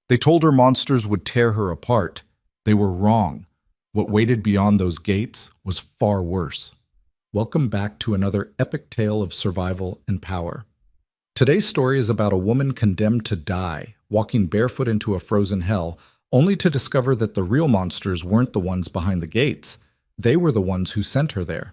They told her monsters would tear her apart. They were wrong. What waited beyond those gates was far worse. Welcome back to another epic tale of survival and power. Today's story is about a woman condemned to die, walking barefoot into a frozen hell, only to discover that the real monsters weren't the ones behind the gates. They were the ones who sent her there.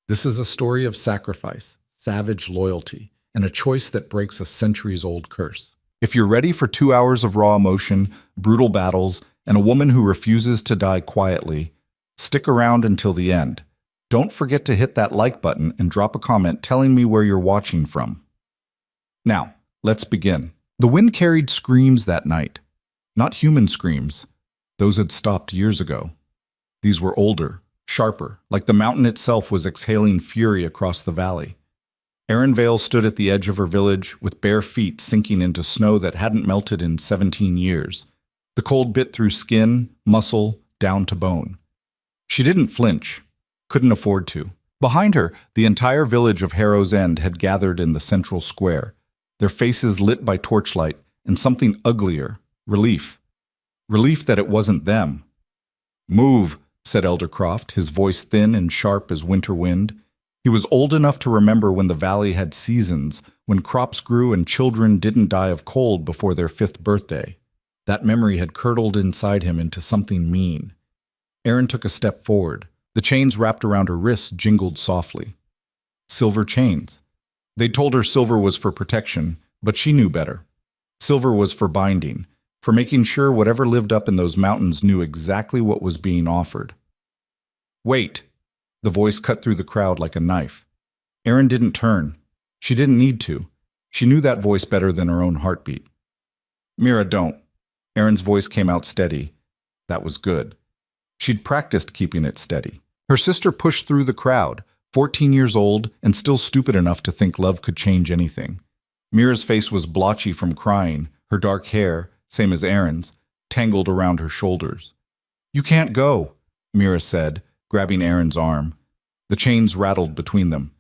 This is a story of sacrifice, savage loyalty, and a choice that breaks a centuries-old curse. If you're ready for 2 hours of raw emotion, brutal battles, and a woman who refuses to die quietly, stick around until the end. Don't forget to hit that like button and drop a comment telling me where you're watching from. Now, let's begin. The wind carried screams that night. Not human screams. Those had stopped years ago. These were older, sharper, like the mountain itself was exhaling fury across the valley. Erin Vale stood at the edge of her village with bare feet sinking into snow that hadn't melted in 17 years. The cold bit through skin, muscle, down to bone. She didn't flinch, couldn't afford to. Behind her, the entire village of Harrow's End had gathered in the central square, their faces lit by torchlight and something uglier, relief. Relief that it wasn't them. "Move," said Elder Croft, his voice thin and sharp as winter wind. He was old enough to remember when the valley had seasons, when crops grew and children didn't die of cold before their 5th birthday. That memory had curdled inside him into something mean. Erin took a step forward. The chains wrapped around her wrists jingled softly. Silver chains. They'd told her silver was for protection, but she knew better. Silver was for binding, for making sure whatever lived up in those mountains knew exactly what was being offered. "Wait!" The voice cut through the crowd like a knife. Erin didn't turn. She didn't need to. She knew that voice better than her own heartbeat. "Mira, don't." Erin's voice came out steady. That was good. She'd practiced keeping it steady. Her sister pushed through the crowd, 14 years old and still stupid enough to think love could change anything. Mira's face was blotchy from crying, her dark hair, same as Erin's, tangled around her shoulders. "You can't go," Mira said, grabbing Erin's arm. The chains rattled between them.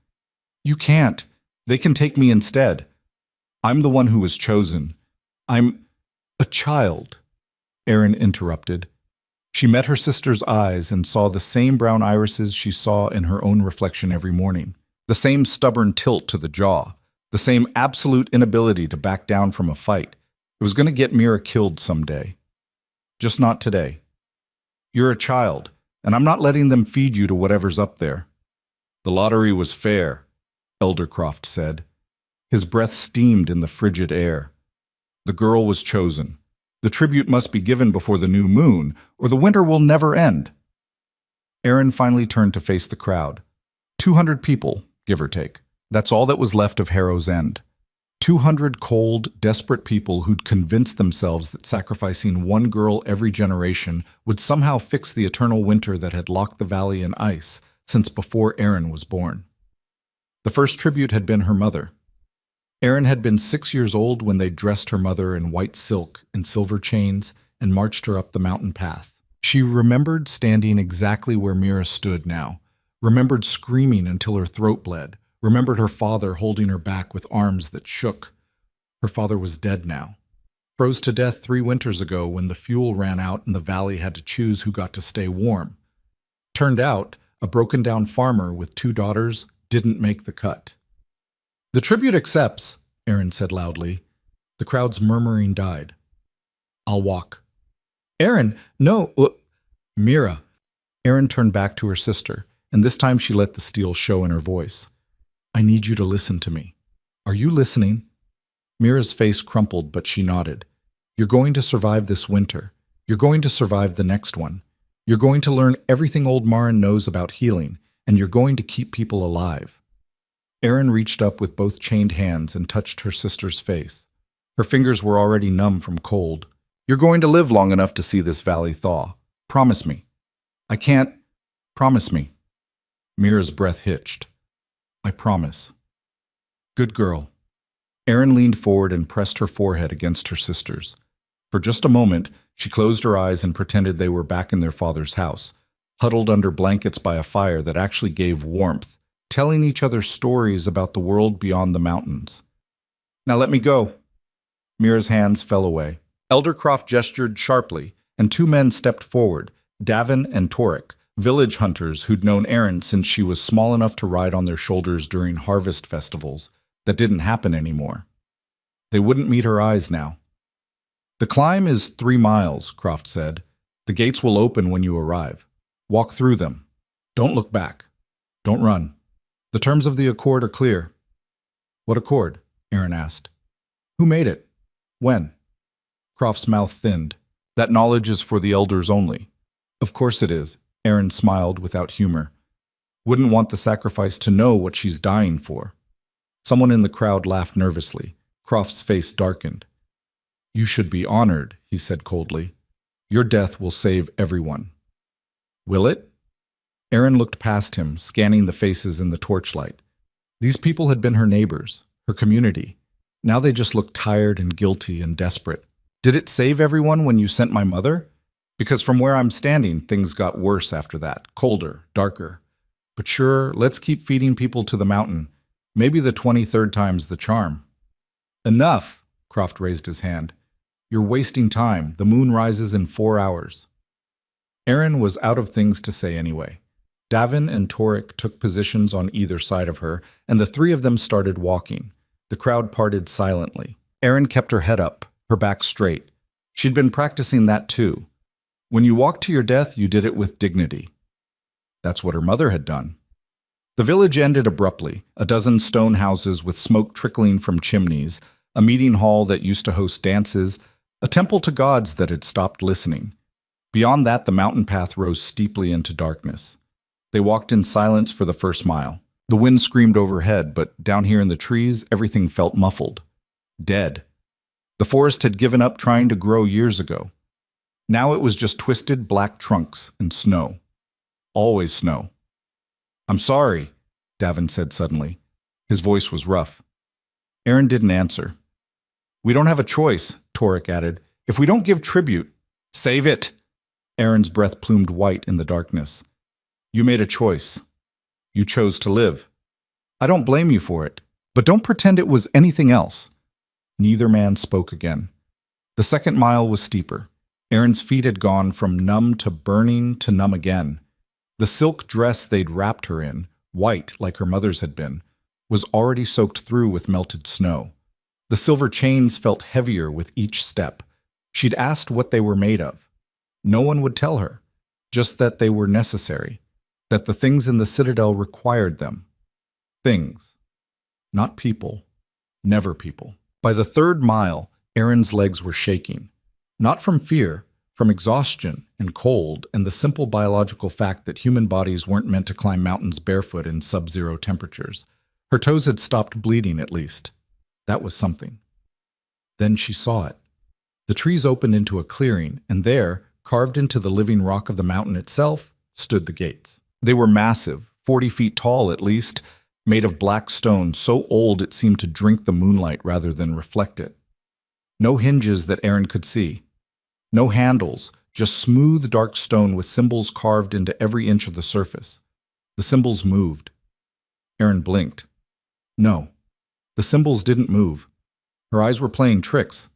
"You can't. They can take me instead. I'm the one who was chosen. I'm a child," Erin interrupted. She met her sister's eyes and saw the same brown irises she saw in her own reflection every morning, the same stubborn tilt to the jaw, the same absolute inability to back down from a fight. It was going to get Mira killed someday. Just not today. "You're a child, and I'm not letting them feed you to whatever's up there." "The lottery was fair," Elder Croft said. His breath steamed in the frigid air. The girl was chosen. The tribute must be given before the new moon, or the winter will never end. Erin finally turned to face the crowd. 200 people, give or take. That's all that was left of Harrow's End. 200 cold, desperate people who'd convinced themselves that sacrificing one girl every generation would somehow fix the eternal winter that had locked the valley in ice since before Erin was born. The first tribute had been her mother. Erin had been 6 years old when they dressed her mother in white silk and silver chains and marched her up the mountain path. She remembered standing exactly where Mira stood now, remembered screaming until her throat bled, remembered her father holding her back with arms that shook. Her father was dead now. Froze to death 3 winters ago when the fuel ran out and the valley had to choose who got to stay warm. Turned out, a broken-down farmer with 2 daughters didn't make the cut. "The tribute accepts," Erin said loudly. The crowd's murmuring died. "I'll walk." "Erin, no, Mira." Erin turned back to her sister, and this time she let the steel show in her voice. "I need you to listen to me. Are you listening?" Mira's face crumpled, but she nodded. "You're going to survive this winter. You're going to survive the next one. You're going to learn everything old Marin knows about healing, and you're going to keep people alive." Erin reached up with both chained hands and touched her sister's face. Her fingers were already numb from cold. "You're going to live long enough to see this valley thaw. Promise me." "I can't." "Promise me." Mira's breath hitched. "I promise." "Good girl." Erin leaned forward and pressed her forehead against her sister's. For just a moment, she closed her eyes and pretended they were back in their father's house, huddled under blankets by a fire that actually gave warmth, telling each other stories about the world beyond the mountains. "Now let me go." Mira's hands fell away. Eldercroft gestured sharply, and two men stepped forward, Davin and Torek, village hunters who'd known Erin since she was small enough to ride on their shoulders during harvest festivals that didn't happen anymore. They wouldn't meet her eyes now. "The climb is 3 miles, Croft said. "The gates will open when you arrive. Walk through them. Don't look back. Don't run. The terms of the accord are clear." "What accord?" Erin asked. "Who made it? When?" Croft's mouth thinned. "That knowledge is for the elders only." "Of course it is," Erin smiled without humor. "Wouldn't want the sacrifice to know what she's dying for." Someone in the crowd laughed nervously. Croft's face darkened. "You should be honored," he said coldly. "Your death will save everyone." "Will it?" Erin looked past him, scanning the faces in the torchlight. These people had been her neighbors, her community. Now they just looked tired and guilty and desperate. "Did it save everyone when you sent my mother? Because from where I'm standing, things got worse after that, colder, darker. But sure, let's keep feeding people to the mountain. Maybe the 23rd time's the charm." "Enough!" Croft raised his hand. "You're wasting time. The moon rises in 4 hours." Erin was out of things to say anyway. Davin and Torek took positions on either side of her, and the three of them started walking. The crowd parted silently. Erin kept her head up, her back straight. She'd been practicing that too. When you walked to your death, you did it with dignity. That's what her mother had done. The village ended abruptly, a dozen stone houses with smoke trickling from chimneys, a meeting hall that used to host dances, a temple to gods that had stopped listening. Beyond that, the mountain path rose steeply into darkness. They walked in silence for the first mile. The wind screamed overhead, but down here in the trees, everything felt muffled. Dead. The forest had given up trying to grow years ago. Now it was just twisted black trunks and snow. Always snow. "I'm sorry," Davin said suddenly. His voice was rough. Erin didn't answer. "We don't have a choice," Torek added. "If we don't give tribute, save it." Erin's breath plumed white in the darkness. "You made a choice. You chose to live. I don't blame you for it, but don't pretend it was anything else." Neither man spoke again. The second mile was steeper. Erin's feet had gone from numb to burning to numb again. The silk dress they'd wrapped her in, white like her mother's had been, was already soaked through with melted snow. The silver chains felt heavier with each step. She'd asked what they were made of. No one would tell her, just that they were necessary, that the things in the citadel required them. Things. Not people. Never people. By the third mile, Erin's legs were shaking. Not from fear, from exhaustion and cold and the simple biological fact that human bodies weren't meant to climb mountains barefoot in sub-zero temperatures. Her toes had stopped bleeding at least. That was something. Then she saw it. The trees opened into a clearing, and there, carved into the living rock of the mountain itself, stood the gates. They were massive, 40 feet tall at least, made of black stone so old it seemed to drink the moonlight rather than reflect it. No hinges that Erin could see. No handles, just smooth dark stone with symbols carved into every inch of the surface. The symbols moved. Erin blinked. No, the symbols didn't move. Her eyes were playing tricks.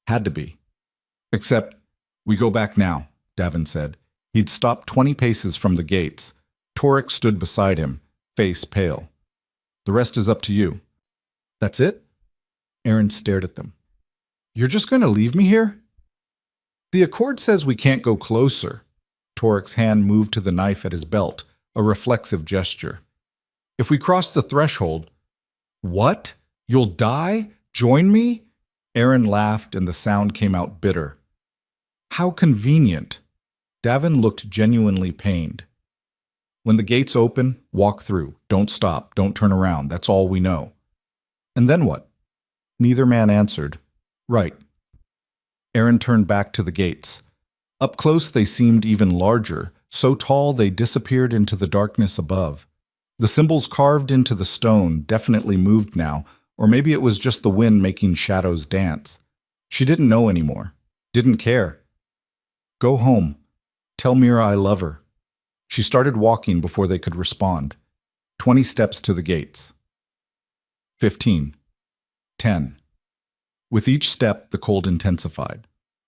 Had to be. Except, "We go back now," Davin said. He'd stopped 20 paces from the gates. Torek stood beside him, face pale. "The rest is up to you." "That's it?" Erin stared at them. "You're just going to leave me here?" "The accord says we can't go closer." Torek's hand moved to the knife at his belt, a reflexive gesture. "If we cross the threshold—" "What? You'll die? Join me?" Erin laughed and the sound came out bitter. "How convenient." Davin looked genuinely pained. "When the gates open, walk through. Don't stop. Don't turn around. That's all we know." "And then what?" Neither man answered. "Right." Erin turned back to the gates. Up close they seemed even larger, so tall they disappeared into the darkness above. The symbols carved into the stone definitely moved now, or maybe it was just the wind making shadows dance. She didn't know anymore. Didn't care. "Go home. Tell Mira I love her." She started walking before they could respond. 20 steps to the gates. 15. 10. With each step, the cold intensified.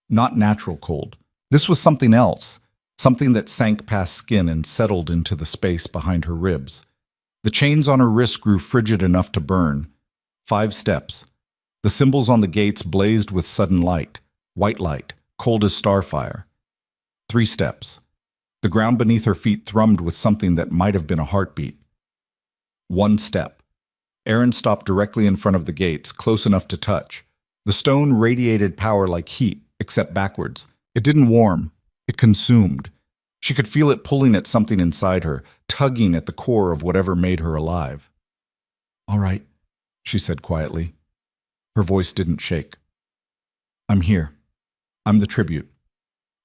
Not natural cold. This was something else, something that sank past skin and settled into the space behind her ribs. The chains on her wrists grew frigid enough to burn. 5 steps. The symbols on the gates blazed with sudden light, white light, cold as starfire. 3 steps. The ground beneath her feet thrummed with something that might have been a heartbeat. 1 step. Aaron stopped directly in front of the gates, close enough to touch. The stone radiated power like heat, except backwards. It didn't warm. It consumed. She could feel it pulling at something inside her, tugging at the core of whatever made her alive. "All right," she said quietly. Her voice didn't shake. "I'm here. I'm the tribute.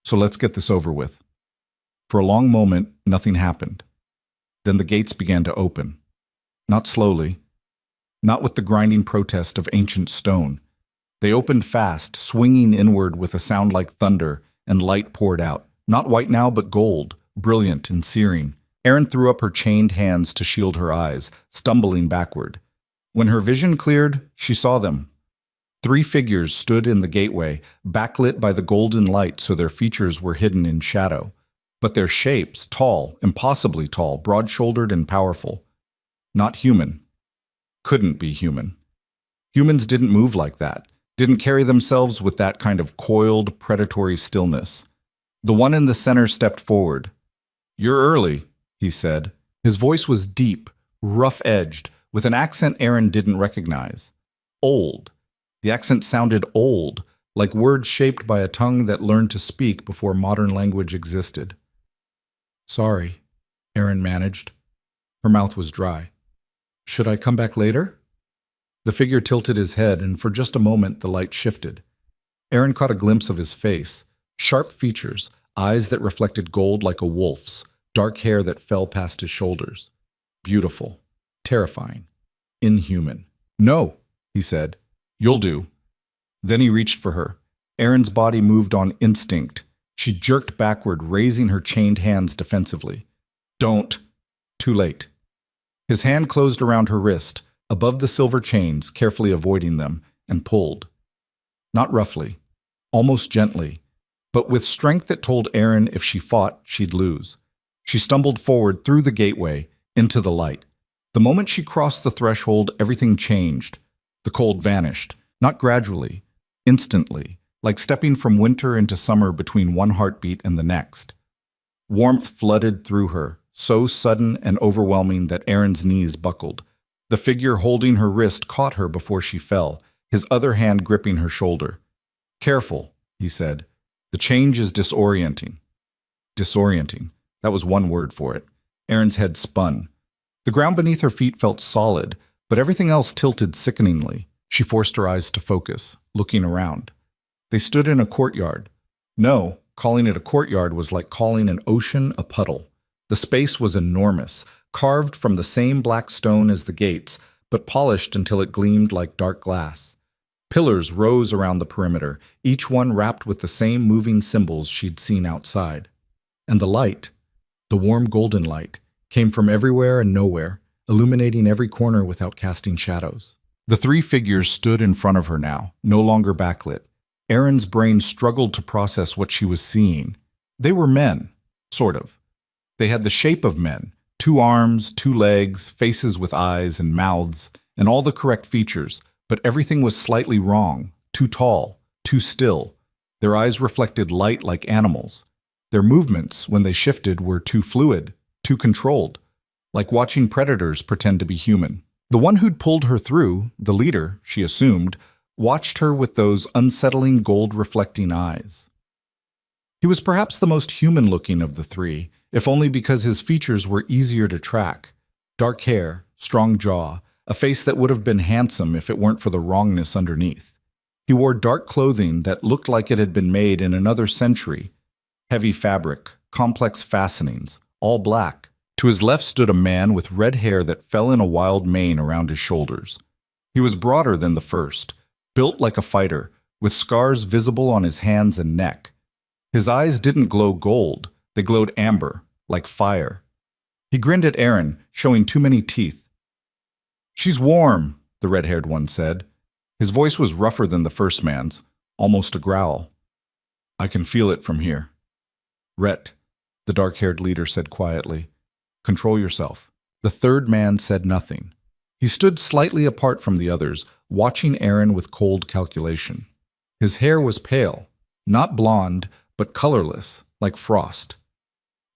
So let's get this over with." For a long moment, nothing happened. Then the gates began to open. Not slowly. Not with the grinding protest of ancient stone. They opened fast, swinging inward with a sound like thunder, and light poured out. Not white now, but gold, brilliant and searing. Erin threw up her chained hands to shield her eyes, stumbling backward. When her vision cleared, she saw them. 3 figures stood in the gateway, backlit by the golden light so their features were hidden in shadow. But their shapes, tall, impossibly tall, broad-shouldered and powerful. Not human. Couldn't be human. Humans didn't move like that, didn't carry themselves with that kind of coiled, predatory stillness. The one in the center stepped forward. "You're early," he said. His voice was deep, rough-edged, with an accent Aaron didn't recognize. Old. The accent sounded old, like words shaped by a tongue that learned to speak before modern language existed. "Sorry," Aaron managed. Her mouth was dry. "Should I come back later?" The figure tilted his head, and for just a moment the light shifted. Aaron caught a glimpse of his face. Sharp features, eyes that reflected gold like a wolf's, dark hair that fell past his shoulders. Beautiful. Terrifying. Inhuman. "No," he said. "You'll do." Then he reached for her. Erin's body moved on instinct. She jerked backward, raising her chained hands defensively. "Don't." Too late. His hand closed around her wrist, above the silver chains, carefully avoiding them, and pulled. Not roughly, almost gently, but with strength that told Erin if she fought, she'd lose. She stumbled forward through the gateway, into the light. The moment she crossed the threshold, everything changed. The cold vanished, not gradually, instantly, like stepping from winter into summer between one heartbeat and the next. Warmth flooded through her, so sudden and overwhelming that Erin's knees buckled. The figure holding her wrist caught her before she fell, his other hand gripping her shoulder. "Careful," he said. "The change is disorienting." Disorienting. That was one word for it. Erin's head spun. The ground beneath her feet felt solid, but everything else tilted sickeningly. She forced her eyes to focus, looking around. They stood in a courtyard. No, calling it a courtyard was like calling an ocean a puddle. The space was enormous, carved from the same black stone as the gates, but polished until it gleamed like dark glass. Pillars rose around the perimeter, each one wrapped with the same moving symbols she'd seen outside. And the light, the warm golden light, came from everywhere and nowhere, illuminating every corner without casting shadows. The 3 figures stood in front of her now, no longer backlit. Erin's brain struggled to process what she was seeing. They were men, sort of. They had the shape of men, 2 arms, 2 legs, faces with eyes and mouths, and all the correct features, but everything was slightly wrong, too tall, too still. Their eyes reflected light like animals. Their movements, when they shifted, were too fluid, too controlled, like watching predators pretend to be human. The one who'd pulled her through, the leader, she assumed, watched her with those unsettling gold-reflecting eyes. He was perhaps the most human-looking of the 3, if only because his features were easier to track. Dark hair, strong jaw, a face that would have been handsome if it weren't for the wrongness underneath. He wore dark clothing that looked like it had been made in another century. Heavy fabric, complex fastenings, all black. To his left stood a man with red hair that fell in a wild mane around his shoulders. He was broader than the first, built like a fighter, with scars visible on his hands and neck. His eyes didn't glow gold, they glowed amber, like fire. He grinned at Erin, showing too many teeth. "She's warm," the red-haired one said. His voice was rougher than the first man's, almost a growl. I can feel it from here. Rhett, the dark-haired leader said quietly. Control yourself. The third man said nothing. He stood slightly apart from the others, watching Aaron with cold calculation. His hair was pale, not blonde, but colorless, like frost.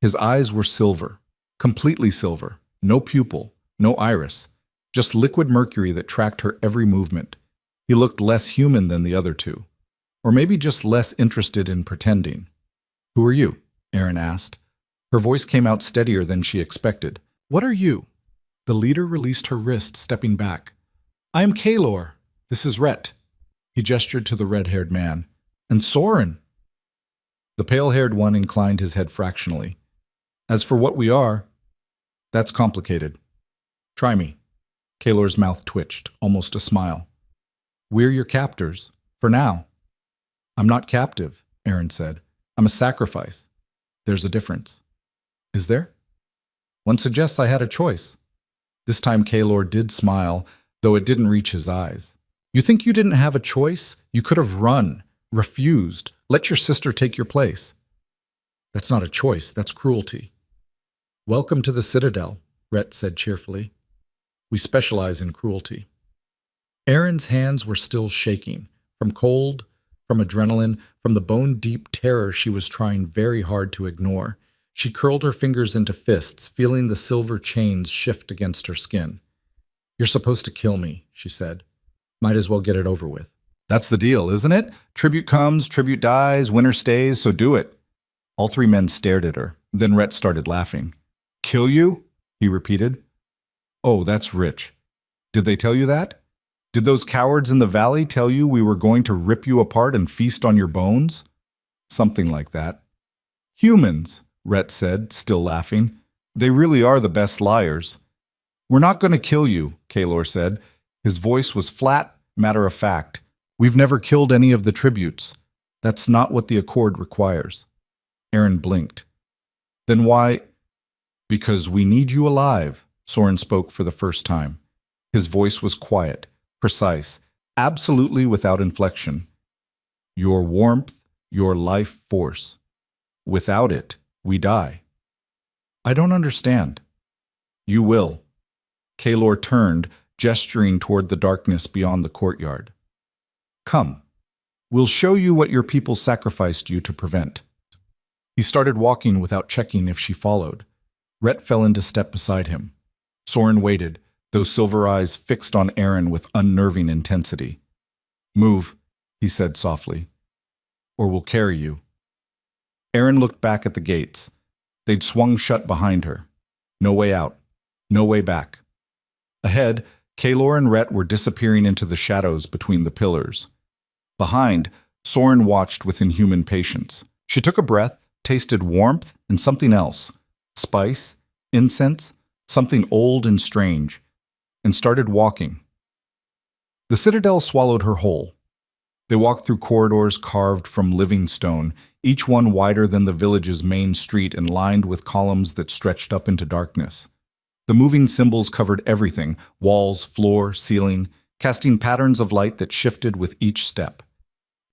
His eyes were silver, completely silver, no pupil, no iris, just liquid mercury that tracked her every movement. He looked less human than the other two, or maybe just less interested in pretending. Who are you? Aaron asked. Her voice came out steadier than she expected. What are you? The leader released her wrist, stepping back. I am Kaelor. This is Rhett. He gestured to the red-haired man. And Soren. The pale-haired one inclined his head fractionally. As for what we are, that's complicated. Try me. Kaelor's mouth twitched, almost a smile. We're your captors, for now. I'm not captive, Aaron said. I'm a sacrifice. There's a difference. Is there? One suggests I had a choice. This time Kaelor did smile, though it didn't reach his eyes. You think you didn't have a choice? You could have run, refused, let your sister take your place. That's not a choice, that's cruelty. Welcome to the Citadel, Rhett said cheerfully. We specialize in cruelty. Aaron's hands were still shaking, from cold, from adrenaline, from the bone-deep terror she was trying very hard to ignore. She curled her fingers into fists, feeling the silver chains shift against her skin. You're supposed to kill me, she said. Might as well get it over with. That's the deal, isn't it? Tribute comes, tribute dies, winner stays, so do it. All three men stared at her. Then Rhett started laughing. Kill you? He repeated. Oh, that's rich. Did they tell you that? Did those cowards in the valley tell you we were going to rip you apart and feast on your bones? Something like that. Humans, Rhett said, still laughing. They really are the best liars. We're not going to kill you, Kaelor said. His voice was flat, matter-of-fact. We've never killed any of the tributes. That's not what the Accord requires. Aaron blinked. Then why? Because we need you alive, Soren spoke for the first time. His voice was quiet, precise, absolutely without inflection. Your warmth, your life force. Without it, we die. I don't understand. You will. Kaelor turned, gesturing toward the darkness beyond the courtyard. Come. We'll show you what your people sacrificed you to prevent. He started walking without checking if she followed. Rhett fell into step beside him. Soren waited, those silver eyes fixed on Aaron with unnerving intensity. Move, he said softly, or we'll carry you. Aaron looked back at the gates. They'd swung shut behind her. No way out. No way back. Ahead, Kaelor and Rhett were disappearing into the shadows between the pillars. Behind, Soren watched with inhuman patience. She took a breath, tasted warmth and something else, spice, incense, something old and strange, and started walking. The citadel swallowed her whole. They walked through corridors carved from living stone, each one wider than the village's main street and lined with columns that stretched up into darkness. The moving symbols covered everything, walls, floor, ceiling, casting patterns of light that shifted with each step.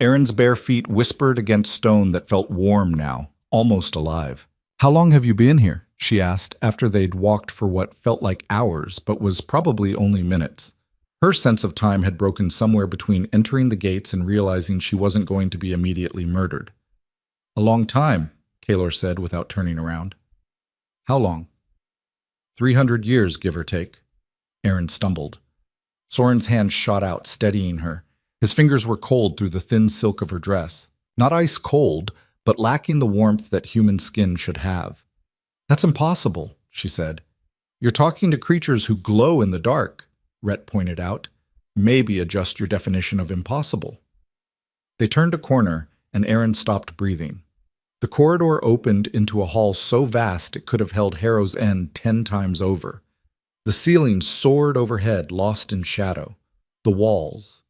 Aaron's bare feet whispered against stone that felt warm now, almost alive. How long have you been here? She asked after they'd walked for what felt like hours, but was probably only minutes. Her sense of time had broken somewhere between entering the gates and realizing she wasn't going to be immediately murdered. A long time, Kaelor said without turning around. How long? 300 years, give or take. Aaron stumbled. Soren's hand shot out, steadying her. His fingers were cold through the thin silk of her dress. Not ice cold, but lacking the warmth that human skin should have. That's impossible, she said. You're talking to creatures who glow in the dark, Rhett pointed out. Maybe adjust your definition of impossible. They turned a corner, and Aaron stopped breathing. The corridor opened into a hall so vast it could have held Harrow's End 10 times over. The ceiling soared overhead, lost in shadow. The walls.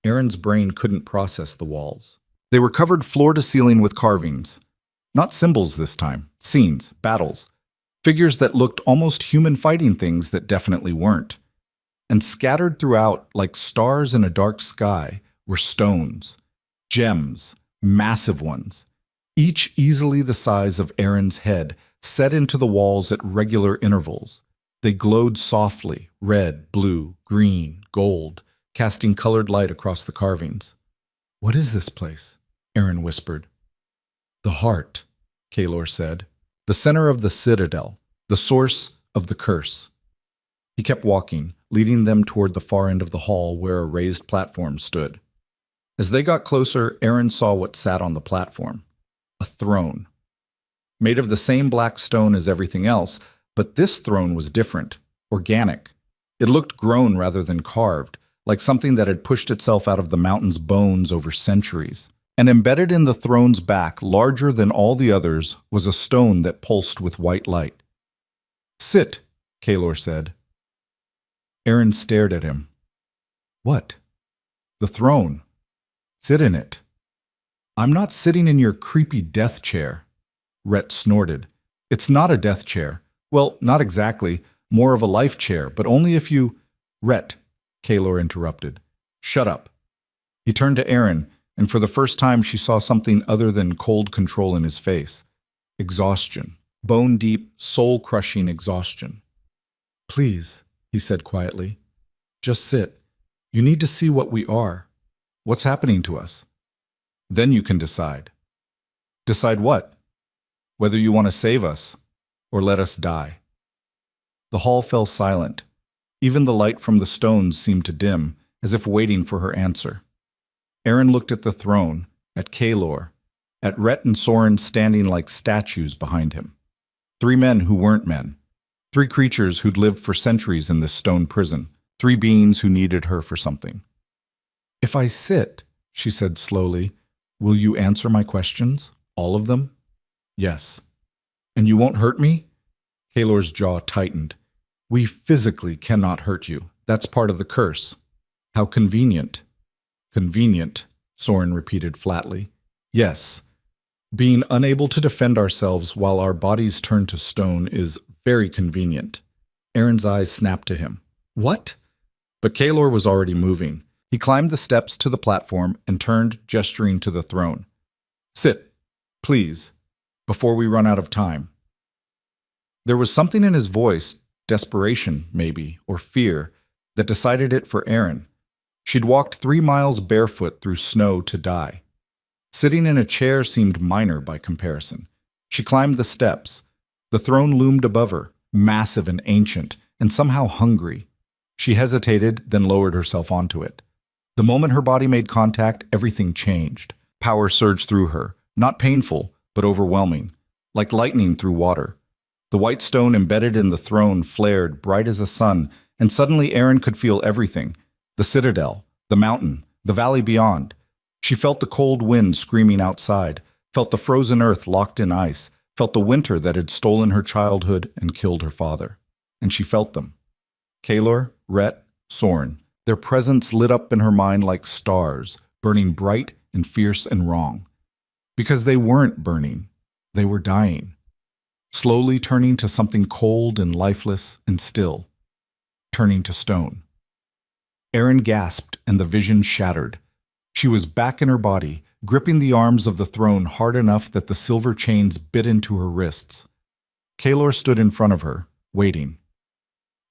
Aaron's brain couldn't process the walls. They were covered floor to ceiling with carvings. Not symbols this time. Scenes, battles. Figures that looked almost human fighting things that definitely weren't. And scattered throughout, like stars in a dark sky, were stones. Gems. massive ones, each easily the size of Aaron's head, set into the walls at regular intervals. They glowed softly, red, blue, green, gold, casting colored light across the carvings. "What is this place?" Aaron whispered. "The heart," Kalor said. "The center of the citadel, the source of the curse." He kept walking, leading them toward the far end of the hall where a raised platform stood. As they got closer, Aaron saw what sat on the platform. A throne. Made of the same black stone as everything else, but this throne was different, organic. It looked grown rather than carved, like something that had pushed itself out of the mountain's bones over centuries. And embedded in the throne's back, larger than all the others, was a stone that pulsed with white light. "Sit," Kalor said. Aaron stared at him. "What?" "The throne. Sit in it." "I'm not sitting in your creepy death chair," Rhett snorted. "It's not a death chair. Well, not exactly. More of a life chair, but only if you—" "Rhett," Kalor interrupted. "Shut up." He turned to Aaron, and for the first time she saw something other than cold control in his face. Exhaustion. Bone-deep, soul-crushing exhaustion. "Please," he said quietly. "Just sit. You need to see what we are. What's happening to us? Then you can decide." "Decide what?" "Whether you want to save us or let us die." The hall fell silent. Even the light from the stones seemed to dim, as if waiting for her answer. Aaron looked at the throne, at Kalor, at Rhett and Soren standing like statues behind him. 3 men who weren't men. 3 creatures who'd lived for centuries in this stone prison. 3 beings who needed her for something. "If I sit," she said slowly, "will you answer my questions? All of them?" "Yes." "And you won't hurt me?" Kalor's jaw tightened. "We physically cannot hurt you. That's part of the curse." "How convenient." "Convenient," Soren repeated flatly. "Yes. Being unable to defend ourselves while our bodies turn to stone is very convenient." Aaron's eyes snapped to him. "What?" But Kalor was already moving. He climbed the steps to the platform and turned, gesturing to the throne. "Sit, please, before we run out of time." There was something in his voice, desperation maybe, or fear, that decided it for Aaron. She'd walked 3 miles barefoot through snow to die. Sitting in a chair seemed minor by comparison. She climbed the steps. The throne loomed above her, massive and ancient, and somehow hungry. She hesitated, then lowered herself onto it. The moment her body made contact, everything changed. Power surged through her, not painful, but overwhelming, like lightning through water. The white stone embedded in the throne flared, bright as a sun, and suddenly Aaron could feel everything. The citadel, the mountain, the valley beyond. She felt the cold wind screaming outside, felt the frozen earth locked in ice, felt the winter that had stolen her childhood and killed her father. And she felt them. Kalor, Rhett, Soren. Their presence lit up in her mind like stars, burning bright and fierce and wrong. Because they weren't burning, they were dying. Slowly turning to something cold and lifeless and still. Turning to stone. Aaron gasped and the vision shattered. She was back in her body, gripping the arms of the throne hard enough that the silver chains bit into her wrists. Kalor stood in front of her, waiting.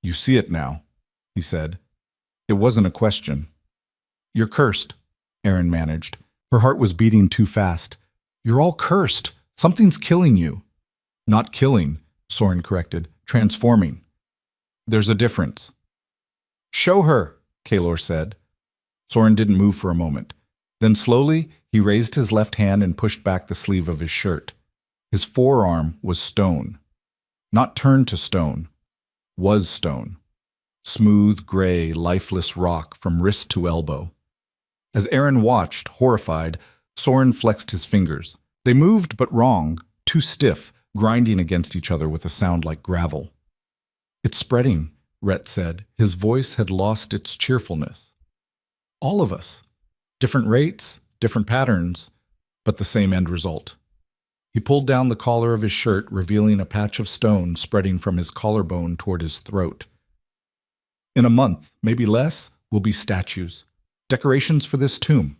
"You see it now," he said. It wasn't a question. "You're cursed," Aaron managed. Her heart was beating too fast. "You're all cursed. Something's killing you." "Not killing," Soren corrected. "Transforming." "There's a difference." "Show her," Kalor said. Soren didn't move for a moment. Then slowly, he raised his left hand and pushed back the sleeve of his shirt. His forearm was stone. Not turned to stone. Was stone. Smooth, gray, lifeless rock from wrist to elbow. As Aaron watched, horrified, Soren flexed his fingers. They moved but wrong, too stiff, grinding against each other with a sound like gravel. "It's spreading," Rhett said. His voice had lost its cheerfulness. "All of us. Different rates, different patterns, but the same end result." He pulled down the collar of his shirt, revealing a patch of stone spreading from his collarbone toward his throat. "In a month, maybe less, we'll be statues. Decorations for this tomb."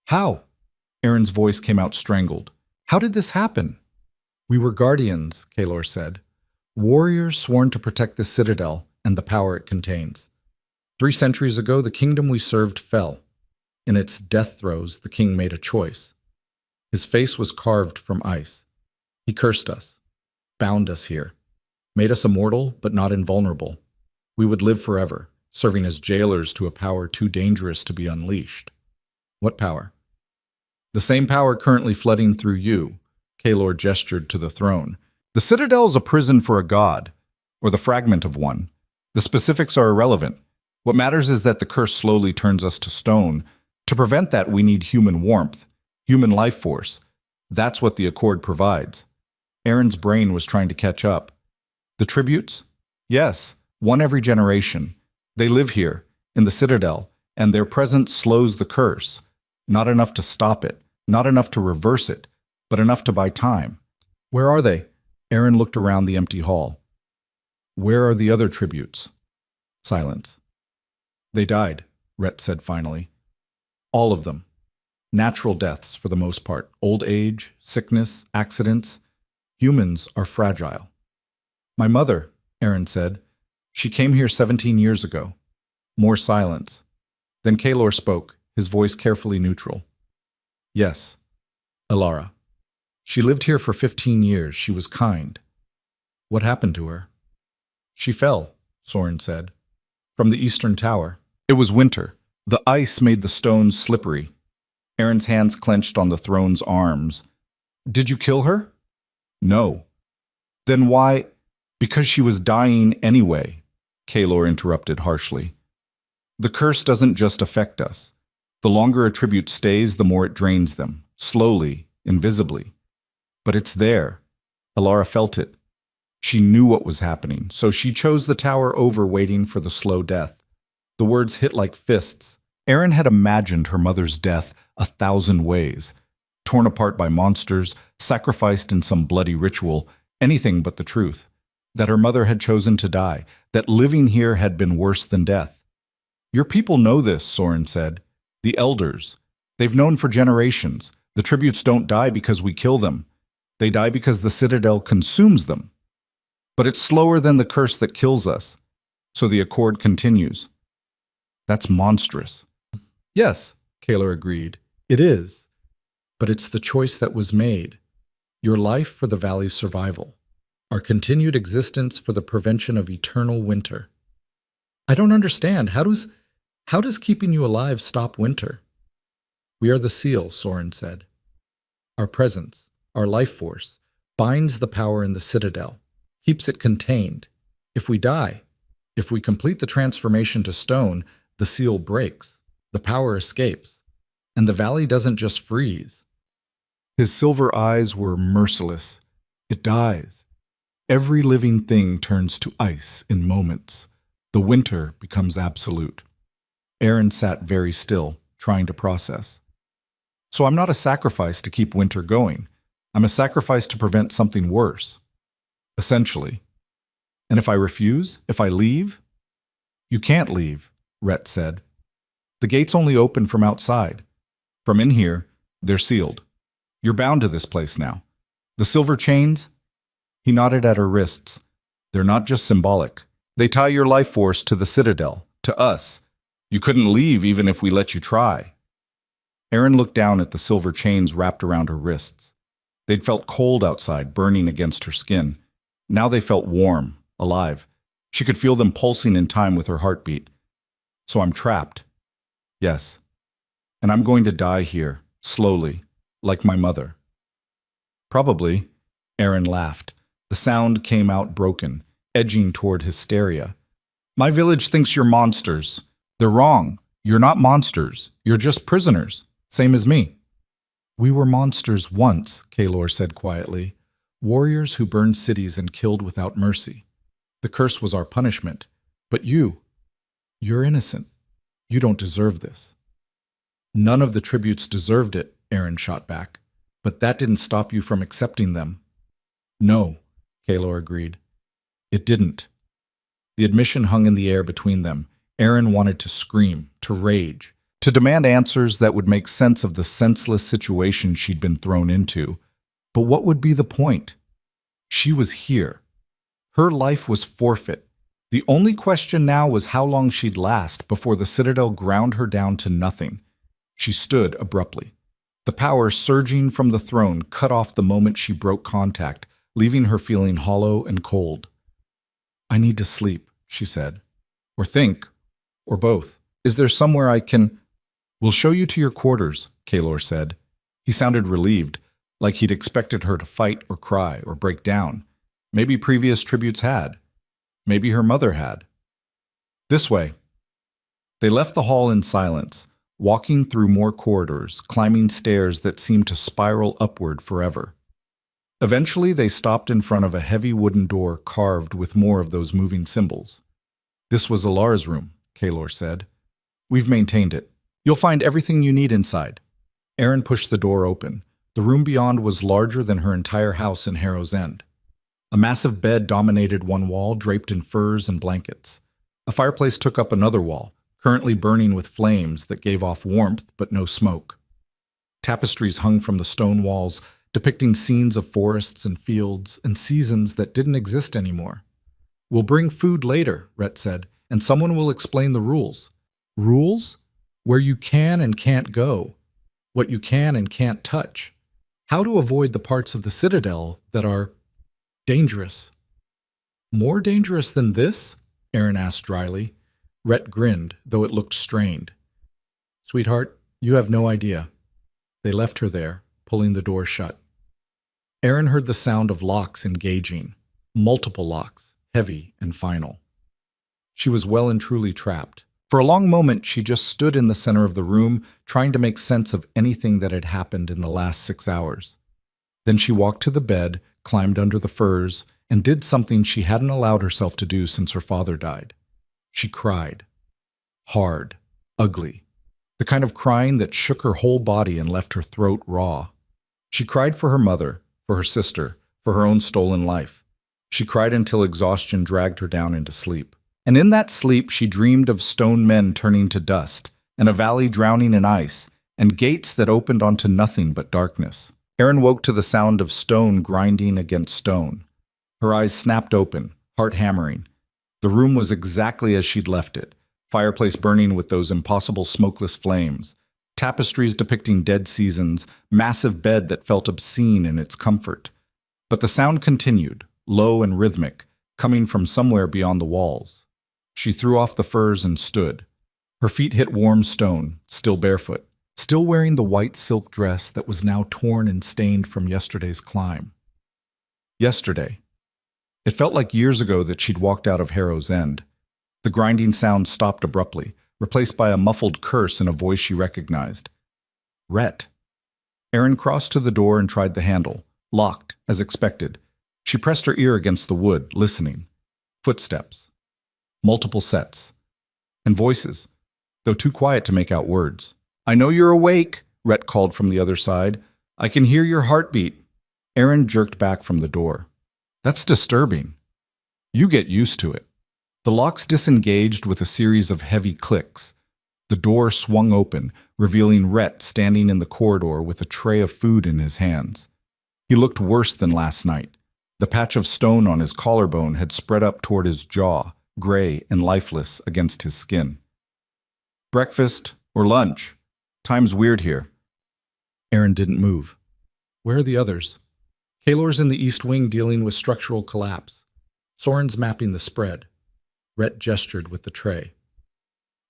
"How?" Aaron's voice came out strangled. How did this happen? We were guardians, Kalor said. Warriors sworn to protect the citadel and the power it contains. 3 centuries ago, the kingdom we served fell. In its death throes, the king made a choice. His face was carved from ice. He cursed us, bound us here, made us immortal but not invulnerable. We would live forever, serving as jailers to a power too dangerous to be unleashed. What power? The same power currently flooding through you, Kalor gestured to the throne. The citadel is a prison for a god, or the fragment of one. The specifics are irrelevant. What matters is that the curse slowly turns us to stone. To prevent that, we need human warmth, human life force. That's what the Accord provides. Aaron's brain was trying to catch up. The tributes? Yes, one every generation. They live here, in the citadel, and their presence slows the curse. Not enough to stop it, not enough to reverse it, but enough to buy time. Where are they? Aaron looked around the empty hall. Where are the other tributes? Silence. They died, Rhett said finally. All of them. Natural deaths for the most part. Old age, sickness, accidents. Humans are fragile. My mother, Aaron said. She came here 17 years ago. More silence. Then Kalor spoke, his voice carefully neutral. Yes, Elara. She lived here for 15 years. She was kind. What happened to her? She fell, Soren said. From the eastern tower. It was winter. The ice made the stones slippery. Aaron's hands clenched on the throne's arms. Did you kill her? No. Then why? Because she was dying anyway, Kalor interrupted harshly. The curse doesn't just affect us. The longer a tribute stays, the more it drains them, slowly, invisibly. But it's there. Elara felt it. She knew what was happening, so she chose the tower over waiting for the slow death. The words hit like fists. Aaron had imagined her mother's death 1,000 ways. Torn apart by monsters, sacrificed in some bloody ritual, anything but the truth. That her mother had chosen to die, that living here had been worse than death. Your people know this, Soren said. The elders. They've known for generations. The tributes don't die because we kill them. They die because the citadel consumes them. But it's slower than the curse that kills us. So the Accord continues. That's monstrous. Yes, Kalor agreed. It is. But it's the choice that was made. Your life for the valley's survival. Our continued existence for the prevention of eternal winter. I don't understand. How does keeping you alive stop winter? We are the seal, Soren said. Our presence, our life force, binds the power in the citadel, keeps it contained. If we die, if we complete the transformation to stone, the seal breaks, the power escapes, and the valley doesn't just freeze. His silver eyes were merciless. It dies. Every living thing turns to ice in moments. The winter becomes absolute. Aaron sat very still, trying to process. So I'm not a sacrifice to keep winter going. I'm a sacrifice to prevent something worse. Essentially. And if I refuse, if I leave? You can't leave, Rhett said. The gates only open from outside. From in here, they're sealed. You're bound to this place now. The silver chains? He nodded at her wrists. They're not just symbolic. They tie your life force to the citadel, to us. You couldn't leave even if we let you try. Aaron looked down at the silver chains wrapped around her wrists. They'd felt cold outside, burning against her skin. Now they felt warm, alive. She could feel them pulsing in time with her heartbeat. So I'm trapped. Yes. And I'm going to die here, slowly, like my mother. Probably, Aaron laughed. The sound came out broken, edging toward hysteria. My village thinks you're monsters. They're wrong. You're not monsters. You're just prisoners, same as me. We were monsters once, Kalor said quietly. Warriors who burned cities and killed without mercy. The curse was our punishment. But you're innocent. You don't deserve this. None of the tributes deserved it, Aaron shot back. But that didn't stop you from accepting them. No, Kalor agreed. It didn't. The admission hung in the air between them. Aaron wanted to scream, to rage. to demand answers that would make sense of the senseless situation she'd been thrown into. But what would be the point? She was here. Her life was forfeit. The only question now was how long she'd last before the Citadel ground her down to nothing. She stood abruptly. The power surging from the throne cut off the moment she broke contact, leaving her feeling hollow and cold. "I need to sleep," she said. "Or think, or both. Is there somewhere I can—" "We'll show you to your quarters," Kaelor said. He sounded relieved, like he'd expected her to fight or cry or break down. Maybe previous tributes had. Maybe her mother had. "This way." They left the hall in silence, walking through more corridors, climbing stairs that seemed to spiral upward forever. Eventually, they stopped in front of a heavy wooden door carved with more of those moving symbols. "This was Alara's room," Kaelor said. "We've maintained it. You'll find everything you need inside." Erin pushed the door open. The room beyond was larger than her entire house in Harrow's End. A massive bed dominated one wall, draped in furs and blankets. A fireplace took up another wall, currently burning with flames that gave off warmth but no smoke. Tapestries hung from the stone walls, depicting scenes of forests and fields and seasons that didn't exist anymore. "We'll bring food later," Rhett said, "and someone will explain the rules." "Rules? Where you can and can't go. What you can and can't touch. How to avoid the parts of the Citadel that are dangerous." "More dangerous than this?" Erin asked dryly. Rhett grinned, though it looked strained. "Sweetheart, you have no idea." They left her there, pulling the door shut. Erin heard the sound of locks engaging, multiple locks, heavy and final. She was well and truly trapped. For a long moment, she just stood in the center of the room, trying to make sense of anything that had happened in the last 6 hours. Then she walked to the bed, climbed under the furs, and did something she hadn't allowed herself to do since her father died. She cried. Hard, ugly. The kind of crying that shook her whole body and left her throat raw. She cried for her mother, for her sister, for her own stolen life. She cried until exhaustion dragged her down into sleep. And in that sleep, she dreamed of stone men turning to dust, and a valley drowning in ice, and gates that opened onto nothing but darkness. Erin woke to the sound of stone grinding against stone. Her eyes snapped open, heart hammering. The room was exactly as she'd left it, fireplace burning with those impossible smokeless flames, tapestries depicting dead seasons, massive bed that felt obscene in its comfort. But the sound continued, low and rhythmic, coming from somewhere beyond the walls. She threw off the furs and stood. Her feet hit warm stone, still barefoot, still wearing the white silk dress that was now torn and stained from yesterday's climb. Yesterday. It felt like years ago that she'd walked out of Harrow's End. The grinding sound stopped abruptly, replaced by a muffled curse in a voice she recognized. Rhett. Erin crossed to the door and tried the handle, locked, as expected. She pressed her ear against the wood, listening. Footsteps. Multiple sets. And voices, though too quiet to make out words. "I know you're awake," Rhett called from the other side. "I can hear your heartbeat." Erin jerked back from the door. "That's disturbing." "You get used to it." The locks disengaged with a series of heavy clicks. The door swung open, revealing Rhett standing in the corridor with a tray of food in his hands. He looked worse than last night. The patch of stone on his collarbone had spread up toward his jaw, gray and lifeless against his skin. "Breakfast or lunch? Time's weird here." Erin didn't move. "Where are the others?" "Kaelor's in the East Wing dealing with structural collapse. Soren's mapping the spread." Rhett gestured with the tray.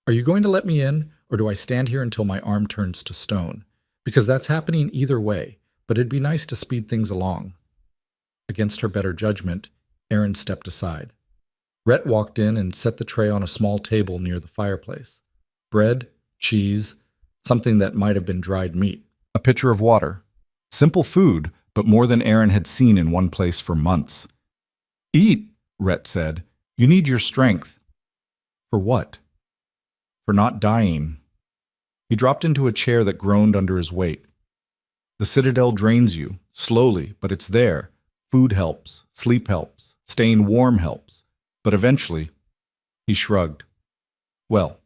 "Are you going to let me in, or do I stand here until my arm turns to stone? Because that's happening either way, but it'd be nice to speed things along." Against her better judgment, Erin stepped aside. Rhett walked in and set the tray on a small table near the fireplace. Bread, cheese, something that might have been dried meat, a pitcher of water. Simple food, but more than Erin had seen in one place for months. "Eat," Rhett said. "You need your strength." "For what?" "For not dying." He dropped into a chair that groaned under his weight. "The Citadel drains you, slowly, but it's there. Food helps, sleep helps, staying warm helps. But eventually," he shrugged. "Well,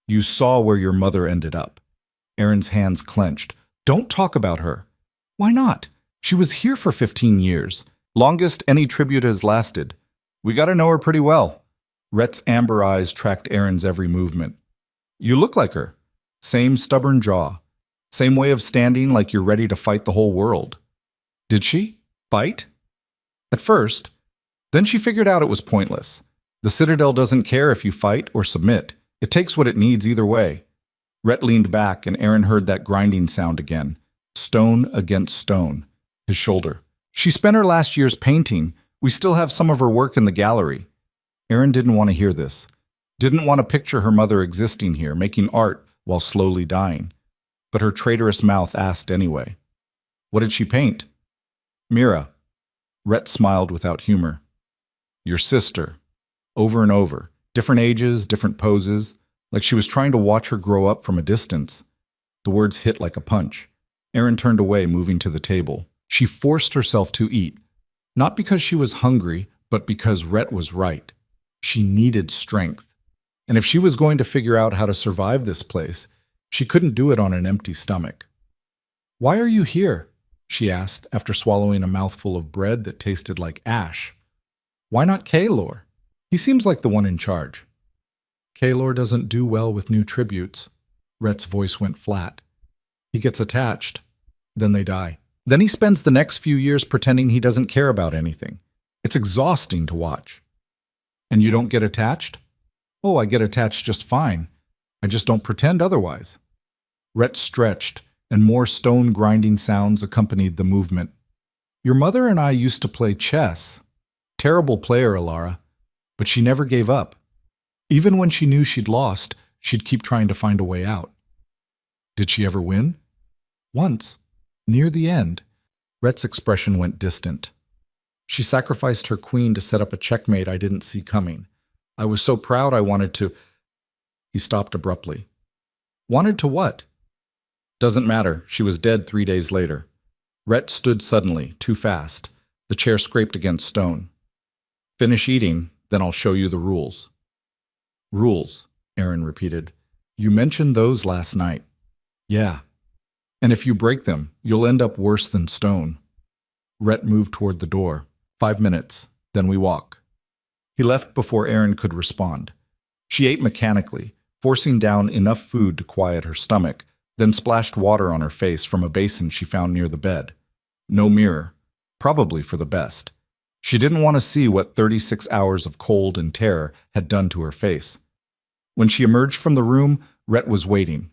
You saw where your mother ended up. Aaron's hands clenched. Don't talk about her. Why not? She was here for 15 years. Longest any tribute has lasted. We got to know her pretty well. Rhett's amber eyes tracked Aaron's every movement. You look like her. Same stubborn jaw. Same way of standing like you're ready to fight the whole world. Did she? Fight? At first. Then she figured out it was pointless. The Citadel doesn't care if you fight or submit. It takes what it needs either way. Rhett leaned back and Aaron heard that grinding sound again. Stone against stone. His shoulder. She spent her last year's painting. We still have some of her work in the gallery. Aaron didn't want to hear this. Didn't want to picture her mother existing here, making art while slowly dying. But her traitorous mouth asked anyway. What did she paint? Mira. Rhett smiled without humor. Your sister. Over and over. Different ages, different poses, like she was trying to watch her grow up from a distance. The words hit like a punch. Aaron turned away, moving to the table. She forced herself to eat. Not because she was hungry, but because Rhett was right. She needed strength. And if she was going to figure out how to survive this place, she couldn't do it on an empty stomach. Why are you here? She asked after swallowing a mouthful of bread that tasted like ash. Why not Kaylor? He seems like the one in charge. Kaylor doesn't do well with new tributes. Rhett's voice went flat. He gets attached. Then they die. Then he spends the next few years pretending he doesn't care about anything. It's exhausting to watch. And you don't get attached? Oh, I get attached just fine. I just don't pretend otherwise. Rhett stretched, and more stone-grinding sounds accompanied the movement. Your mother and I used to play chess. Terrible player, Alara. But she never gave up. Even when she knew she'd lost, she'd keep trying to find a way out. Did she ever win? Once. Near the end. Rhett's expression went distant. She sacrificed her queen to set up a checkmate I didn't see coming. I was so proud I wanted to... He stopped abruptly. Wanted to what? Doesn't matter. She was dead 3 days later. Rhett stood suddenly, too fast. The chair scraped against stone. Finish eating, then I'll show you the rules. Rules, Aaron repeated. You mentioned those last night. Yeah. And if you break them, you'll end up worse than stone. Rhett moved toward the door. 5 minutes, then we walk. He left before Aaron could respond. She ate mechanically, forcing down enough food to quiet her stomach, then splashed water on her face from a basin she found near the bed. No mirror, probably for the best. She didn't want to see what 36 hours of cold and terror had done to her face. When she emerged from the room, Rhett was waiting.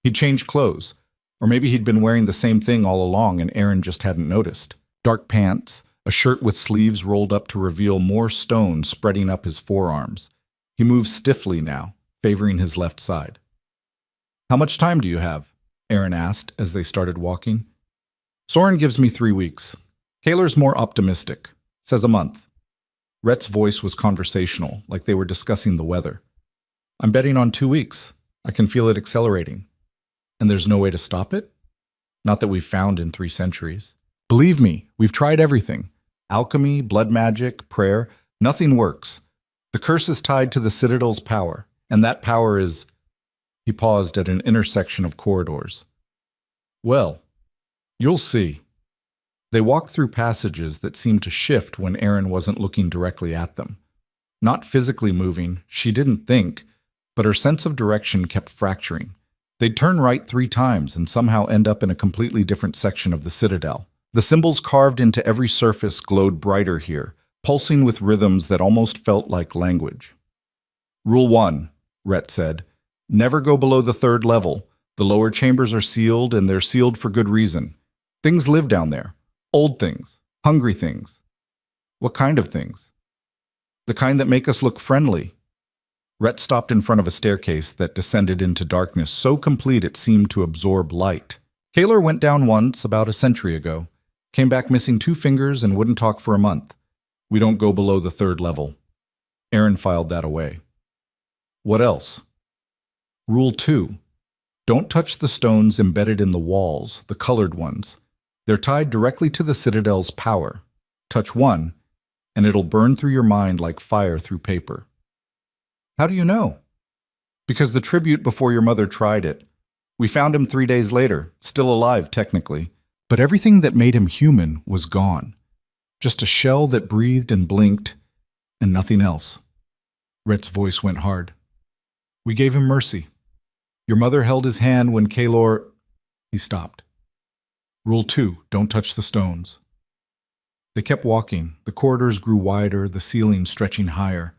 He'd changed clothes, or maybe he'd been wearing the same thing all along and Aaron just hadn't noticed. Dark pants, a shirt with sleeves rolled up to reveal more stone spreading up his forearms. He moved stiffly now, favoring his left side. How much time do you have? Aaron asked as they started walking. Soren gives me 3 weeks. Kaylor's more optimistic. Says a month. Rhett's voice was conversational, like they were discussing the weather. I'm betting on 2 weeks. I can feel it accelerating. And there's no way to stop it? Not that we've found in 3 centuries. Believe me, we've tried everything. Alchemy, blood magic, prayer. Nothing works. The curse is tied to the Citadel's power, and that power is... He paused at an intersection of corridors. Well, you'll see. They walked through passages that seemed to shift when Aaron wasn't looking directly at them. Not physically moving, she didn't think, but her sense of direction kept fracturing. They'd turn right 3 times and somehow end up in a completely different section of the Citadel. The symbols carved into every surface glowed brighter here, pulsing with rhythms that almost felt like language. Rule 1, Rhett said. Never go below the 3rd level. The lower chambers are sealed, and they're sealed for good reason. Things live down there. Old things. Hungry things. What kind of things? The kind that make us look friendly. Rhett stopped in front of a staircase that descended into darkness so complete it seemed to absorb light. Kaylor went down once about a century ago. Came back missing 2 fingers and wouldn't talk for a month. We don't go below the 3rd level. Aaron filed that away. What else? Rule 2. Don't touch the stones embedded in the walls, the colored ones. They're tied directly to the Citadel's power. Touch one, and it'll burn through your mind like fire through paper. How do you know? Because the tribute before your mother tried it. We found him 3 days later, still alive technically. But everything that made him human was gone. Just a shell that breathed and blinked, and nothing else. Rhett's voice went hard. We gave him mercy. Your mother held his hand when Kalor... He stopped. Rule 2, don't touch the stones. They kept walking. The corridors grew wider, the ceiling stretching higher.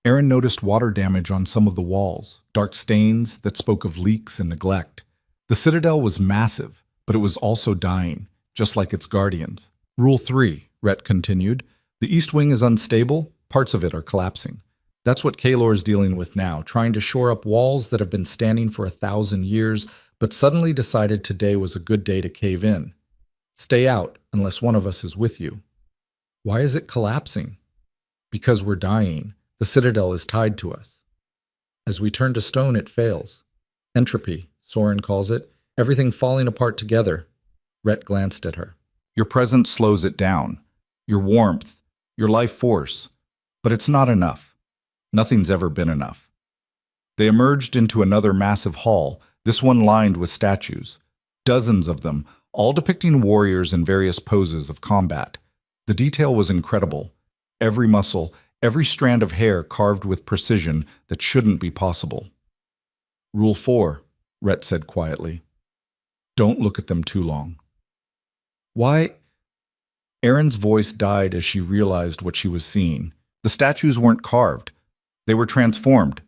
Aaron noticed water damage on some of the walls, dark stains that spoke of leaks and neglect. The citadel was massive, but it was also dying, just like its guardians. Rule 3, Rhett continued. The east wing is unstable, parts of it are collapsing. That's what Kalor is dealing with now, trying to shore up walls that have been standing for 1,000 years, but suddenly decided today was a good day to cave in. Stay out, unless one of us is with you. Why is it collapsing? Because we're dying. The citadel is tied to us. As we turn to stone, it fails. Entropy, Soren calls it, everything falling apart together. Rhett glanced at her. Your presence slows it down. Your warmth, your life force. But it's not enough. Nothing's ever been enough. They emerged into another massive hall, this one lined with statues. Dozens of them, all depicting warriors in various poses of combat. The detail was incredible. Every muscle, every strand of hair carved with precision that shouldn't be possible. Rule 4, Rhett said quietly. Don't look at them too long. Why? Erin's voice died as she realized what she was seeing. The statues weren't carved. They were transformed.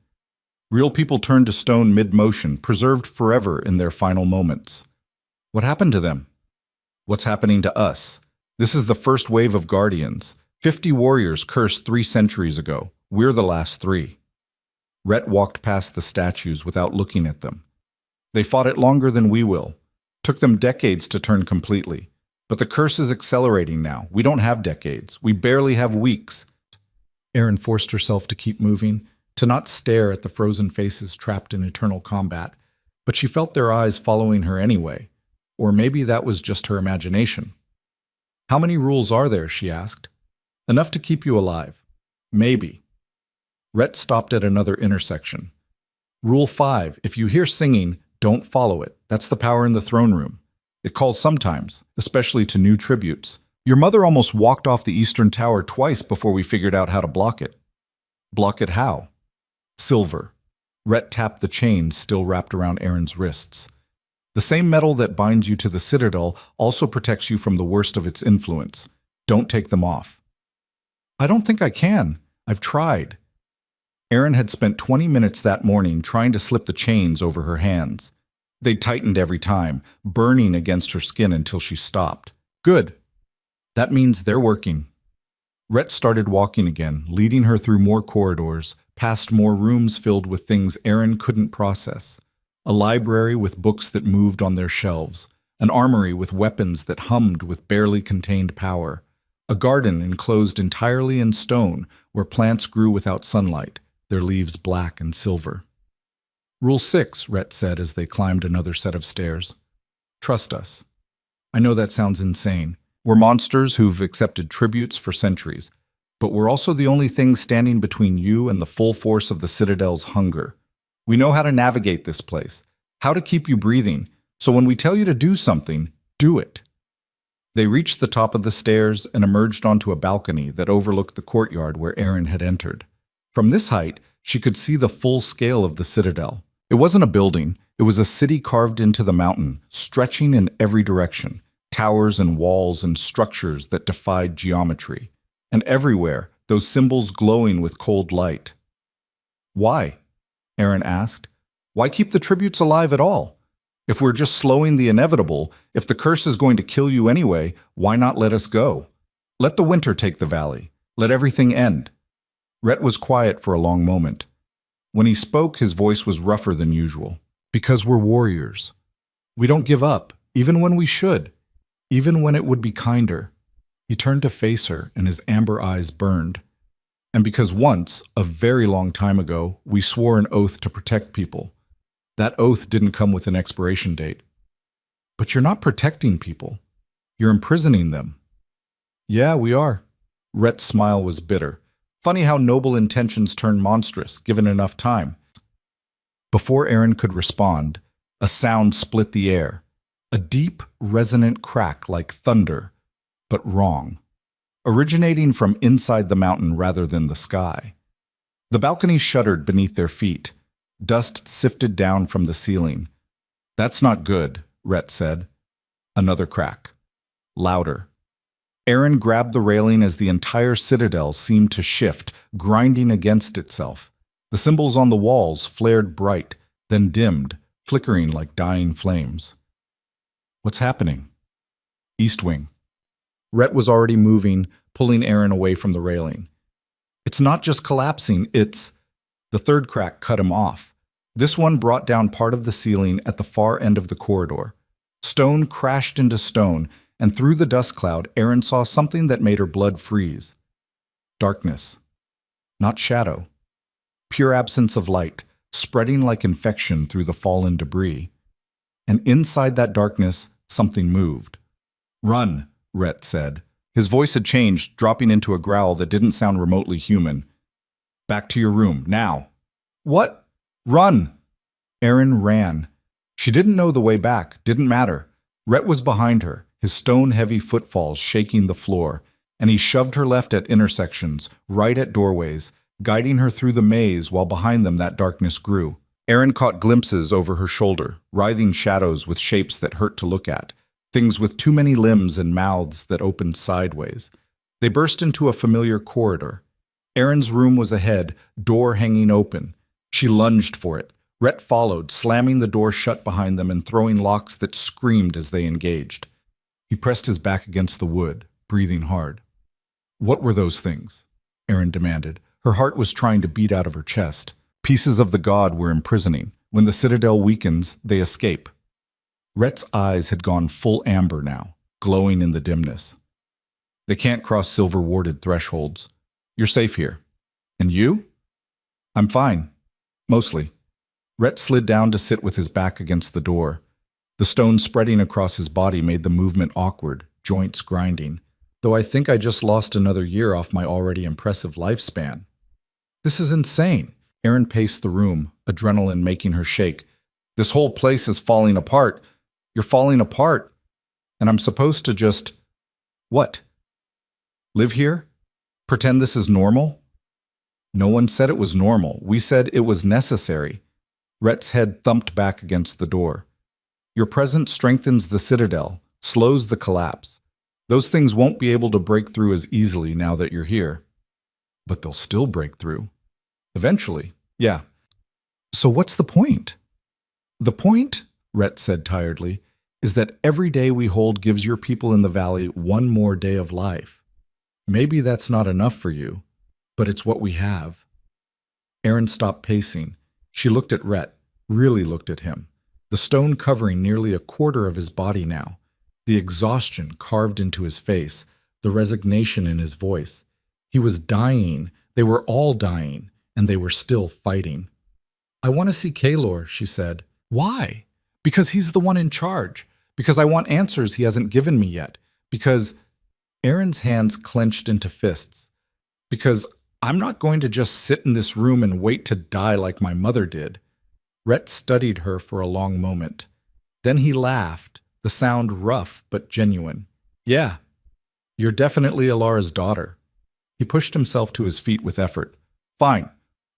Real people turned to stone mid-motion, preserved forever in their final moments. What happened to them? What's happening to us? This is the first wave of guardians. 50 warriors cursed 3 centuries ago. We're the last 3. Rhett walked past the statues without looking at them. They fought it longer than we will. Took them decades to turn completely. But the curse is accelerating now. We don't have decades. We barely have weeks. Erin forced herself to keep moving, to not stare at the frozen faces trapped in eternal combat, but she felt their eyes following her anyway. Or maybe that was just her imagination. How many rules are there, she asked. Enough to keep you alive. Maybe. Rhett stopped at another intersection. Rule 5, if you hear singing, don't follow it. That's the power in the throne room. It calls sometimes, especially to new tributes. Your mother almost walked off the eastern tower twice before we figured out how to block it. Block it how? Silver. Rhett tapped the chains still wrapped around Erin's wrists. The same metal that binds you to the citadel also protects you from the worst of its influence. Don't take them off. I don't think I can. I've tried. Erin had spent 20 minutes that morning trying to slip the chains over her hands. They tightened every time, burning against her skin until she stopped. Good. That means they're working. Rhett started walking again, leading her through more corridors, past more rooms filled with things Erin couldn't process. A library with books that moved on their shelves, an armory with weapons that hummed with barely contained power, a garden enclosed entirely in stone where plants grew without sunlight, their leaves black and silver. Rule 6, Rhett said as they climbed another set of stairs. Trust us. I know that sounds insane. We're monsters who've accepted tributes for centuries, but we're also the only thing standing between you and the full force of the Citadel's hunger. We know how to navigate this place, how to keep you breathing, so when we tell you to do something, do it. They reached the top of the stairs and emerged onto a balcony that overlooked the courtyard where Erin had entered. From this height, she could see the full scale of the Citadel. It wasn't a building, it was a city carved into the mountain, stretching in every direction, towers and walls and structures that defied geometry. And everywhere, those symbols glowing with cold light. Why? Erin asked. Why keep the tributes alive at all? If we're just slowing the inevitable, if the curse is going to kill you anyway, why not let us go? Let the winter take the valley. Let everything end. Rhett was quiet for a long moment. When he spoke, his voice was rougher than usual. Because we're warriors. We don't give up, even when we should, even when it would be kinder. He turned to face her, and his amber eyes burned. And because once, a very long time ago, we swore an oath to protect people. That oath didn't come with an expiration date. But you're not protecting people. You're imprisoning them. Yeah, we are. Rhett's smile was bitter. Funny how noble intentions turn monstrous, given enough time. Before Aaron could respond, a sound split the air, a deep, resonant crack like thunder, but wrong, originating from inside the mountain rather than the sky. The balcony shuddered beneath their feet. Dust sifted down from the ceiling. "That's not good," Rhett said. Another crack. Louder. Aaron grabbed the railing as the entire citadel seemed to shift, grinding against itself. The symbols on the walls flared bright, then dimmed, flickering like dying flames. "What's happening?" "East wing." Rhett was already moving, pulling Aaron away from the railing. "It's not just collapsing, it's—" The third crack cut him off. This one brought down part of the ceiling at the far end of the corridor. Stone crashed into stone, and through the dust cloud, Aaron saw something that made her blood freeze. Darkness. Not shadow. Pure absence of light, spreading like infection through the fallen debris. And inside that darkness, something moved. "Run," Rhett said. His voice had changed, dropping into a growl that didn't sound remotely human. "Back to your room, now." "What?" "Run!" Aaron ran. She didn't know the way back, didn't matter. Rhett was behind her, his stone-heavy footfalls shaking the floor, and he shoved her left at intersections, right at doorways, guiding her through the maze while behind them that darkness grew. Aaron caught glimpses over her shoulder, writhing shadows with shapes that hurt to look at, things with too many limbs and mouths that opened sideways. They burst into a familiar corridor. Aaron's room was ahead, door hanging open. She lunged for it. Rhett followed, slamming the door shut behind them and throwing locks that screamed as they engaged. He pressed his back against the wood, breathing hard. "What were those things?" Aaron demanded. Her heart was trying to beat out of her chest. Pieces of the god were imprisoning. When the citadel weakens, they escape. Rhett's eyes had gone full amber now, glowing in the dimness. "They can't cross silver-warded thresholds. You're safe here. And you?" "I'm fine. Mostly." Rhett slid down to sit with his back against the door. The stone spreading across his body made the movement awkward, joints grinding. "Though I think I just lost another year off my already impressive lifespan." "This is insane." Aaron paced the room, adrenaline making her shake. "This whole place is falling apart. You're falling apart. And I'm supposed to just... what? Live here? Pretend this is normal?" "No one said it was normal. We said it was necessary." Rhett's head thumped back against the door. "Your presence strengthens the citadel, slows the collapse. Those things won't be able to break through as easily now that you're here." "But they'll still break through. Eventually, yeah." "So what's the point?" "The point," Rhett said tiredly, "is that every day we hold gives your people in the valley one more day of life. Maybe that's not enough for you, but it's what we have." Aaron stopped pacing. She looked at Rhett, really looked at him, the stone covering nearly a quarter of his body now, the exhaustion carved into his face, the resignation in his voice. He was dying. They were all dying, and they were still fighting. "I want to see Kaylor," she said. "Why?" "Because he's the one in charge. Because I want answers he hasn't given me yet. Because..." Aaron's hands clenched into fists. "Because I'm not going to just sit in this room and wait to die like my mother did." Rhett studied her for a long moment. Then he laughed, the sound rough but genuine. "Yeah, you're definitely Alara's daughter." He pushed himself to his feet with effort. "Fine,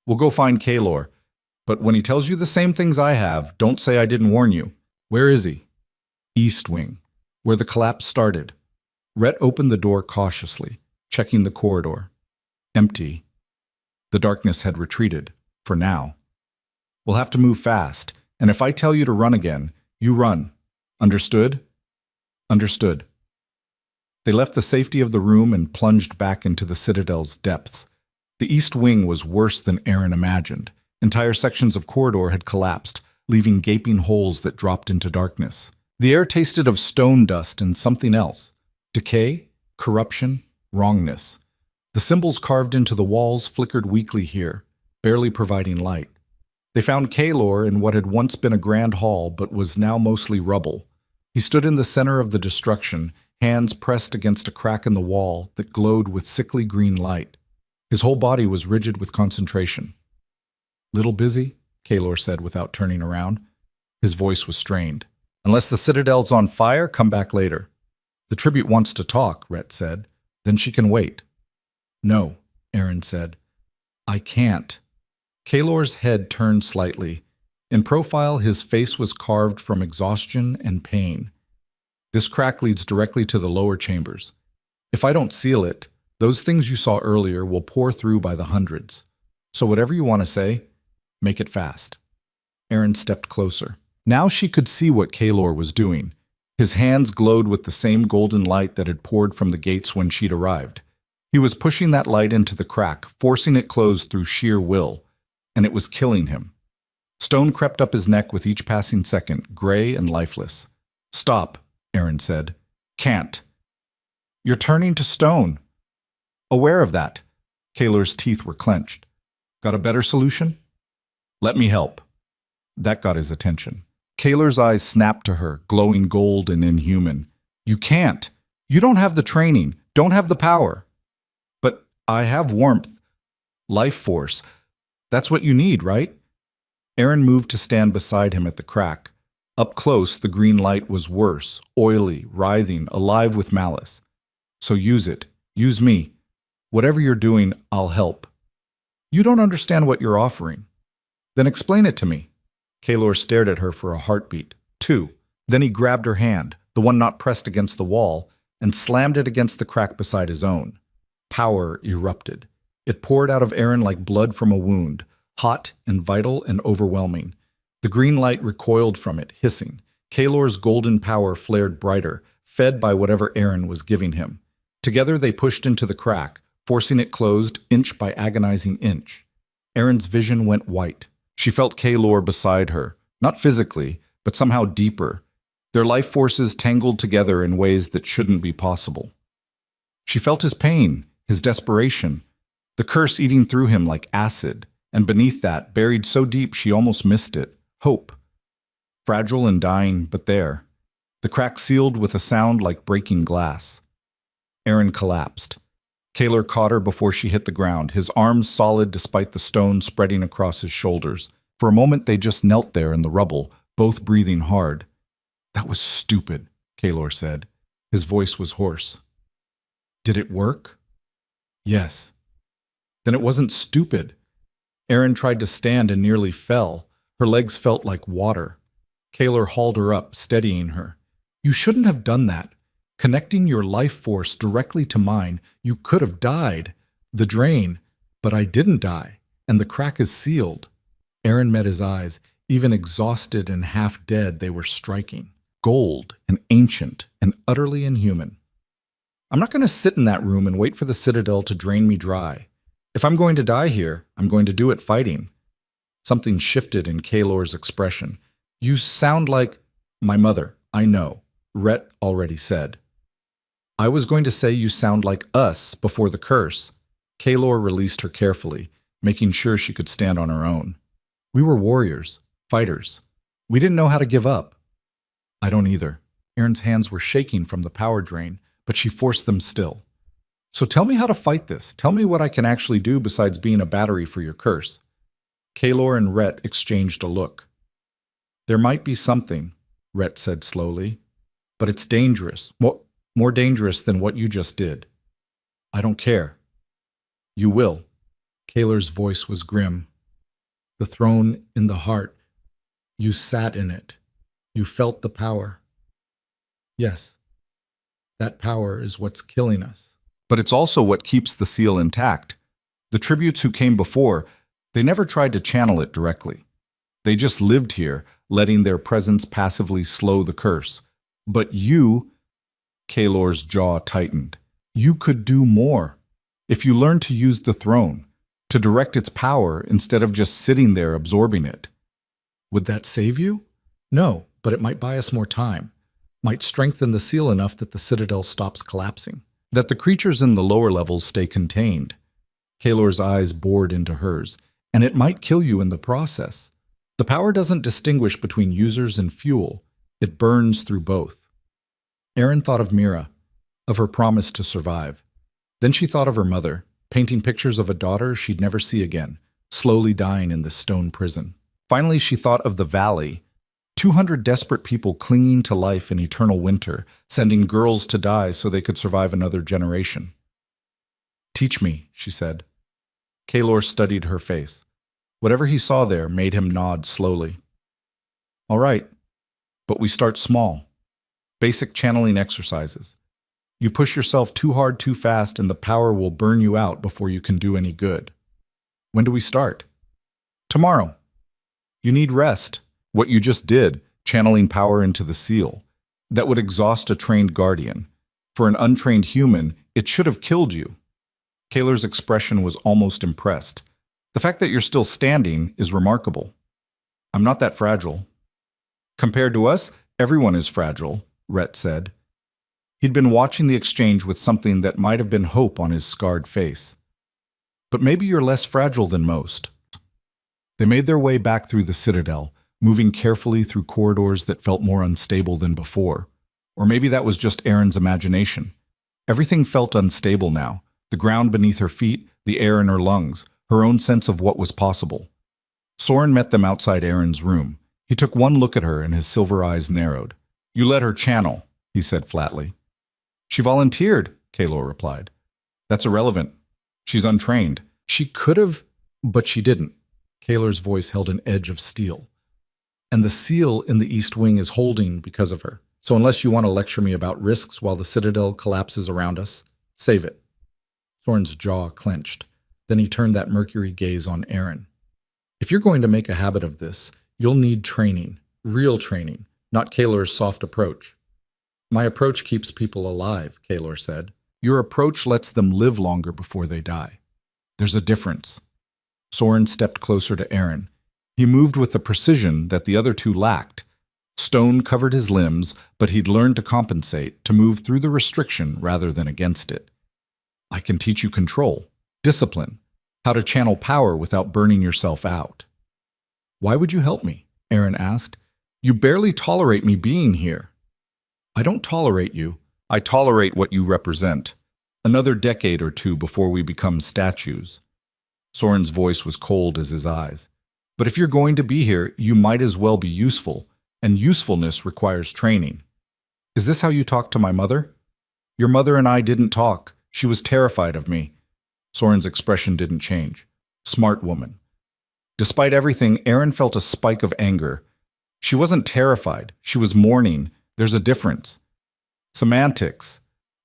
we'll go find Kaylor. But when he tells you the same things I have, don't say I didn't warn you. Where is he?" "East wing, where the collapse started." Rhett opened the door cautiously, checking the corridor. Empty. The darkness had retreated, for now. "We'll have to move fast, and if I tell you to run again, you run. Understood?" "Understood." They left the safety of the room and plunged back into the citadel's depths. The east wing was worse than Aaron imagined. Entire sections of corridor had collapsed, leaving gaping holes that dropped into darkness. The air tasted of stone dust and something else. Decay, corruption, wrongness. The symbols carved into the walls flickered weakly here, barely providing light. They found Kaylor in what had once been a grand hall but was now mostly rubble. He stood in the center of the destruction, hands pressed against a crack in the wall that glowed with sickly green light. His whole body was rigid with concentration. "Little busy?" Kaelor said without turning around. His voice was strained. Unless the Citadel's on fire, come back later. The tribute wants to talk, Rhett said. Then she can wait. No, Aaron said. I can't. Kaelor's head turned slightly. In profile, his face was carved from exhaustion and pain. This crack leads directly to the lower chambers. If I don't seal it, those things you saw earlier will pour through by the hundreds. So whatever you want to say, make it fast. Aaron stepped closer. Now she could see what Kaelor was doing. His hands glowed with the same golden light that had poured from the gates when she'd arrived. He was pushing that light into the crack, forcing it closed through sheer will, and it was killing him. Stone crept up his neck with each passing second, gray and lifeless. Stop, Aaron said. Can't. You're turning to stone. Aware of that. Kaelor's teeth were clenched. Got a better solution? Let me help. That got his attention. Kaelor's eyes snapped to her, glowing gold and inhuman. You can't. You don't have the training, don't have the power. But I have warmth, life force. That's what you need, right? Aaron moved to stand beside him at the crack. Up close, the green light was worse, oily, writhing, alive with malice. So use it. Use me. Whatever you're doing, I'll help. You don't understand what you're offering. Then explain it to me. Kaelor stared at her for a heartbeat. 2. Then he grabbed her hand, the one not pressed against the wall, and slammed it against the crack beside his own. Power erupted. It poured out of Aaron like blood from a wound, hot and vital and overwhelming. The green light recoiled from it, hissing. Kaelor's golden power flared brighter, fed by whatever Aaron was giving him. Together they pushed into the crack, forcing it closed inch by agonizing inch. Aaron's vision went white. She felt Kaelor beside her, not physically, but somehow deeper. Their life forces tangled together in ways that shouldn't be possible. She felt his pain, his desperation, the curse eating through him like acid, and beneath that, buried so deep she almost missed it, hope. Fragile and dying, but there. The crack sealed with a sound like breaking glass. Aaron collapsed. Kaelor caught her before she hit the ground, his arms solid despite the stone spreading across his shoulders. For a moment they just knelt there in the rubble, both breathing hard. That was stupid, Kaelor said. His voice was hoarse. Did it work? Yes. Then it wasn't stupid. Aaron tried to stand and nearly fell. Her legs felt like water. Kaelor hauled her up, steadying her. You shouldn't have done that. Connecting your life force directly to mine, you could have died. The drain. But I didn't die, and the crack is sealed. Aaron met his eyes. Even exhausted and half dead, they were striking. Gold and ancient and utterly inhuman. I'm not going to sit in that room and wait for the Citadel to drain me dry. If I'm going to die here, I'm going to do it fighting. Something shifted in Kaelor's expression. You sound like my mother, I know, Rhett already said. I was going to say you sound like us before the curse. Kaelor released her carefully, making sure she could stand on her own. We were warriors, fighters. We didn't know how to give up. I don't either. Aaron's hands were shaking from the power drain, but she forced them still. So tell me how to fight this. Tell me what I can actually do besides being a battery for your curse. Kaelor and Rhett exchanged a look. There might be something, Rhett said slowly, but it's dangerous. More dangerous than what you just did. I don't care. You will. Kaelor's voice was grim. The throne in the heart. You sat in it. You felt the power. Yes, that power is what's killing us. But it's also what keeps the seal intact. The tributes who came before, they never tried to channel it directly. They just lived here, letting their presence passively slow the curse. But you, Kaelor's jaw tightened, you could do more. If you learned to use the throne, to direct its power instead of just sitting there absorbing it. Would that save you? No, but it might buy us more time. Might strengthen the seal enough that the Citadel stops collapsing. That the creatures in the lower levels stay contained. Kaelor's eyes bored into hers. And it might kill you in the process. The power doesn't distinguish between users and fuel. It burns through both. Aaron thought of Mira, of her promise to survive. Then she thought of her mother, painting pictures of a daughter she'd never see again, slowly dying in this stone prison. Finally, she thought of the valley. 200 desperate people clinging to life in eternal winter, sending girls to die so they could survive another generation. "Teach me," she said. Kaylor studied her face. Whatever he saw there made him nod slowly. "All right, but we start small. Basic channeling exercises. You push yourself too hard too fast and the power will burn you out before you can do any good." "When do we start?" "Tomorrow. You need rest. What you just did, channeling power into the seal, that would exhaust a trained guardian. For an untrained human, it should have killed you." Kaylor's expression was almost impressed. "The fact that you're still standing is remarkable." "I'm not that fragile." "Compared to us, everyone is fragile," Rhett said. He'd been watching the exchange with something that might have been hope on his scarred face. "But maybe you're less fragile than most." They made their way back through the citadel, moving carefully through corridors that felt more unstable than before. Or maybe that was just Erin's imagination. Everything felt unstable now. The ground beneath her feet, the air in her lungs, her own sense of what was possible. Soren met them outside Erin's room. He took one look at her and his silver eyes narrowed. "You let her channel," he said flatly. "She volunteered," Kaylor replied. "That's irrelevant. She's untrained. She could have, but she didn't." Kaylor's voice held an edge of steel. "And the seal in the East Wing is holding because of her. So unless you want to lecture me about risks while the Citadel collapses around us, save it." Soren's jaw clenched. Then he turned that mercury gaze on Erin. "If you're going to make a habit of this, you'll need training, real training, not Kaylor's soft approach." "My approach keeps people alive," Kaylor said. "Your approach lets them live longer before they die. There's a difference." Soren stepped closer to Erin. He moved with the precision that the other two lacked. Stone covered his limbs, but he'd learned to compensate, to move through the restriction rather than against it. "I can teach you control, discipline, how to channel power without burning yourself out." "Why would you help me?" Erin asked. "You barely tolerate me being here." "I don't tolerate you. I tolerate what you represent. Another decade or two before we become statues." Soren's voice was cold as his eyes. "But if you're going to be here, you might as well be useful, and usefulness requires training." "Is this how you talk to my mother?" "Your mother and I didn't talk. She was terrified of me." Soren's expression didn't change. Smart woman. Despite everything, Erin felt a spike of anger. She wasn't terrified. She was mourning. There's a difference. "Semantics."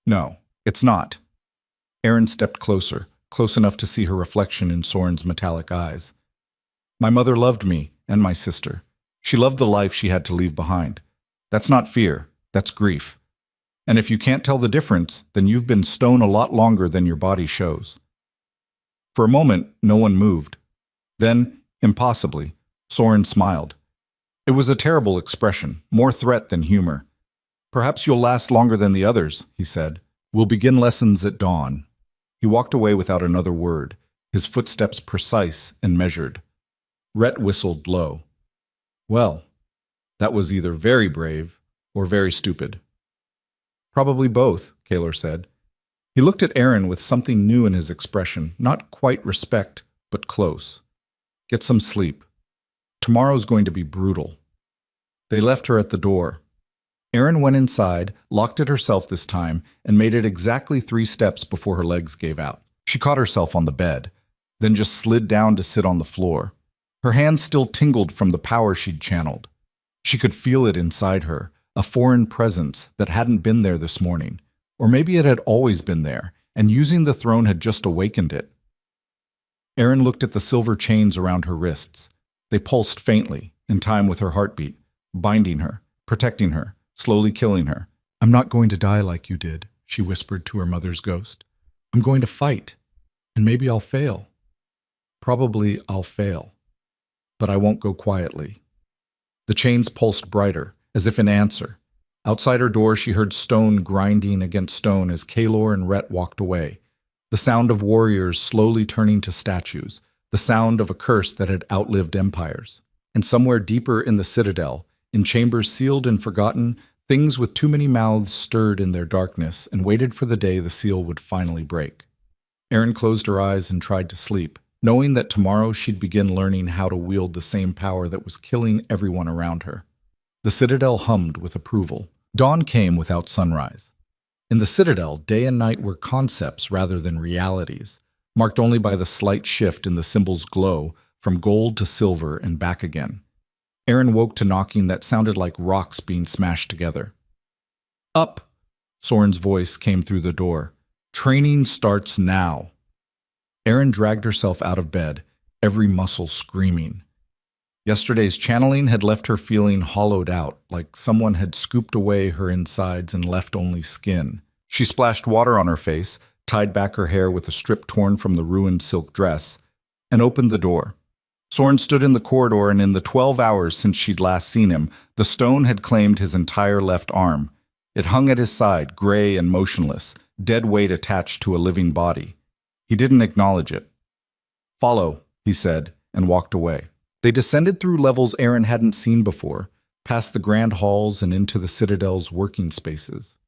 "No, it's not." Erin stepped closer, close enough to see her reflection in Soren's metallic eyes. "My mother loved me and my sister. She loved the life she had to leave behind. That's not fear, that's grief. And if you can't tell the difference, then you've been stone a lot longer than your body shows." For a moment, no one moved. Then, impossibly, Soren smiled. It was a terrible expression, more threat than humor. "Perhaps you'll last longer than the others," he said. "We'll begin lessons at dawn." He walked away without another word, his footsteps precise and measured. Rhett whistled low. "Well, that was either very brave or very stupid." "Probably both," Kaylor said. He looked at Erin with something new in his expression, not quite respect, but close. "Get some sleep. Tomorrow's going to be brutal." They left her at the door. Erin went inside, locked it herself this time, and made it exactly 3 steps before her legs gave out. She caught herself on the bed, then just slid down to sit on the floor. Her hands still tingled from the power she'd channeled. She could feel it inside her, a foreign presence that hadn't been there this morning. Or maybe it had always been there, and using the throne had just awakened it. Erin looked at the silver chains around her wrists. They pulsed faintly, in time with her heartbeat, binding her, protecting her, slowly killing her. "I'm not going to die like you did," she whispered to her mother's ghost. "I'm going to fight, and maybe I'll fail. Probably I'll fail, but I won't go quietly." The chains pulsed brighter, as if in answer. Outside her door, she heard stone grinding against stone as Kaylor and Rhett walked away. The sound of warriors slowly turning to statues, the sound of a curse that had outlived empires. And somewhere deeper in the citadel, in chambers sealed and forgotten, things with too many mouths stirred in their darkness and waited for the day the seal would finally break. Erin closed her eyes and tried to sleep, knowing that tomorrow she'd begin learning how to wield the same power that was killing everyone around her. The Citadel hummed with approval. Dawn came without sunrise. In the Citadel, day and night were concepts rather than realities, marked only by the slight shift in the symbol's glow from gold to silver and back again. Aaron woke to knocking that sounded like rocks being smashed together. "Up!" Soren's voice came through the door. "Training starts now." Aaron dragged herself out of bed, every muscle screaming. Yesterday's channeling had left her feeling hollowed out, like someone had scooped away her insides and left only skin. She splashed water on her face, tied back her hair with a strip torn from the ruined silk dress, and opened the door. Soren stood in the corridor, and in the 12 hours since she'd last seen him, the stone had claimed his entire left arm. It hung at his side, gray and motionless, dead weight attached to a living body. He didn't acknowledge it. "Follow," he said, and walked away. They descended through levels Aaron hadn't seen before, past the grand halls and into the Citadel's working spaces.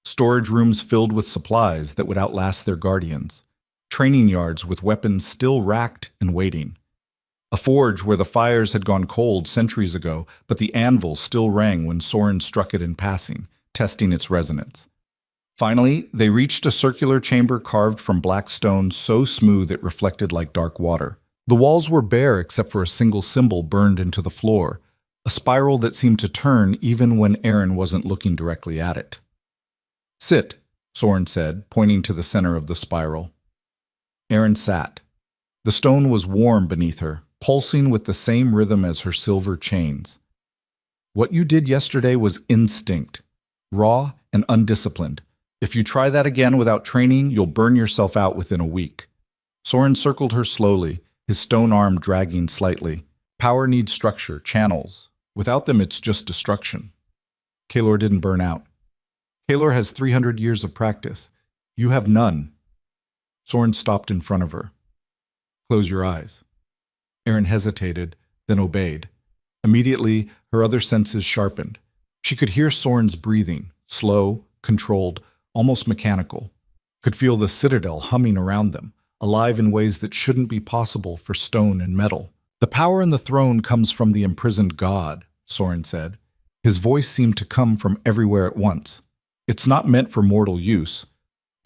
Storage rooms filled with supplies that would outlast their guardians. Training yards with weapons still racked and waiting. A forge where the fires had gone cold centuries ago, but the anvil still rang when Soren struck it in passing, testing its resonance. Finally, they reached a circular chamber carved from black stone so smooth it reflected like dark water. The walls were bare except for a single symbol burned into the floor, a spiral that seemed to turn even when Aaron wasn't looking directly at it. "Sit," Soren said, pointing to the center of the spiral. Aaron sat. The stone was warm beneath her, pulsing with the same rhythm as her silver chains. "What you did yesterday was instinct, raw and undisciplined. If you try that again without training, you'll burn yourself out within a week." Soren circled her slowly, his stone arm dragging slightly. "Power needs structure, channels. Without them, it's just destruction." Kaelor didn't burn out. "Kaelor has 300 years of practice. You have none." Soren stopped in front of her. "Close your eyes." Aaron hesitated, then obeyed. Immediately, her other senses sharpened. She could hear Soren's breathing, slow, controlled, almost mechanical. Could feel the Citadel humming around them, alive in ways that shouldn't be possible for stone and metal. "The power in the throne comes from the imprisoned god," Soren said. His voice seemed to come from everywhere at once. "It's not meant for mortal use,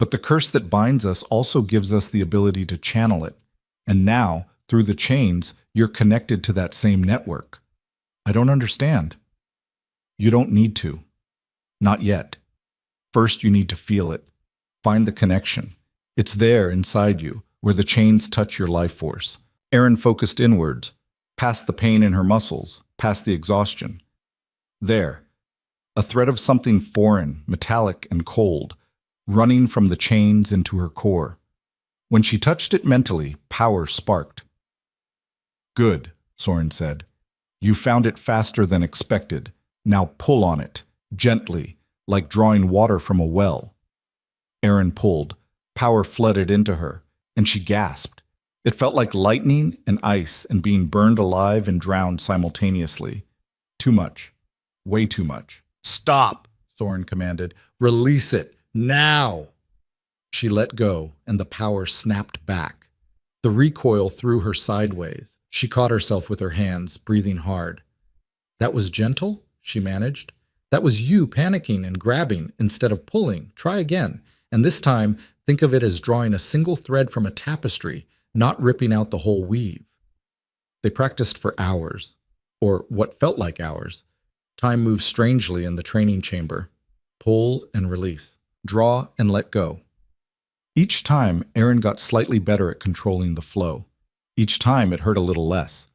but the curse that binds us also gives us the ability to channel it. And now, through the chains, you're connected to that same network." "I don't understand." "You don't need to. Not yet. First, you need to feel it. Find the connection. It's there inside you, where the chains touch your life force." Aaron focused inwards, past the pain in her muscles, past the exhaustion. There, a thread of something foreign, metallic and cold, running from the chains into her core. When she touched it mentally, power sparked. "Good," Soren said. "You found it faster than expected. Now pull on it, gently, like drawing water from a well." Aaron pulled. Power flooded into her, and she gasped. It felt like lightning and ice and being burned alive and drowned simultaneously. Too much. Way too much. "Stop," Soren commanded. "Release it, now." She let go, and the power snapped back. The recoil threw her sideways. She caught herself with her hands, breathing hard. "That was gentle?" she managed. "That was you panicking and grabbing instead of pulling. Try again. And this time, think of it as drawing a single thread from a tapestry, not ripping out the whole weave." They practiced for hours, or what felt like hours. Time moved strangely in the training chamber. Pull and release. Draw and let go. Each time, Aaron got slightly better at controlling the flow. Each time, it hurt a little less.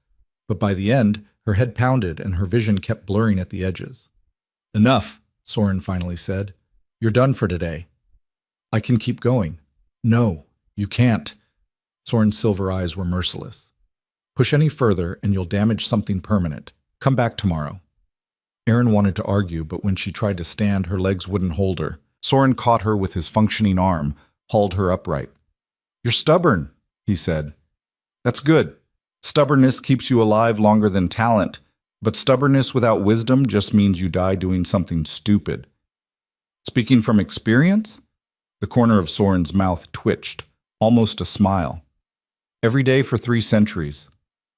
But by the end, her head pounded and her vision kept blurring at the edges. "Enough," Soren finally said. "You're done for today." "I can keep going." "No, you can't." Soren's silver eyes were merciless. "Push any further and you'll damage something permanent. Come back tomorrow." Aaron wanted to argue, but when she tried to stand, her legs wouldn't hold her. Soren caught her with his functioning arm, hauled her upright. "You're stubborn," he said. "That's good. Stubbornness keeps you alive longer than talent, but stubbornness without wisdom just means you die doing something stupid." "Speaking from experience?" The corner of Soren's mouth twitched, almost a smile. Every day for 3 centuries.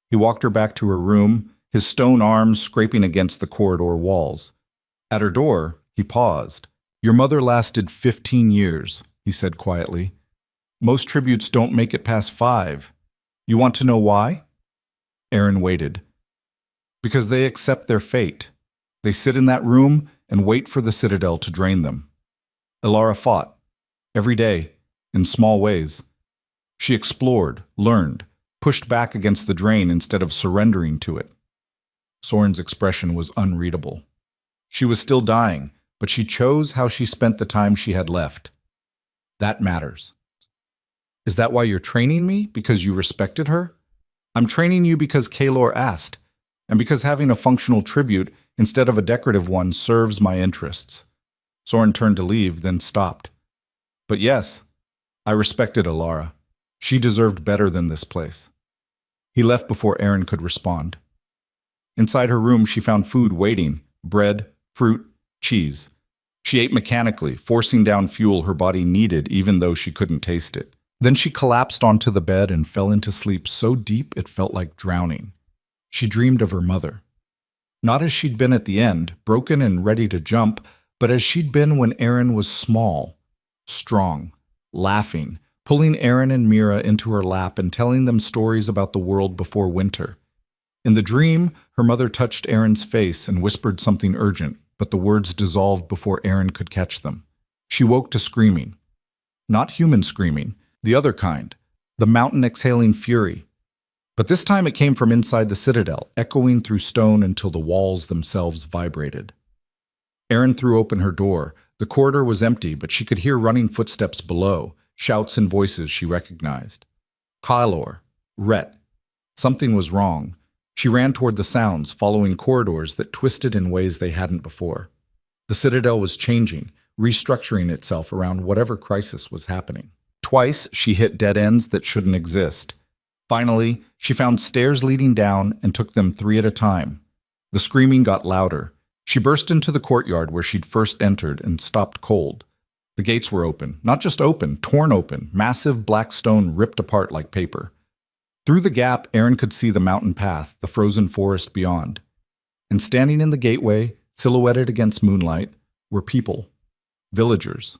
He walked her back to her room, his stone arms scraping against the corridor walls. At her door, he paused. Your mother lasted 15 years, he said quietly. Most tributes don't make it past 5. You want to know why? Aaron waited. Because they accept their fate. They sit in that room and wait for the Citadel to drain them. Elara fought. Every day, in small ways. She explored, learned, pushed back against the drain instead of surrendering to it. Soren's expression was unreadable. She was still dying, but she chose how she spent the time she had left. That matters. Is that why you're training me? Because you respected her? I'm training you because Kaelor asked, and because having a functional tribute instead of a decorative one serves my interests. Soren turned to leave, then stopped. But yes, I respected Elara. She deserved better than this place. He left before Aaron could respond. Inside her room, she found food waiting: bread, fruit, cheese. She ate mechanically, forcing down fuel her body needed even though she couldn't taste it. Then she collapsed onto the bed and fell into sleep so deep it felt like drowning. She dreamed of her mother. Not as she'd been at the end, broken and ready to jump, but as she'd been when Aaron was small, strong, laughing, pulling Aaron and Mira into her lap and telling them stories about the world before winter. In the dream, her mother touched Aaron's face and whispered something urgent, but the words dissolved before Aaron could catch them. She woke to screaming. Not human screaming, the other kind, the mountain-exhaling fury. But this time it came from inside the Citadel, echoing through stone until the walls themselves vibrated. Aaron threw open her door. The corridor was empty, but she could hear running footsteps below, shouts and voices she recognized. Kaelor, Rhett. Something was wrong. She ran toward the sounds, following corridors that twisted in ways they hadn't before. The Citadel was changing, restructuring itself around whatever crisis was happening. Twice, she hit dead ends that shouldn't exist. Finally, she found stairs leading down and took them 3 at a time. The screaming got louder. She burst into the courtyard where she'd first entered and stopped cold. The gates were open, not just open, torn open, massive black stone ripped apart like paper. Through the gap, Aaron could see the mountain path, the frozen forest beyond. And standing in the gateway, silhouetted against moonlight, were people, villagers,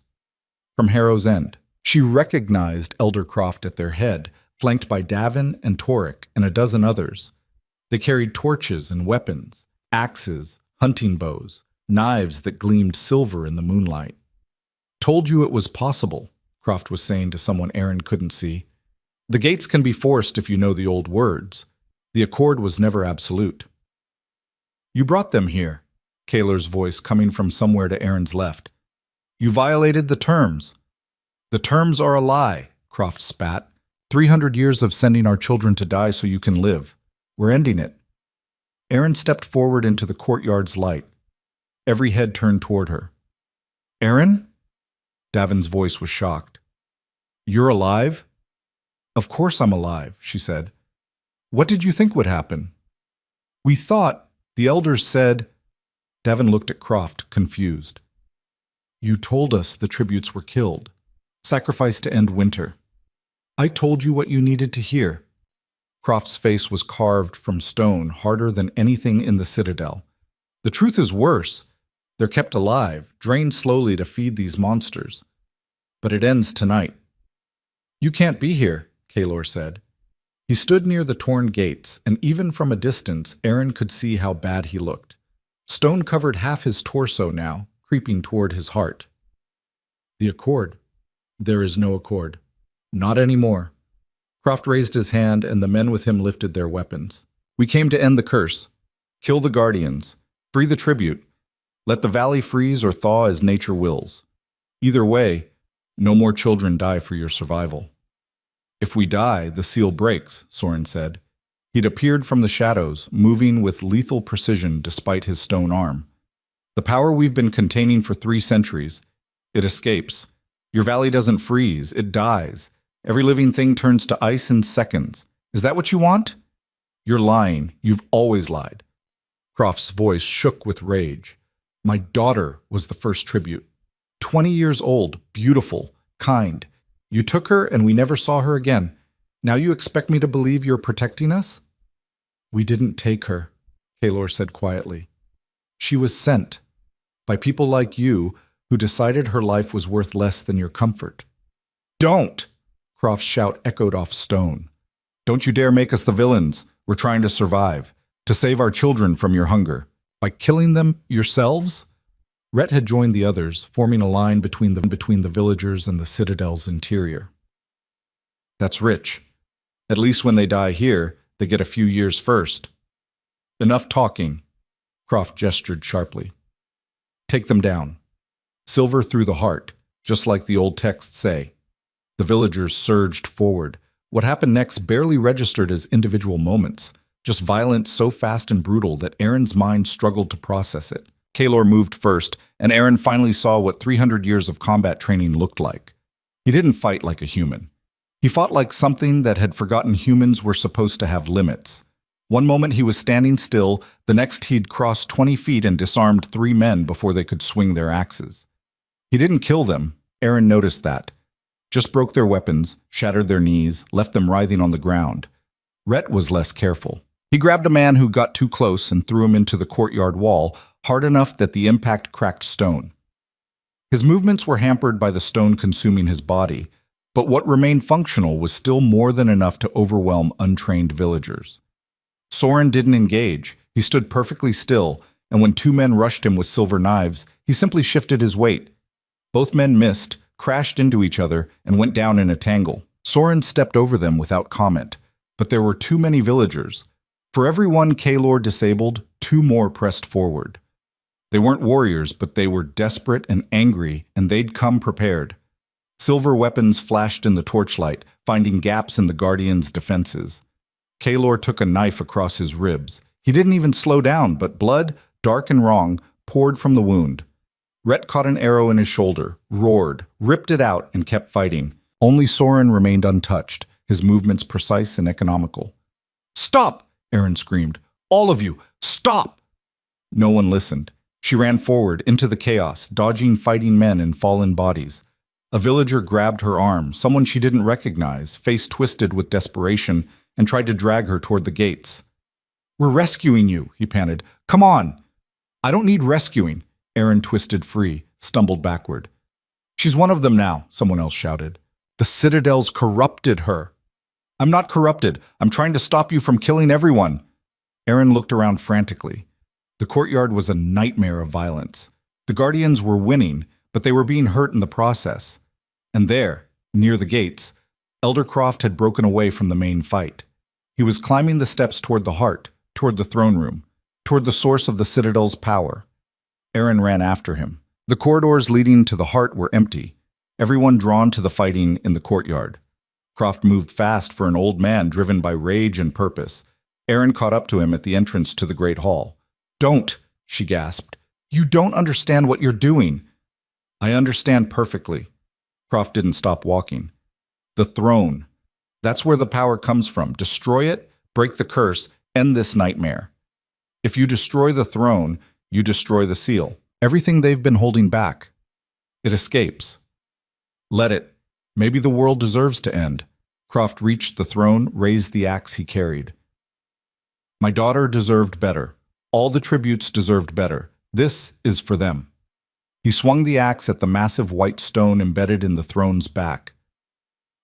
from Harrow's End. She recognized Elder Croft at their head, flanked by Davin and Torek and a dozen others. They carried torches and weapons, axes, hunting bows, knives that gleamed silver in the moonlight. Told you it was possible, Croft was saying to someone Aaron couldn't see. The gates can be forced if you know the old words. The accord was never absolute. You brought them here, Kaelor's voice coming from somewhere to Aaron's left. You violated the terms. The terms are a lie, Croft spat. 300 years of sending our children to die so you can live. We're ending it. Aaron stepped forward into the courtyard's light. Every head turned toward her. Aaron? Davin's voice was shocked. You're alive? Of course I'm alive, she said. What did you think would happen? We thought, the elders said. Davin looked at Croft, confused. You told us the tributes were killed, sacrificed to end winter. I told you what you needed to hear. Croft's face was carved from stone, harder than anything in the Citadel. The truth is worse. They're kept alive, drained slowly to feed these monsters. But it ends tonight. You can't be here, Kaelor said. He stood near the torn gates, and even from a distance, Aaron could see how bad he looked. Stone covered half his torso now, creeping toward his heart. The accord. There is no accord. Not anymore. Croft raised his hand, and the men with him lifted their weapons. We came to end the curse. Kill the guardians. Free the tribute. Let the valley freeze or thaw as nature wills. Either way, no more children die for your survival. If we die, the seal breaks, Soren said. He'd appeared from the shadows, moving with lethal precision despite his stone arm. The power we've been containing for 3 centuries, it escapes. Your valley doesn't freeze, it dies. Every living thing turns to ice in seconds. Is that what you want? You're lying. You've always lied. Croft's voice shook with rage. My daughter was the first tribute. 20 years old, beautiful, kind. You took her and we never saw her again. Now you expect me to believe you're protecting us? We didn't take her, Kaylor said quietly. She was sent by people like you who decided her life was worth less than your comfort. Don't! Croft's shout echoed off stone. Don't you dare make us the villains. We're trying to survive, to save our children from your hunger. By killing them yourselves? Rhett had joined the others, forming a line between the villagers and the citadel's interior. That's rich. At least when they die here, they get a few years first. Enough talking, Croft gestured sharply. Take them down. Silver through the heart, just like the old texts say. The villagers surged forward. What happened next barely registered as individual moments, just violence so fast and brutal that Aaron's mind struggled to process it. Kaylor moved first, and Aaron finally saw what 300 years of combat training looked like. He didn't fight like a human. He fought like something that had forgotten humans were supposed to have limits. One moment he was standing still, the next he'd crossed 20 feet and disarmed 3 men before they could swing their axes. He didn't kill them, Aaron noticed that. Just broke their weapons, shattered their knees, left them writhing on the ground. Rhett was less careful. He grabbed a man who got too close and threw him into the courtyard wall, hard enough that the impact cracked stone. His movements were hampered by the stone consuming his body, but what remained functional was still more than enough to overwhelm untrained villagers. Soren didn't engage. He stood perfectly still, and when 2 men rushed him with silver knives, he simply shifted his weight. Both men missed, crashed into each other, and went down in a tangle. Soren stepped over them without comment, but there were too many villagers. For every one Kaylor disabled, 2 more pressed forward. They weren't warriors, but they were desperate and angry, and they'd come prepared. Silver weapons flashed in the torchlight, finding gaps in the Guardians' defenses. Kaylor took a knife across his ribs. He didn't even slow down, but blood, dark and wrong, poured from the wound. Rhett caught an arrow in his shoulder, roared, ripped it out, and kept fighting. Only Soren remained untouched, his movements precise and economical. "Stop!" Aaron screamed. "All of you, stop!" No one listened. She ran forward into the chaos, dodging fighting men and fallen bodies. A villager grabbed her arm, someone she didn't recognize, face twisted with desperation, and tried to drag her toward the gates. "We're rescuing you," he panted. "Come on!" "I don't need rescuing." Aaron twisted free, stumbled backward. "She's one of them now," someone else shouted. "The Citadel's corrupted her." "I'm not corrupted. I'm trying to stop you from killing everyone." Aaron looked around frantically. The courtyard was a nightmare of violence. The Guardians were winning, but they were being hurt in the process. And there, near the gates, Elder Croft had broken away from the main fight. He was climbing the steps toward the heart, toward the throne room, toward the source of the Citadel's power. Aaron ran after him. The corridors leading to the heart were empty, everyone drawn to the fighting in the courtyard. Croft moved fast for an old man driven by rage and purpose. Aaron caught up to him at the entrance to the great hall. "Don't," she gasped. "You don't understand what you're doing." "I understand perfectly." Croft didn't stop walking. "The throne. That's where the power comes from. Destroy it, break the curse, end this nightmare. If you destroy the throne, you destroy the seal. Everything they've been holding back. It escapes. Let it. Maybe the world deserves to end." Croft reached the throne, raised the axe he carried. "My daughter deserved better. All the tributes deserved better. This is for them." He swung the axe at the massive white stone embedded in the throne's back.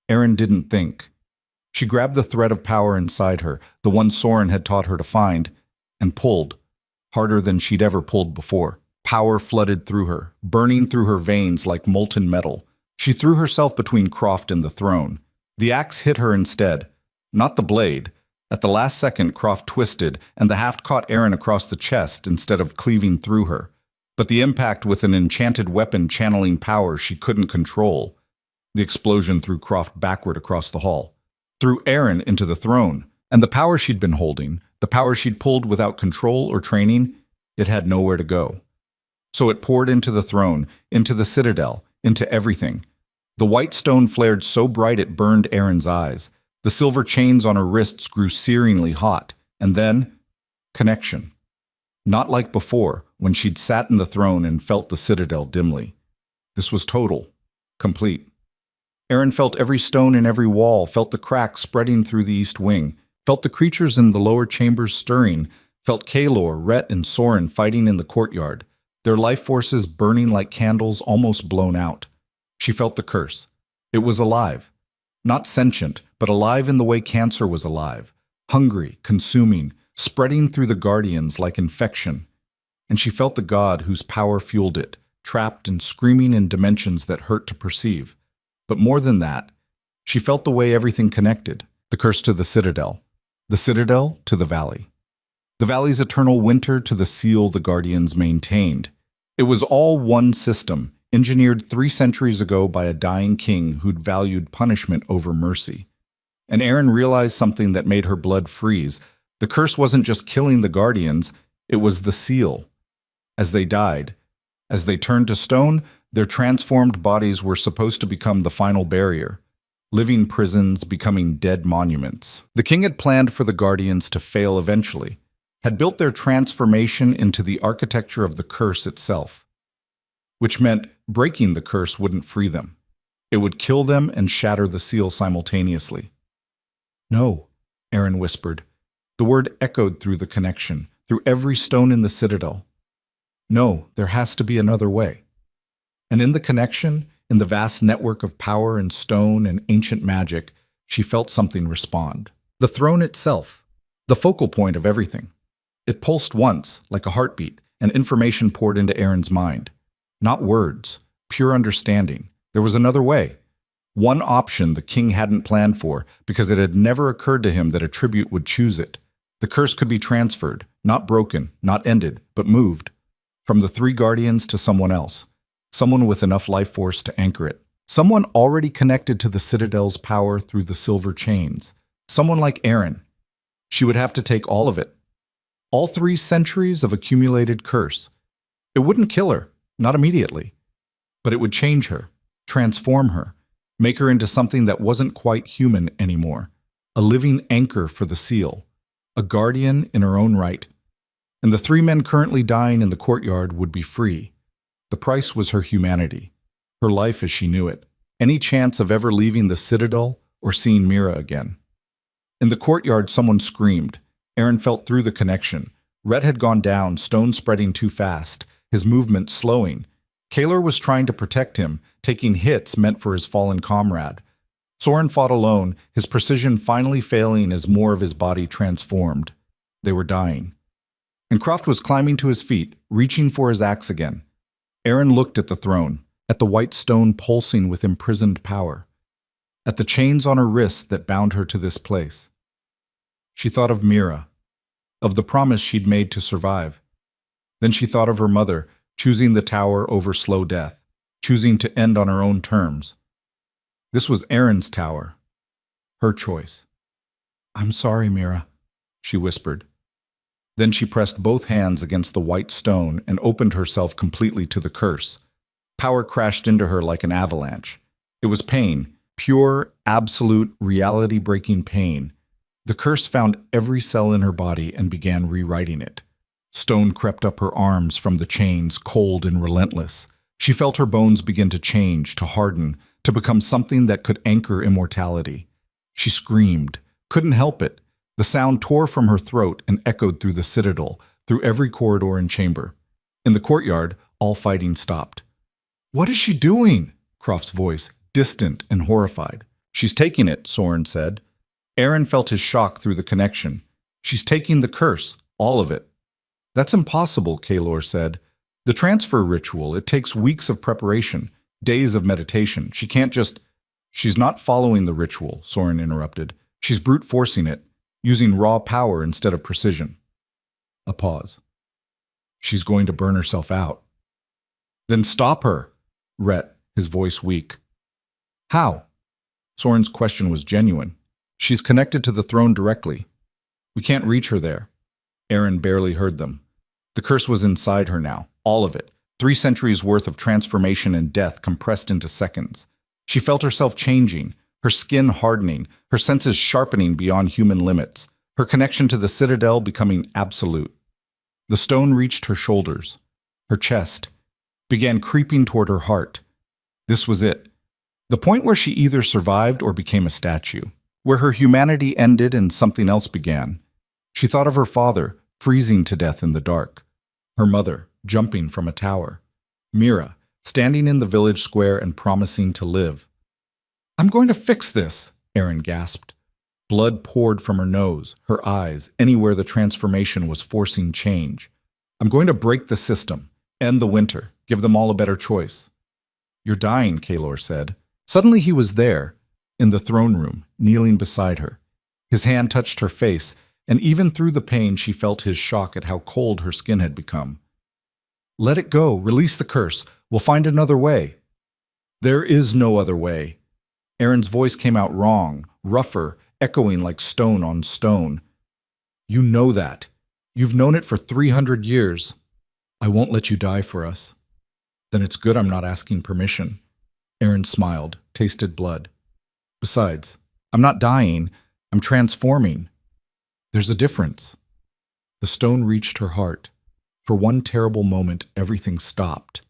Aaron didn't think. She grabbed the thread of power inside her, the one Soren had taught her to find, and pulled, harder than she'd ever pulled before. Power flooded through her, burning through her veins like molten metal. She threw herself between Croft and the throne. The axe hit her instead, not the blade. At the last second, Croft twisted, and the haft caught Aaron across the chest instead of cleaving through her. But the impact with an enchanted weapon channeling power she couldn't control. The explosion threw Croft backward across the hall, threw Aaron into the throne, and the power she'd been holding, the power she'd pulled without control or training, it had nowhere to go. So it poured into the throne, into the citadel, into everything. The white stone flared so bright it burned Aaron's eyes. The silver chains on her wrists grew searingly hot, and then, connection. Not like before, when she'd sat in the throne and felt the citadel dimly. This was total, complete. Aaron felt every stone in every wall, felt the cracks spreading through the east wing, felt the creatures in the lower chambers stirring, felt Kalor, Rhett, and Soren fighting in the courtyard, their life forces burning like candles almost blown out. She felt the curse. It was alive. Not sentient, but alive in the way cancer was alive. Hungry, consuming, spreading through the guardians like infection. And she felt the god whose power fueled it, trapped and screaming in dimensions that hurt to perceive. But more than that, she felt the way everything connected. The curse to the citadel to the valley's eternal winter to the seal the guardians maintained. It was all one system, engineered 3 centuries ago by a dying king who'd valued punishment over mercy. And Aaron realized something that made her blood freeze. The curse wasn't just killing the guardians, it was the seal. As they died, as they turned to stone, their transformed bodies were supposed to become the final barrier, living prisons becoming dead monuments. The king had planned for the guardians to fail eventually, had built their transformation into the architecture of the curse itself, which meant breaking the curse wouldn't free them. It would kill them and shatter the seal simultaneously. No, Aaron whispered. The word echoed through the connection, through every stone in the citadel. No, there has to be another way. And in the connection, in the vast network of power and stone and ancient magic, she felt something respond. The throne itself, the focal point of everything. It pulsed once, like a heartbeat, and information poured into Aaron's mind. Not words, pure understanding. There was another way. One option the king hadn't planned for, because it had never occurred to him that a tribute would choose it. The curse could be transferred, not broken, not ended, but moved. From the 3 guardians to someone else. Someone with enough life force to anchor it. Someone already connected to the citadel's power through the silver chains. Someone like Aaron. She would have to take all of it. All 3 centuries of accumulated curse. It wouldn't kill her, not immediately. But it would change her, transform her, make her into something that wasn't quite human anymore. A living anchor for the seal. A guardian in her own right. And the 3 men currently dying in the courtyard would be free. The price was her humanity, her life as she knew it, any chance of ever leaving the citadel or seeing Mira again. In the courtyard, someone screamed. Aaron felt through the connection. Rhett had gone down, stone spreading too fast, his movement slowing. Kalor was trying to protect him, taking hits meant for his fallen comrade. Soren fought alone, his precision finally failing as more of his body transformed. They were dying. And Croft was climbing to his feet, reaching for his axe again. Aaron looked at the throne, at the white stone pulsing with imprisoned power, at the chains on her wrists that bound her to this place. She thought of Mira, of the promise she'd made to survive. Then she thought of her mother, choosing the tower over slow death, choosing to end on her own terms. This was Aaron's tower, her choice. "I'm sorry, Mira," she whispered. Then she pressed both hands against the white stone and opened herself completely to the curse. Power crashed into her like an avalanche. It was pain, pure, absolute, reality-breaking pain. The curse found every cell in her body and began rewriting it. Stone crept up her arms from the chains, cold and relentless. She felt her bones begin to change, to harden, to become something that could anchor immortality. She screamed, couldn't help it. The sound tore from her throat and echoed through the citadel, through every corridor and chamber. In the courtyard, all fighting stopped. "What is she doing?" Croft's voice, distant and horrified. "She's taking it," Soren said. Aaron felt his shock through the connection. "She's taking the curse, all of it." "That's impossible," Kalor said. "The transfer ritual, it takes weeks of preparation, days of meditation. She can't just—" "She's not following the ritual," Soren interrupted. "She's brute forcing it, using raw power instead of precision." A pause. "She's going to burn herself out." "Then stop her," Rhett, his voice weak. "How?" Soren's question was genuine. "She's connected to the throne directly. We can't reach her there." Aaron barely heard them. The curse was inside her now, all of it. 3 centuries worth of transformation and death compressed into seconds. She felt herself changing, her skin hardening, her senses sharpening beyond human limits, her connection to the citadel becoming absolute. The stone reached her shoulders, her chest, began creeping toward her heart. This was it. The point where she either survived or became a statue, where her humanity ended and something else began. She thought of her father, freezing to death in the dark, her mother, jumping from a tower, Mira, standing in the village square and promising to live. "I'm going to fix this," Erin gasped. Blood poured from her nose, her eyes, anywhere the transformation was forcing change. "I'm going to break the system, end the winter, give them all a better choice." "You're dying," Kaelor said. Suddenly he was there, in the throne room, kneeling beside her. His hand touched her face, and even through the pain she felt his shock at how cold her skin had become. "Let it go, release the curse, we'll find another way." "There is no other way." Erin's voice came out wrong, rougher, echoing like stone on stone. "You know that. You've known it for 300 years. I won't let you die for us." "Then it's good I'm not asking permission." Erin smiled, tasted blood. "Besides, I'm not dying, I'm transforming. There's a difference." The stone reached her heart. For one terrible moment, everything stopped.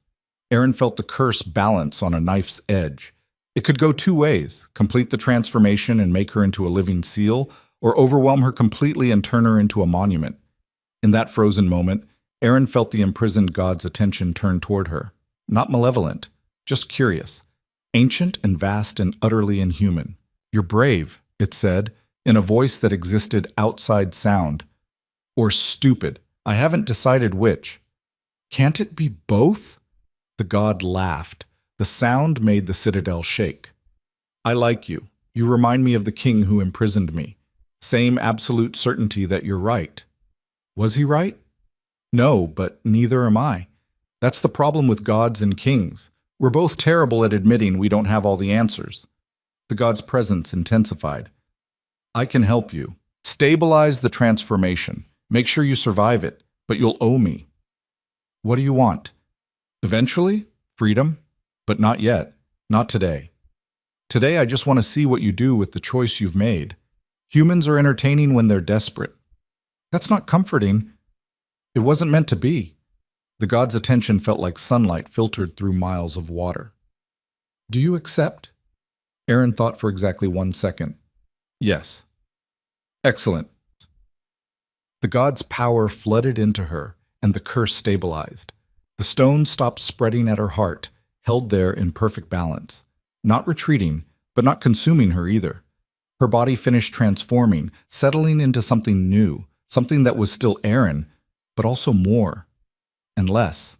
Erin felt the curse balance on a knife's edge. It could go two ways: complete the transformation and make her into a living seal, or overwhelm her completely and turn her into a monument. In that frozen moment, Erin felt the imprisoned god's attention turn toward her. Not malevolent, just curious. Ancient and vast and utterly inhuman. "You're brave," it said, in a voice that existed outside sound. "Or stupid. I haven't decided which." "Can't it be both?" The god laughed. The sound made the citadel shake. "I like you. You remind me of the king who imprisoned me. Same absolute certainty that you're right." Was he right? No, but neither am I. That's the problem with gods and kings. We're both terrible at admitting we don't have all the answers. The god's presence intensified. "I can help you. Stabilize the transformation. Make sure you survive it, but you'll owe me." "What do you want?" "Eventually, freedom. But not yet. Not today. Today I just want to see what you do with the choice you've made. Humans are entertaining when they're desperate." "That's not comforting." "It wasn't meant to be." The god's attention felt like sunlight filtered through miles of water. "Do you accept?" Erin thought for exactly 1 second. "Yes." "Excellent." The god's power flooded into her, and the curse stabilized. The stone stopped spreading at her heart, held there in perfect balance. Not retreating, but not consuming her either. Her body finished transforming, settling into something new, something that was still Erin, but also more. And less.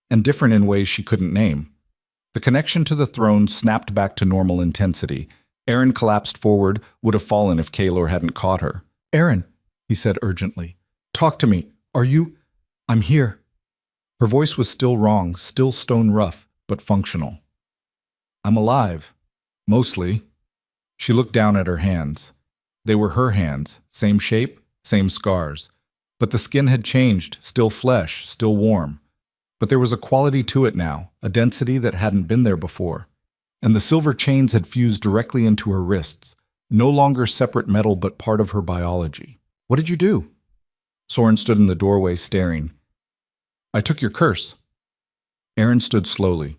And different in ways she couldn't name. The connection to the throne snapped back to normal intensity. Erin collapsed forward, would have fallen if Kaelor hadn't caught her. "Erin," he said urgently. "Talk to me. Are you—" "I'm here." Her voice was still wrong, still stone rough, but functional. "I'm alive. Mostly." She looked down at her hands. They were her hands, same shape, same scars. But the skin had changed, still flesh, still warm. But there was a quality to it now, a density that hadn't been there before. And the silver chains had fused directly into her wrists, no longer separate metal but part of her biology. "What did you do?" Soren stood in the doorway staring. "I took your curse." Erin stood slowly.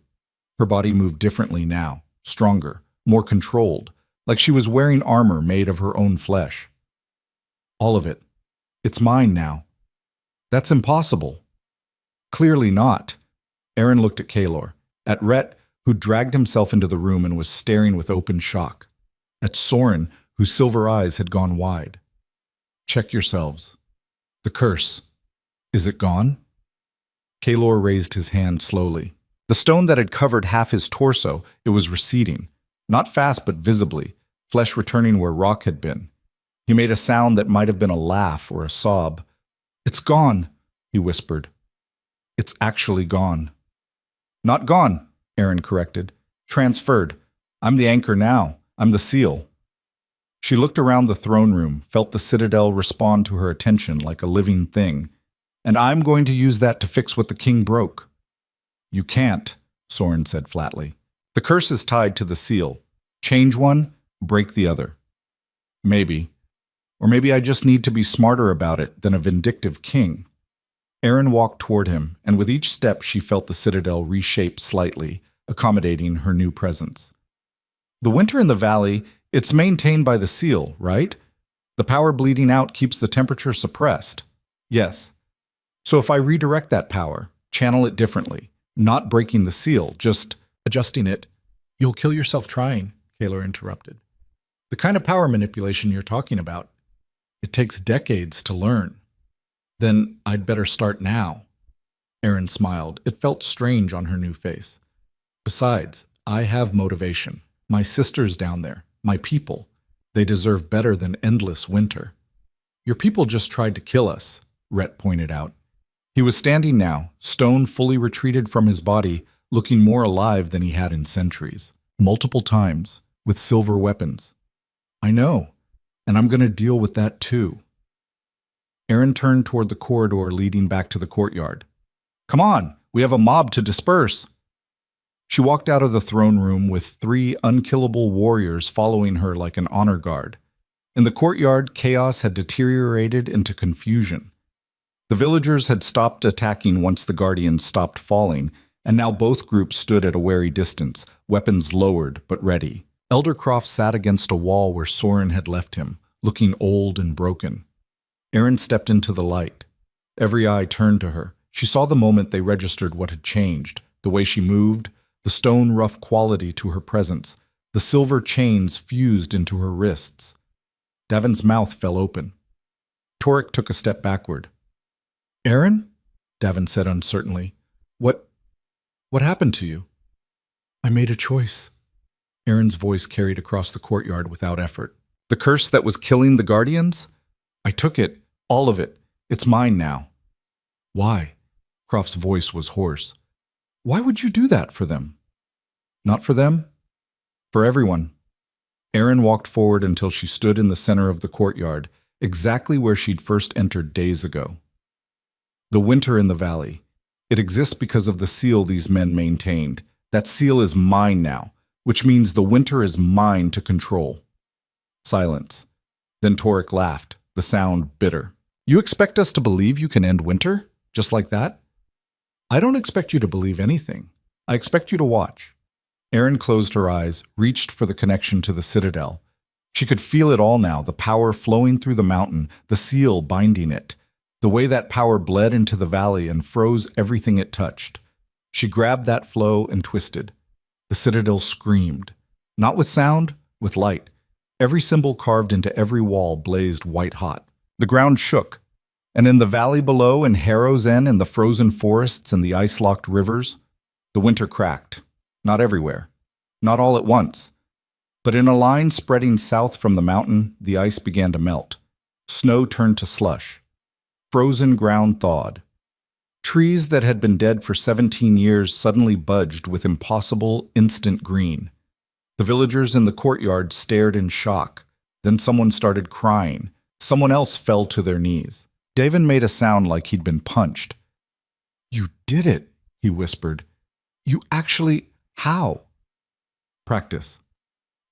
Her body moved differently now, stronger, more controlled, like she was wearing armor made of her own flesh. "All of it. It's mine now." "That's impossible." "Clearly not." Erin looked at Kaelor, at Rhett, who dragged himself into the room and was staring with open shock, at Soren, whose silver eyes had gone wide. "Check yourselves. The curse. Is it gone?" Kaelor raised his hand slowly. The stone that had covered half his torso, it was receding. Not fast, but visibly, flesh returning where rock had been. He made a sound that might have been a laugh or a sob. "It's gone," he whispered. "It's actually gone." "Not gone," Erin corrected. "Transferred. I'm the anchor now. I'm the seal." She looked around the throne room, felt the citadel respond to her attention like a living thing. "And I'm going to use that to fix what the king broke." "You can't," Soren said flatly. "The curse is tied to the seal. Change one, break the other." "Maybe. Or maybe I just need to be smarter about it than a vindictive king." Erin walked toward him, and with each step she felt the citadel reshape slightly, accommodating her new presence. The winter in the valley, it's maintained by the seal, right? The power bleeding out keeps the temperature suppressed. Yes. So if I redirect that power, channel it differently, not breaking the seal, just adjusting it, you'll kill yourself trying, Kaylor interrupted. The kind of power manipulation you're talking about, it takes decades to learn. Then I'd better start now. Erin smiled. It felt strange on her new face. Besides, I have motivation. My sister's down there, my people. They deserve better than endless winter. Your people just tried to kill us, Rhett pointed out. He was standing now, stone fully retreated from his body, looking more alive than he had in centuries. Multiple times, with silver weapons. I know, and I'm going to deal with that too. Erin turned toward the corridor leading back to the courtyard. Come on, we have a mob to disperse. She walked out of the throne room with 3 unkillable warriors following her like an honor guard. In the courtyard, chaos had deteriorated into confusion. The villagers had stopped attacking once the guardians stopped falling, and now both groups stood at a wary distance, weapons lowered but ready. Eldercroft sat against a wall where Soren had left him, looking old and broken. Erin stepped into the light. Every eye turned to her. She saw the moment they registered what had changed, the way she moved, the stone-rough quality to her presence, the silver chains fused into her wrists. Davin's mouth fell open. Torek took a step backward. Erin? Davin said uncertainly. What happened to you? I made a choice. Erin's voice carried across the courtyard without effort. The curse that was killing the guardians? I took it, all of it. It's mine now. Why? Croft's voice was hoarse. Why would you do that for them? Not for them. For everyone. Erin walked forward until she stood in the center of the courtyard, exactly where she'd first entered days ago. The winter in the valley. It exists because of the seal these men maintained. That seal is mine now, which means the winter is mine to control. Silence. Then Torek laughed, the sound bitter. You expect us to believe you can end winter? Just like that? I don't expect you to believe anything. I expect you to watch. Erin closed her eyes, reached for the connection to the citadel. She could feel it all now, the power flowing through the mountain, the seal binding it, the way that power bled into the valley and froze everything it touched. She grabbed that flow and twisted. The citadel screamed. Not with sound, with light. Every symbol carved into every wall blazed white-hot. The ground shook. And in the valley below, in Harrow's End, in the frozen forests and the ice-locked rivers, the winter cracked. Not everywhere. Not all at once. But in a line spreading south from the mountain, the ice began to melt. Snow turned to slush. Frozen ground thawed. Trees that had been dead for 17 years suddenly budged with impossible, instant green. The villagers in the courtyard stared in shock. Then someone started crying. Someone else fell to their knees. Davin made a sound like he'd been punched. You did it, he whispered. You actually... How? Practice.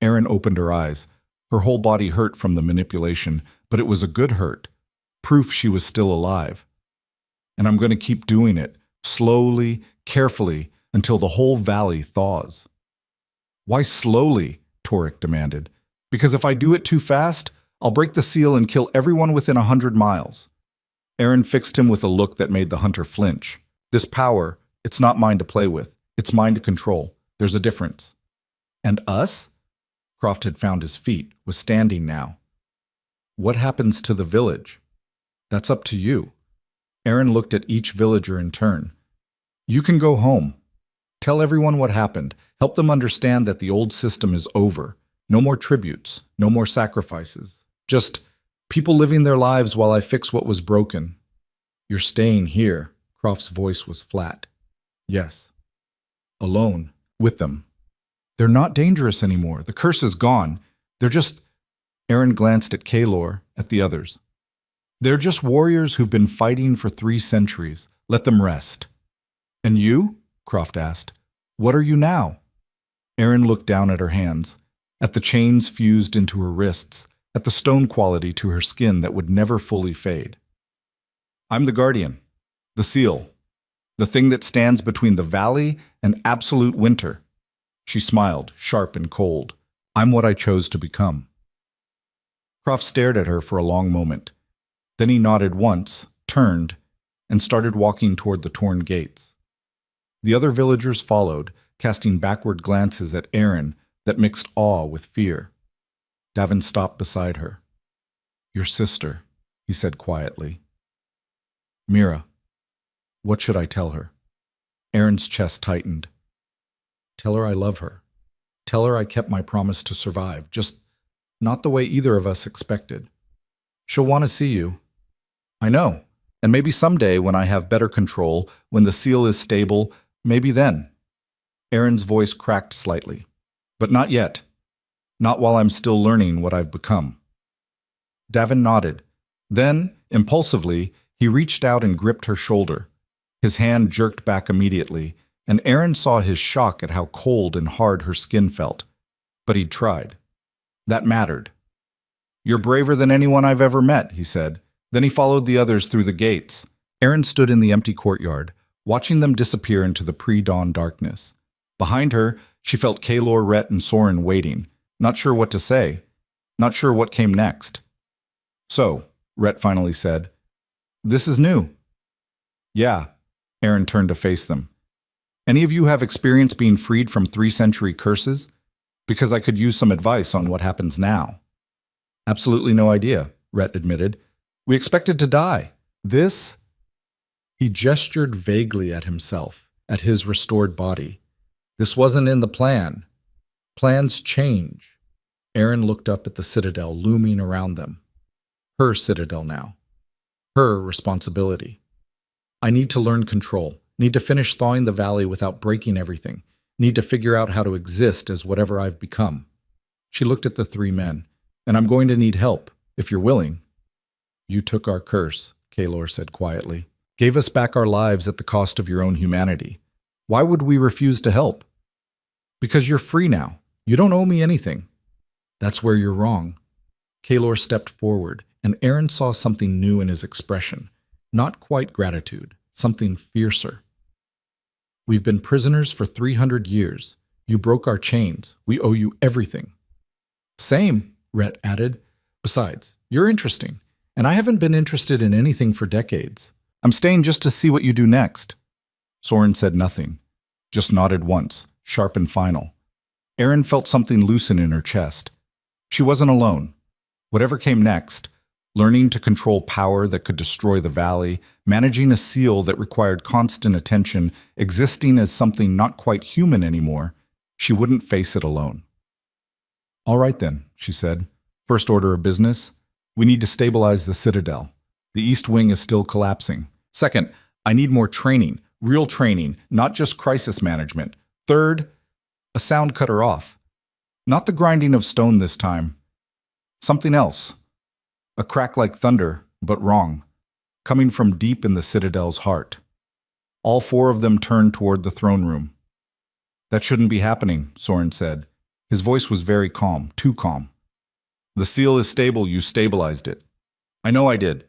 Erin opened her eyes. Her whole body hurt from the manipulation, but it was a good hurt. Proof she was still alive. And I'm going to keep doing it, slowly, carefully, until the whole valley thaws. Why slowly? Torek demanded. Because if I do it too fast, I'll break the seal and kill everyone within 100 miles. Erin fixed him with a look that made the hunter flinch. This power, it's not mine to play with. It's mine to control. There's a difference. And us? Croft had found his feet, was standing now. What happens to the village? That's up to you. Erin looked at each villager in turn. You can go home. Tell everyone what happened. Help them understand that the old system is over. No more tributes. No more sacrifices. Just people living their lives while I fix what was broken. You're staying here. Croft's voice was flat. Yes. Alone. With them. They're not dangerous anymore. The curse is gone. They're just... Erin glanced at Kaylor, at the others. They're just warriors who've been fighting for 3 centuries. Let them rest. And you? Croft asked. What are you now? Erin looked down at her hands, at the chains fused into her wrists, at the stone quality to her skin that would never fully fade. I'm the guardian, the seal, the thing that stands between the valley and absolute winter. She smiled, sharp and cold. I'm what I chose to become. Croft stared at her for a long moment. Then he nodded once, turned, and started walking toward the torn gates. The other villagers followed, casting backward glances at Aaron that mixed awe with fear. Davin stopped beside her. "Your sister," he said quietly. "Mira, what should I tell her?" Aaron's chest tightened. "Tell her I love her. Tell her I kept my promise to survive, just not the way either of us expected. She'll want to see you. I know, and maybe someday when I have better control, when the seal is stable, maybe then." Aaron's voice cracked slightly. "But not yet. Not while I'm still learning what I've become." Davin nodded. Then, impulsively, he reached out and gripped her shoulder. His hand jerked back immediately, and Aaron saw his shock at how cold and hard her skin felt. But he'd tried. That mattered. "You're braver than anyone I've ever met," he said. Then he followed the others through the gates. Aaron stood in the empty courtyard, watching them disappear into the pre-dawn darkness. Behind her, she felt Kaelor, Rhett, and Soren waiting, not sure what to say, not sure what came next. "So," Rhett finally said, "this is new." "Yeah." Aaron turned to face them. "Any of you have experience being freed from 3-century curses? Because I could use some advice on what happens now." "Absolutely no idea," Rhett admitted. "We expected to die. This—" He gestured vaguely at himself, at his restored body. "This wasn't in the plan. Plans change." Aaron looked up at the citadel looming around them. Her citadel now. Her responsibility. "I need to learn control. Need to finish thawing the valley without breaking everything. Need to figure out how to exist as whatever I've become." She looked at the 3 men. "And I'm going to need help, if you're willing." "You took our curse," Kaelor said quietly. "Gave us back our lives at the cost of your own humanity. Why would we refuse to help?" "Because you're free now. You don't owe me anything." "That's where you're wrong." Kaelor stepped forward, and Aaron saw something new in his expression. Not quite gratitude, something fiercer. "We've been prisoners for 300 years. You broke our chains. We owe you everything." "Same," Rhett added. "Besides, you're interesting, and I haven't been interested in anything for decades. I'm staying just to see what you do next." Soren said nothing, just nodded once, sharp and final. Aaron felt something loosen in her chest. She wasn't alone. Whatever came next, learning to control power that could destroy the valley, managing a seal that required constant attention, existing as something not quite human anymore, she wouldn't face it alone. "All right then," she said. "First order of business. We need to stabilize the citadel. The east wing is still collapsing. Second, I need more training, real training, not just crisis management. Third," a sound cut her off. "Not the grinding of stone this time. Something else. A crack like thunder, but wrong, coming from deep in the citadel's heart." All 4 of them turned toward the throne room. "That shouldn't be happening," Soren said. His voice was very calm, too calm. "The seal is stable, you stabilized it." "I know I did."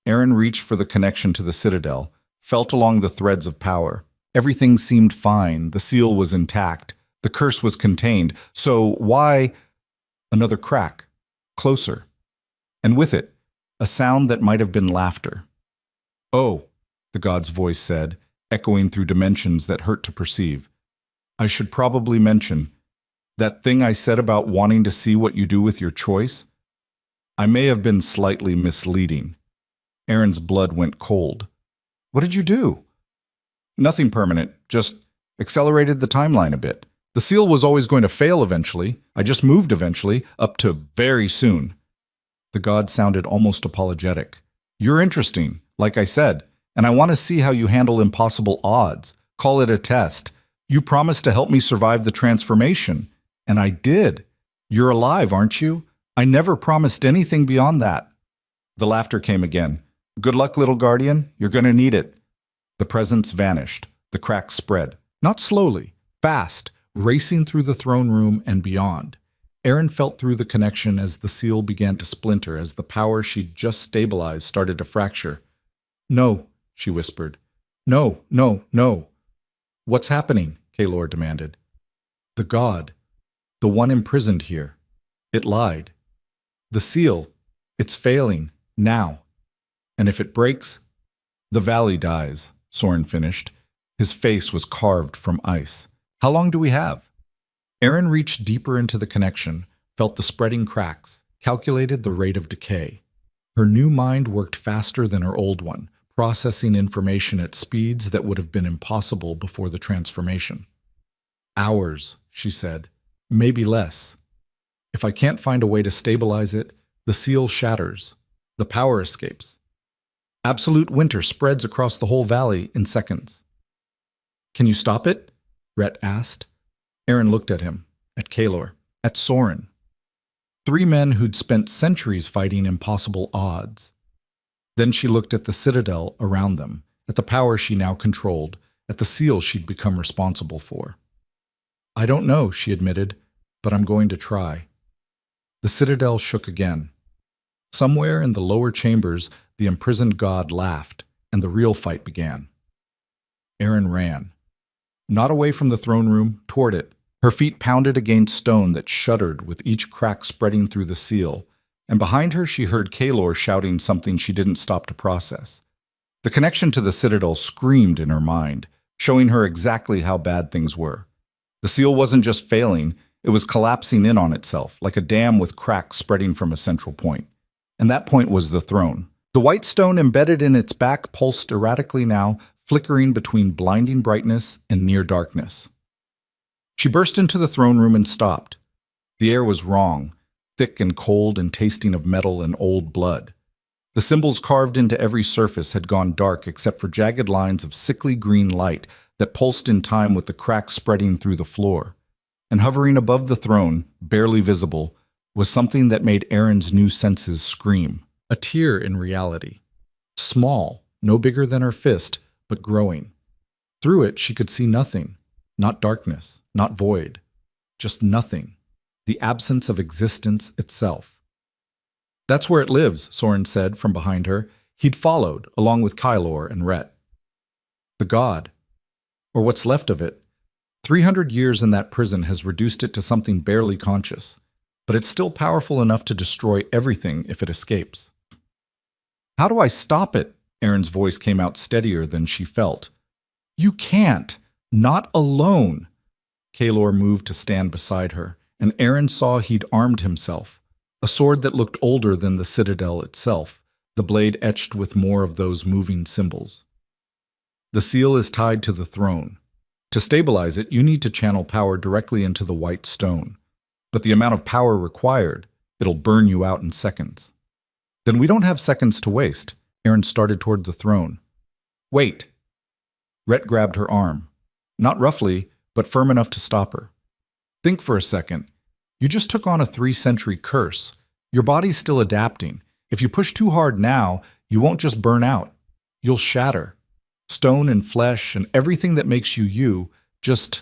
Aaron reached for the connection to the citadel, felt along the threads of power. Everything seemed fine, the seal was intact, the curse was contained, so why— Another crack, closer. And with it, a sound that might have been laughter. "Oh," the god's voice said, echoing through dimensions that hurt to perceive. "I should probably mention, that thing I said about wanting to see what you do with your choice? I may have been slightly misleading." Aaron's blood went cold. "What did you do?" "Nothing permanent, just accelerated the timeline a bit. The seal was always going to fail eventually. I just moved eventually, up to very soon." The god sounded almost apologetic. "You're interesting, like I said, and I want to see how you handle impossible odds. Call it a test. You promised to help me survive the transformation, and I did. You're alive, aren't you? I never promised anything beyond that." The laughter came again. "Good luck, little guardian. You're going to need it." The presence vanished. The cracks spread. Not slowly, fast, racing through the throne room and beyond. Aaron felt through the connection as the seal began to splinter, as the power she'd just stabilized started to fracture. "No," she whispered. "No, no, no." "What's happening?" Kaelor demanded. "The god." The one imprisoned here. It lied. The seal, it's failing, now. And if it breaks, the valley dies, Soren finished. His face was carved from ice. How long do we have? Aaron reached deeper into the connection, felt the spreading cracks, calculated the rate of decay. Her new mind worked faster than her old one, processing information at speeds that would have been impossible before the transformation. Hours, she said. Maybe less. If I can't find a way to stabilize it, the seal shatters. The power escapes. Absolute winter spreads across the whole valley in seconds. Can you stop it? Rhett asked. Aaron looked at him, at Kaelor, at Soren. 3 men who'd spent centuries fighting impossible odds. Then she looked at the citadel around them, at the power she now controlled, at the seal she'd become responsible for. I don't know, she admitted, but I'm going to try. The citadel shook again. Somewhere in the lower chambers, the imprisoned god laughed, and the real fight began. Aaron ran. Not away from the throne room, toward it. Her feet pounded against stone that shuddered with each crack spreading through the seal, and behind her she heard Kaelor shouting something she didn't stop to process. The connection to the citadel screamed in her mind, showing her exactly how bad things were. The seal wasn't just failing, it was collapsing in on itself, like a dam with cracks spreading from a central point. And that point was the throne. The white stone embedded in its back pulsed erratically now, flickering between blinding brightness and near darkness. She burst into the throne room and stopped. The air was wrong, thick and cold and tasting of metal and old blood. The symbols carved into every surface had gone dark except for jagged lines of sickly green light that pulsed in time with the cracks spreading through the floor. And hovering above the throne, barely visible, was something that made Aaron's new senses scream. A tear in reality. Small, no bigger than her fist, but growing. Through it she could see nothing. Not darkness, not void. Just nothing. The absence of existence itself. That's where it lives, Soren said from behind her. He'd followed, along with Kaelor and Rhett. The god. Or what's left of it. 300 years in that prison has reduced it to something barely conscious, but it's still powerful enough to destroy everything if it escapes. How do I stop it? Aaron's voice came out steadier than she felt. You can't. Not alone. Kaelor moved to stand beside her, and Aaron saw he'd armed himself, a sword that looked older than the citadel itself, the blade etched with more of those moving symbols. The seal is tied to the throne. To stabilize it, you need to channel power directly into the white stone. But the amount of power required, it'll burn you out in seconds. Then we don't have seconds to waste. Aaron started toward the throne. Wait. Rhett grabbed her arm. Not roughly, but firm enough to stop her. Think for a second. You just took on a 3-century curse. Your body's still adapting. If you push too hard now, you won't just burn out. You'll shatter. Stone and flesh and everything that makes you you, just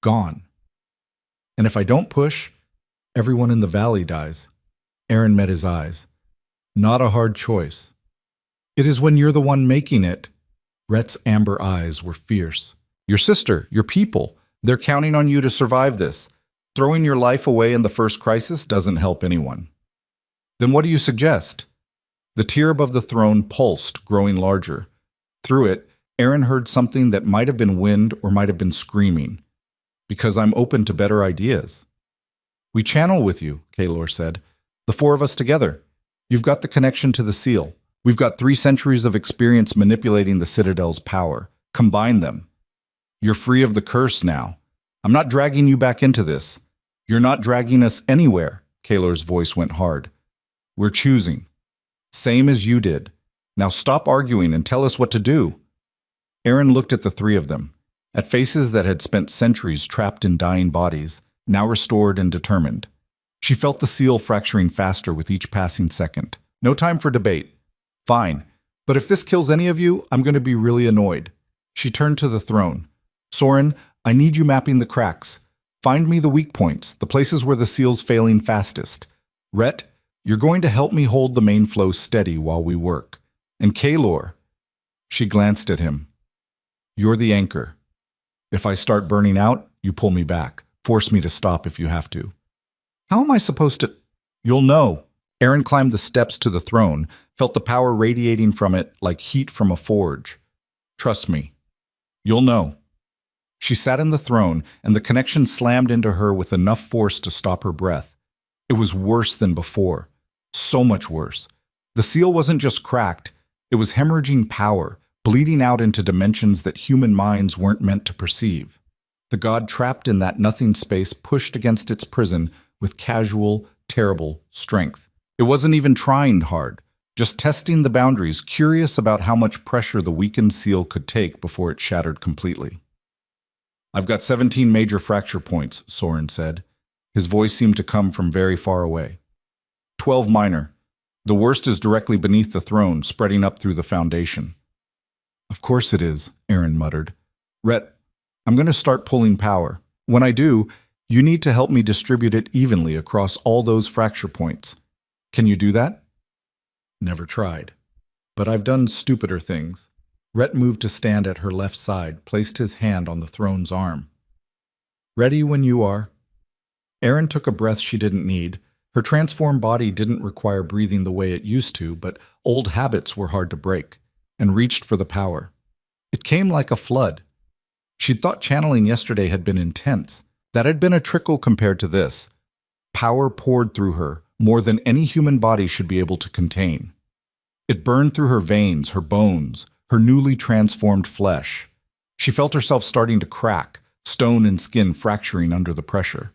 gone. And if I don't push, everyone in the valley dies. Aaron met his eyes. Not a hard choice. It is when you're the one making it. Rhett's amber eyes were fierce. Your sister, your people, they're counting on you to survive this. Throwing your life away in the first crisis doesn't help anyone. Then what do you suggest? The tear above the throne pulsed, growing larger. Through it, Aaron heard something that might have been wind or might have been screaming. Because I'm open to better ideas. We channel with you, Kaelor said. The 4 of us together. You've got the connection to the seal. We've got 3 centuries of experience manipulating the Citadel's power. Combine them. You're free of the curse now. I'm not dragging you back into this. You're not dragging us anywhere, Kaelor's voice went hard. We're choosing. Same as you did. Now stop arguing and tell us what to do. Aaron looked at the 3 of them, at faces that had spent centuries trapped in dying bodies, now restored and determined. She felt the seal fracturing faster with each passing second. No time for debate. Fine, but if this kills any of you, I'm going to be really annoyed. She turned to the throne. Soren, I need you mapping the cracks. Find me the weak points, the places where the seal's failing fastest. Rhett, you're going to help me hold the main flow steady while we work. And Kaelor, she glanced at him. You're the anchor. If I start burning out, you pull me back. Force me to stop if you have to. How am I supposed to? You'll know. Aaron climbed the steps to the throne, felt the power radiating from it like heat from a forge. Trust me. You'll know. She sat in the throne, and the connection slammed into her with enough force to stop her breath. It was worse than before. So much worse. The seal wasn't just cracked, it was hemorrhaging power, bleeding out into dimensions that human minds weren't meant to perceive. The god trapped in that nothing space pushed against its prison with casual, terrible strength. It wasn't even trying hard, just testing the boundaries, curious about how much pressure the weakened seal could take before it shattered completely. I've got 17 major fracture points, Soren said. His voice seemed to come from very far away. 12 minor. The worst is directly beneath the throne, spreading up through the foundation. Of course it is, Aaron muttered. Rhett, I'm going to start pulling power. When I do, you need to help me distribute it evenly across all those fracture points. Can you do that? Never tried. But I've done stupider things. Rhett moved to stand at her left side, placed his hand on the throne's arm. Ready when you are. Aaron took a breath she didn't need. Her transformed body didn't require breathing the way it used to, but old habits were hard to break, and reached for the power. It came like a flood. She'd thought channeling yesterday had been intense. That had been a trickle compared to this. Power poured through her, more than any human body should be able to contain. It burned through her veins, her bones, her newly transformed flesh. She felt herself starting to crack, stone and skin fracturing under the pressure.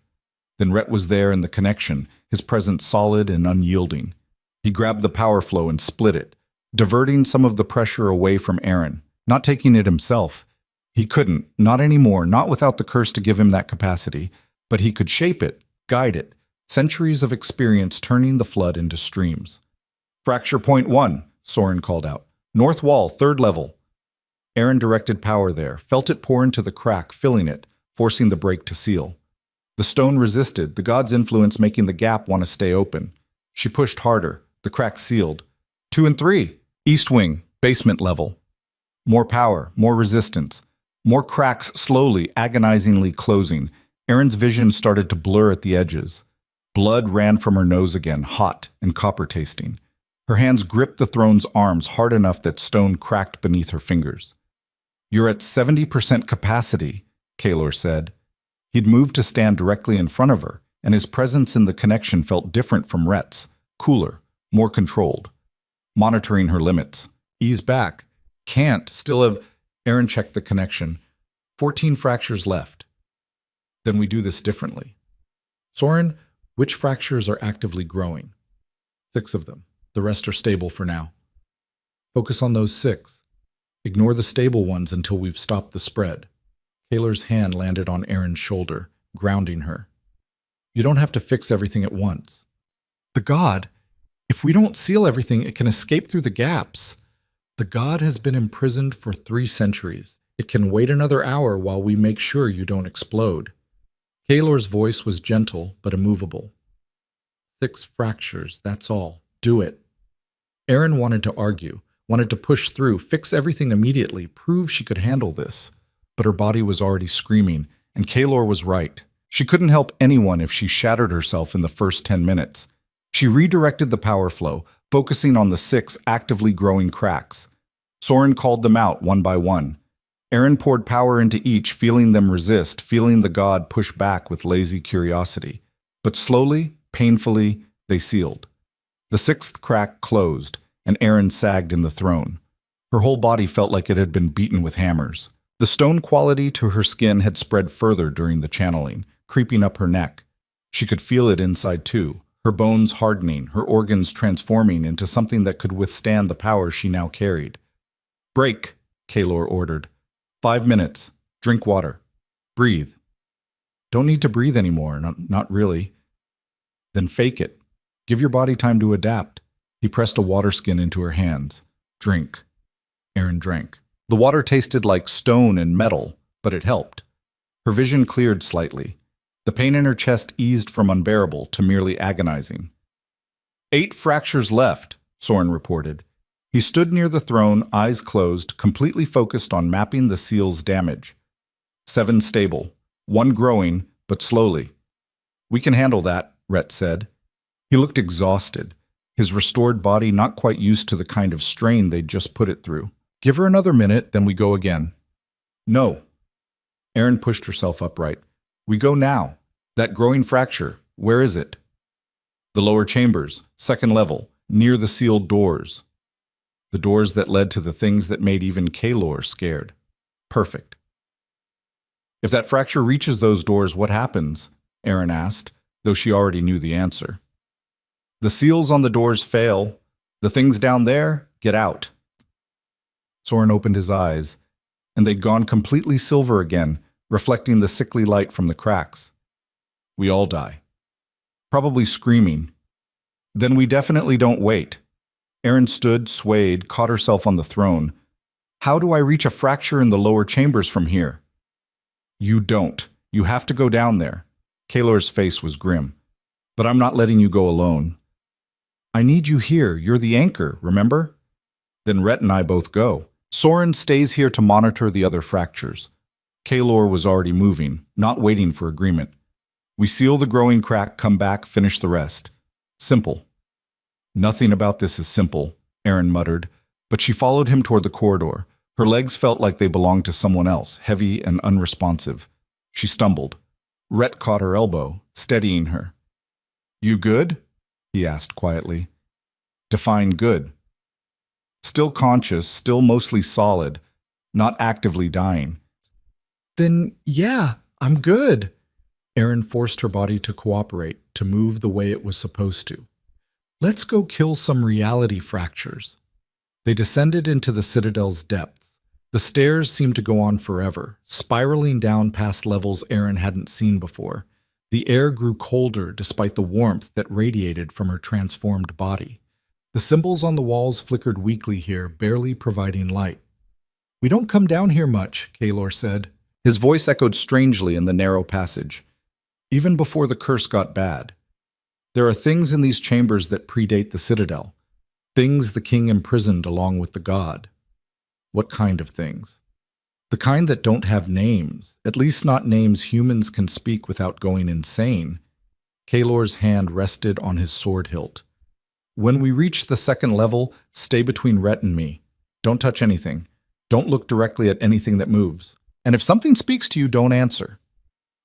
Then Rhett was there in the connection, his presence solid and unyielding. He grabbed the power flow and split it, diverting some of the pressure away from Aaron, not taking it himself. He couldn't, not anymore, not without the curse to give him that capacity, but he could shape it, guide it, centuries of experience turning the flood into streams. Fracture point 1, Soren called out. North wall, 3rd level. Aaron directed power there, felt it pour into the crack, filling it, forcing the break to seal. The stone resisted, the god's influence making the gap want to stay open. She pushed harder, the crack sealed. 2 and 3, east wing, basement level. More power, more resistance. More cracks slowly, agonizingly closing. Aaron's vision started to blur at the edges. Blood ran from her nose again, hot and copper-tasting. Her hands gripped the throne's arms hard enough that stone cracked beneath her fingers. You're at 70% capacity, Kaelor said. He'd moved to stand directly in front of her, and his presence in the connection felt different from Rhett's, cooler, more controlled. Monitoring her limits. Ease back. Can't. Still have... Aaron checked the connection. 14 fractures left. Then we do this differently. Soren, which fractures are actively growing? 6 of them. The rest are stable for now. Focus on those 6. Ignore the stable ones until we've stopped the spread. Kaelor's hand landed on Aaron's shoulder, grounding her. You don't have to fix everything at once. The god, if we don't seal everything, it can escape through the gaps. The god has been imprisoned for 3 centuries. It can wait another hour while we make sure you don't explode. Kaelor's voice was gentle but immovable. 6 fractures, that's all. Do it. Aaron wanted to argue, wanted to push through, fix everything immediately, prove she could handle this. But her body was already screaming, and Kaelor was right. She couldn't help anyone if she shattered herself in the first 10 minutes. She redirected the power flow, focusing on the 6 actively growing cracks. Soren called them out one by one. Aaron poured power into each, feeling them resist, feeling the god push back with lazy curiosity. But slowly, painfully, they sealed. The 6th crack closed, and Aaron sagged in the throne. Her whole body felt like it had been beaten with hammers. The stone quality to her skin had spread further during the channeling, creeping up her neck. She could feel it inside too, her bones hardening, her organs transforming into something that could withstand the power she now carried. Break, Kaelor ordered. 5 minutes. Drink water. Breathe. Don't need to breathe anymore, not really. Then fake it. Give your body time to adapt. He pressed a water skin into her hands. Drink. Aaron drank. The water tasted like stone and metal, but it helped. Her vision cleared slightly. The pain in her chest eased from unbearable to merely agonizing. 8 fractures left, Soren reported. He stood near the throne, eyes closed, completely focused on mapping the seal's damage. 7 stable, 1 growing, but slowly. We can handle that, Rhett said. He looked exhausted, his restored body not quite used to the kind of strain they'd just put it through. Give her another minute, then we go again. No. Erin pushed herself upright. We go now. That growing fracture, where is it? The lower chambers, second level, near the sealed doors. The doors that led to the things that made even Kaylor scared. Perfect. If that fracture reaches those doors, what happens? Erin asked, though she already knew the answer. The seals on the doors fail. The things down there get out. Soren opened his eyes, and they'd gone completely silver again, reflecting the sickly light from the cracks. We all die. Probably screaming. Then we definitely don't wait. Erin stood, swayed, caught herself on the throne. How do I reach a fracture in the lower chambers from here? You don't. You have to go down there. Kaylor's face was grim. But I'm not letting you go alone. I need you here. You're the anchor, remember? Then Rhett and I both go. Soren stays here to monitor the other fractures. Kaylor was already moving, not waiting for agreement. We seal the growing crack, come back, finish the rest. Simple. Nothing about this is simple, Erin muttered, but she followed him toward the corridor. Her legs felt like they belonged to someone else, heavy and unresponsive. She stumbled. Rhett caught her elbow, steadying her. You good? He asked quietly. Define good. Still conscious, still mostly solid, not actively dying. Then, yeah, I'm good. Erin forced her body to cooperate, to move the way it was supposed to. Let's go kill some reality fractures. They descended into the Citadel's depths. The stairs seemed to go on forever, spiraling down past levels Erin hadn't seen before. The air grew colder despite the warmth that radiated from her transformed body. The symbols on the walls flickered weakly here, barely providing light. We don't come down here much, Kaylor said. His voice echoed strangely in the narrow passage. Even before the curse got bad. There are things in these chambers that predate the Citadel. Things the king imprisoned along with the god. What kind of things? The kind that don't have names, at least not names humans can speak without going insane. Kaylor's hand rested on his sword hilt. When we reach the second level, stay between Rhett and me. Don't touch anything. Don't look directly at anything that moves. And if something speaks to you, don't answer.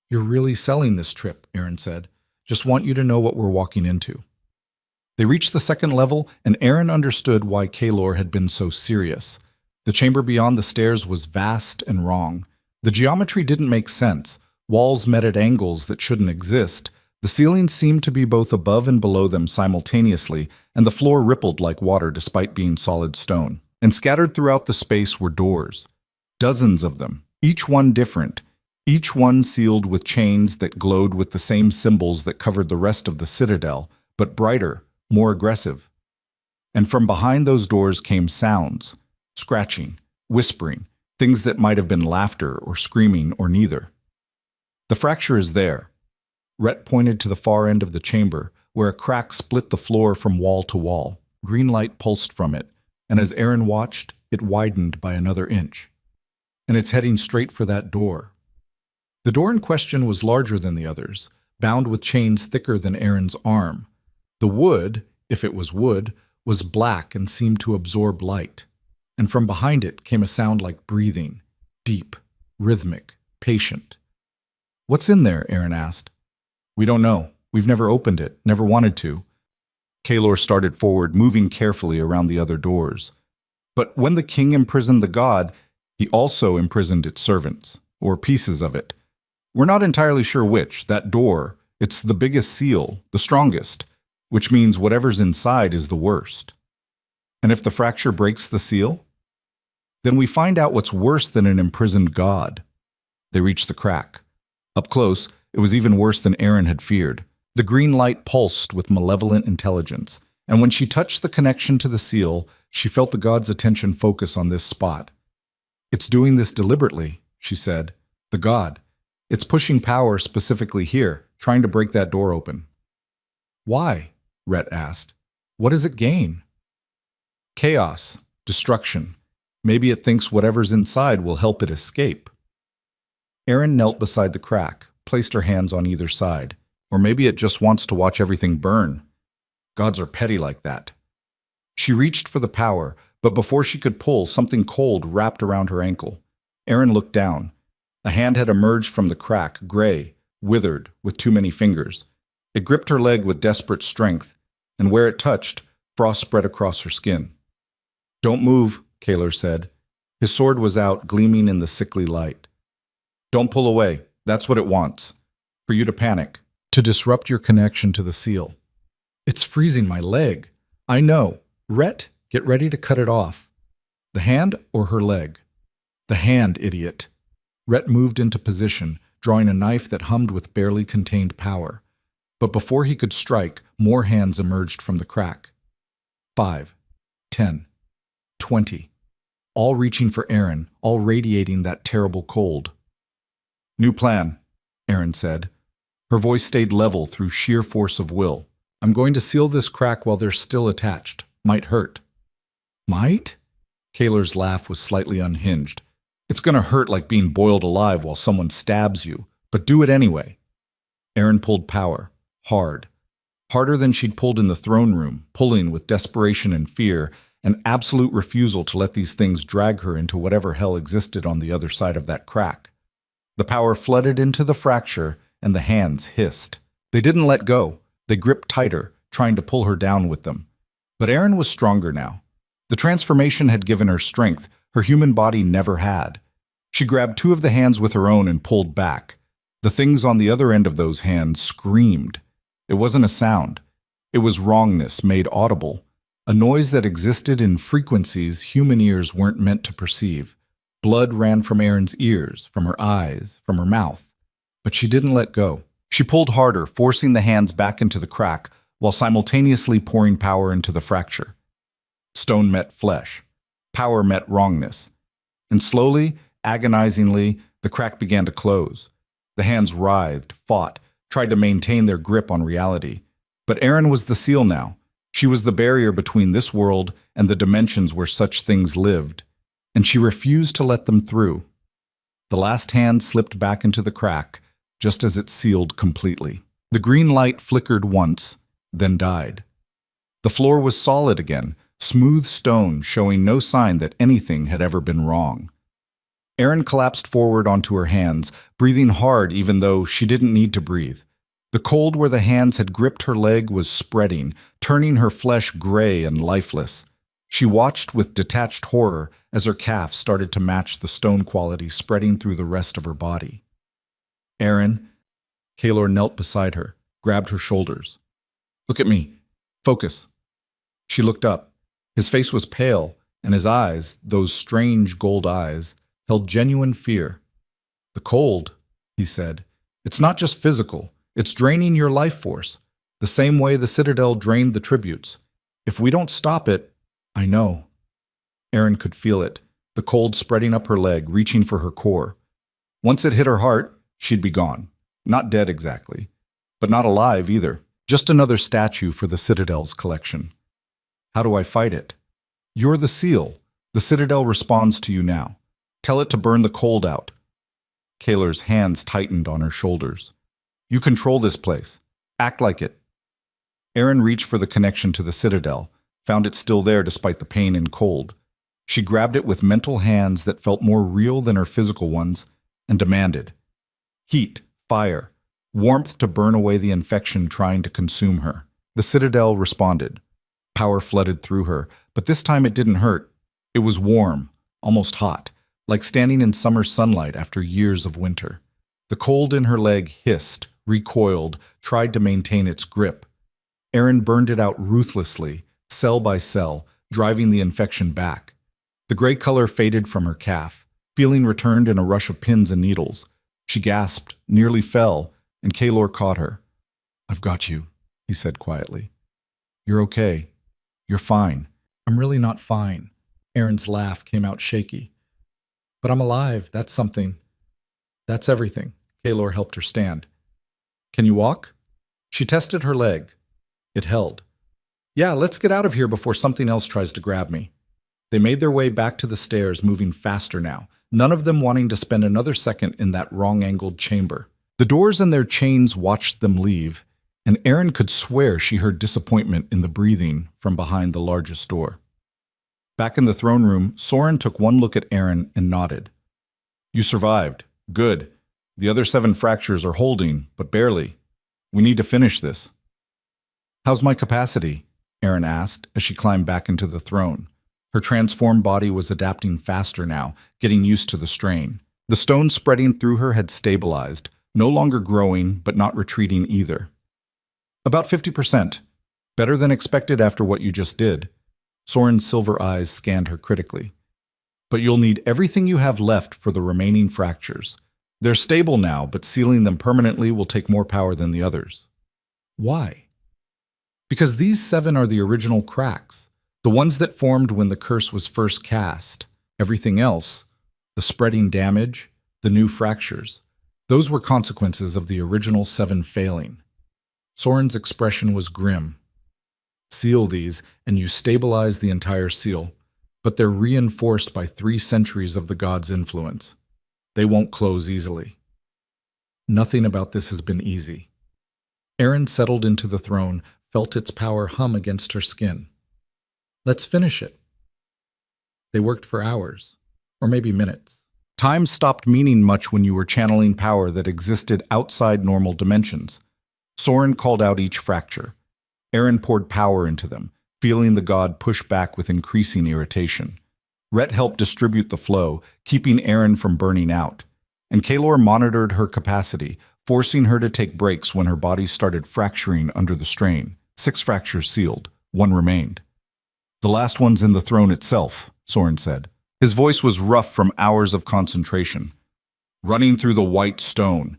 You're really selling this trip, Erin said. Just want you to know what we're walking into. They reached the second level, and Erin understood why Kaylor had been so serious. The chamber beyond the stairs was vast and wrong. The geometry didn't make sense. Walls met at angles that shouldn't exist. The ceiling seemed to be both above and below them simultaneously, and the floor rippled like water despite being solid stone. And scattered throughout the space were doors. Dozens of them, each one different, each one sealed with chains that glowed with the same symbols that covered the rest of the Citadel, but brighter, more aggressive. And from behind those doors came sounds, scratching, whispering, things that might have been laughter or screaming or neither. The fracture is there. Rhett pointed to the far end of the chamber, where a crack split the floor from wall to wall. Green light pulsed from it, and as Erin watched, it widened by another inch. And it's heading straight for that door. The door in question was larger than the others, bound with chains thicker than Erin's arm. The wood, if it was wood, was black and seemed to absorb light. And from behind it came a sound like breathing, deep, rhythmic, patient. What's in there? Erin asked. We don't know. We've never opened it, never wanted to. Kaylor started forward, moving carefully around the other doors. But when the king imprisoned the god, he also imprisoned its servants, or pieces of it. We're not entirely sure which. That door, it's the biggest seal, the strongest, which means whatever's inside is the worst. And if the fracture breaks the seal? Then we find out what's worse than an imprisoned god. They reached the crack. Up close, it was even worse than Erin had feared. The green light pulsed with malevolent intelligence, and when she touched the connection to the seal, she felt the god's attention focus on this spot. It's doing this deliberately, she said. The god. It's pushing power specifically here, trying to break that door open. Why? Rhett asked. What does it gain? Chaos. Destruction. Maybe it thinks whatever's inside will help it escape. Erin knelt beside the crack, placed her hands on either side. Or maybe it just wants to watch everything burn. Gods are petty like that. She reached for the power, but before she could pull, something cold wrapped around her ankle. Erin looked down. A hand had emerged from the crack, gray, withered, with too many fingers. It gripped her leg with desperate strength, and where it touched, frost spread across her skin. "Don't move," Kaler said. His sword was out, gleaming in the sickly light. "Don't pull away. That's what it wants. For you to panic. To disrupt your connection to the seal." "It's freezing my leg." "I know. Rhett, get ready to cut it off." "The hand or her leg?" "The hand, idiot." Rhett moved into position, drawing a knife that hummed with barely contained power. But before he could strike, more hands emerged from the crack. 5, 10, 20. All reaching for Erin, all radiating that terrible cold. "New plan," Erin said. Her voice stayed level through sheer force of will. "I'm going to seal this crack while they're still attached. Might hurt." "Might?" Kaler's laugh was slightly unhinged. "It's going to hurt like being boiled alive while someone stabs you, but do it anyway." Erin pulled power, hard. Harder than she'd pulled in the throne room, pulling with desperation and fear, an absolute refusal to let these things drag her into whatever hell existed on the other side of that crack. The power flooded into the fracture, and the hands hissed. They didn't let go. They gripped tighter, trying to pull her down with them. But Erin was stronger now. The transformation had given her strength her human body never had. She grabbed two of the hands with her own and pulled back. The things on the other end of those hands screamed. It wasn't a sound. It was wrongness made audible, a noise that existed in frequencies human ears weren't meant to perceive. Blood ran from Erin's ears, from her eyes, from her mouth. But she didn't let go. She pulled harder, forcing the hands back into the crack, while simultaneously pouring power into the fracture. Stone met flesh. Power met wrongness. And slowly, agonizingly, the crack began to close. The hands writhed, fought, tried to maintain their grip on reality. But Erin was the seal now. She was the barrier between this world and the dimensions where such things lived. And she refused to let them through. The last hand slipped back into the crack, just as it sealed completely. The green light flickered once, then died. The floor was solid again, smooth stone showing no sign that anything had ever been wrong. Erin collapsed forward onto her hands, breathing hard even though she didn't need to breathe. The cold where the hands had gripped her leg was spreading, turning her flesh gray and lifeless. She watched with detached horror as her calf started to match the stone quality spreading through the rest of her body. "Erin," Kaler knelt beside her, grabbed her shoulders. "Look at me. Focus." She looked up. His face was pale, and his eyes, those strange gold eyes, held genuine fear. "The cold," he said. "It's not just physical. It's draining your life force, the same way the Citadel drained the tributes. If we don't stop it—" "I know." Erin could feel it, the cold spreading up her leg, reaching for her core. Once it hit her heart, she'd be gone. Not dead exactly, but not alive either. Just another statue for the Citadel's collection. "How do I fight it?" "You're the seal. The Citadel responds to you now. Tell it to burn the cold out." Kaler's hands tightened on her shoulders. "You control this place. Act like it." Erin reached for the connection to the Citadel, found it still there despite the pain and cold. She grabbed it with mental hands that felt more real than her physical ones, and demanded. Heat, fire, warmth to burn away the infection trying to consume her. The Citadel responded. Power flooded through her, but this time it didn't hurt. It was warm, almost hot, like standing in summer sunlight after years of winter. The cold in her leg hissed, recoiled, tried to maintain its grip. Erin burned it out ruthlessly, cell by cell, driving the infection back. The gray color faded from her calf. Feeling returned in a rush of pins and needles. She gasped, nearly fell, and Kaler caught her. "I've got you," he said quietly. "You're okay. You're fine." "I'm really not fine." Erin's laugh came out shaky. "But I'm alive. That's something. That's everything." Kaler helped her stand. "Can you walk?" She tested her leg. It held. "Yeah, let's get out of here before something else tries to grab me." They made their way back to the stairs, moving faster now, none of them wanting to spend another second in that wrong-angled chamber. The doors and their chains watched them leave, and Erin could swear she heard disappointment in the breathing from behind the largest door. Back in the throne room, Soren took one look at Erin and nodded. You survived. Good. The other 7 fractures are holding, but barely. We need to finish this. How's my capacity? Erin asked as she climbed back into the throne. Her transformed body was adapting faster now, getting used to the strain. The stone spreading through her had stabilized, no longer growing, but not retreating either. About 50%. Better than expected after what you just did. Soren's silver eyes scanned her critically. But you'll need everything you have left for the remaining fractures. They're stable now, but sealing them permanently will take more power than the others. Why? Because these 7 are the original cracks, the ones that formed when the curse was first cast. Everything else, the spreading damage, the new fractures, those were consequences of the original 7 failing. Soren's expression was grim. Seal these, and you stabilize the entire seal, but they're reinforced by 3 centuries of the god's influence. They won't close easily. Nothing about this has been easy. Erin settled into the throne, felt its power hum against her skin. Let's finish it. They worked for hours, or maybe minutes. Time stopped meaning much when you were channeling power that existed outside normal dimensions. Soren called out each fracture. Erin poured power into them, feeling the god push back with increasing irritation. Rhett helped distribute the flow, keeping Erin from burning out. And Kalor monitored her capacity, forcing her to take breaks when her body started fracturing under the strain. 6 fractures sealed, 1 remained. The last one's in the throne itself, Soren said. His voice was rough from hours of concentration. Running through the white stone.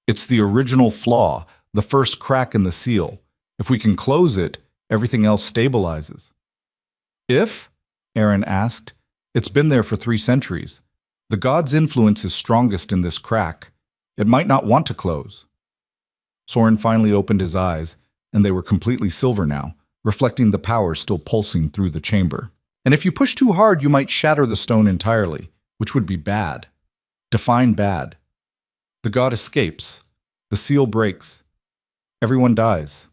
It's the original flaw, the first crack in the seal. If we can close it, everything else stabilizes. If? Erin asked. It's been there for 3 centuries. The god's influence is strongest in this crack. It might not want to close. Soren finally opened his eyes, and they were completely silver now, reflecting the power still pulsing through the chamber. And if you push too hard, you might shatter the stone entirely, which would be bad. Define bad. The god escapes. The seal breaks. Everyone dies.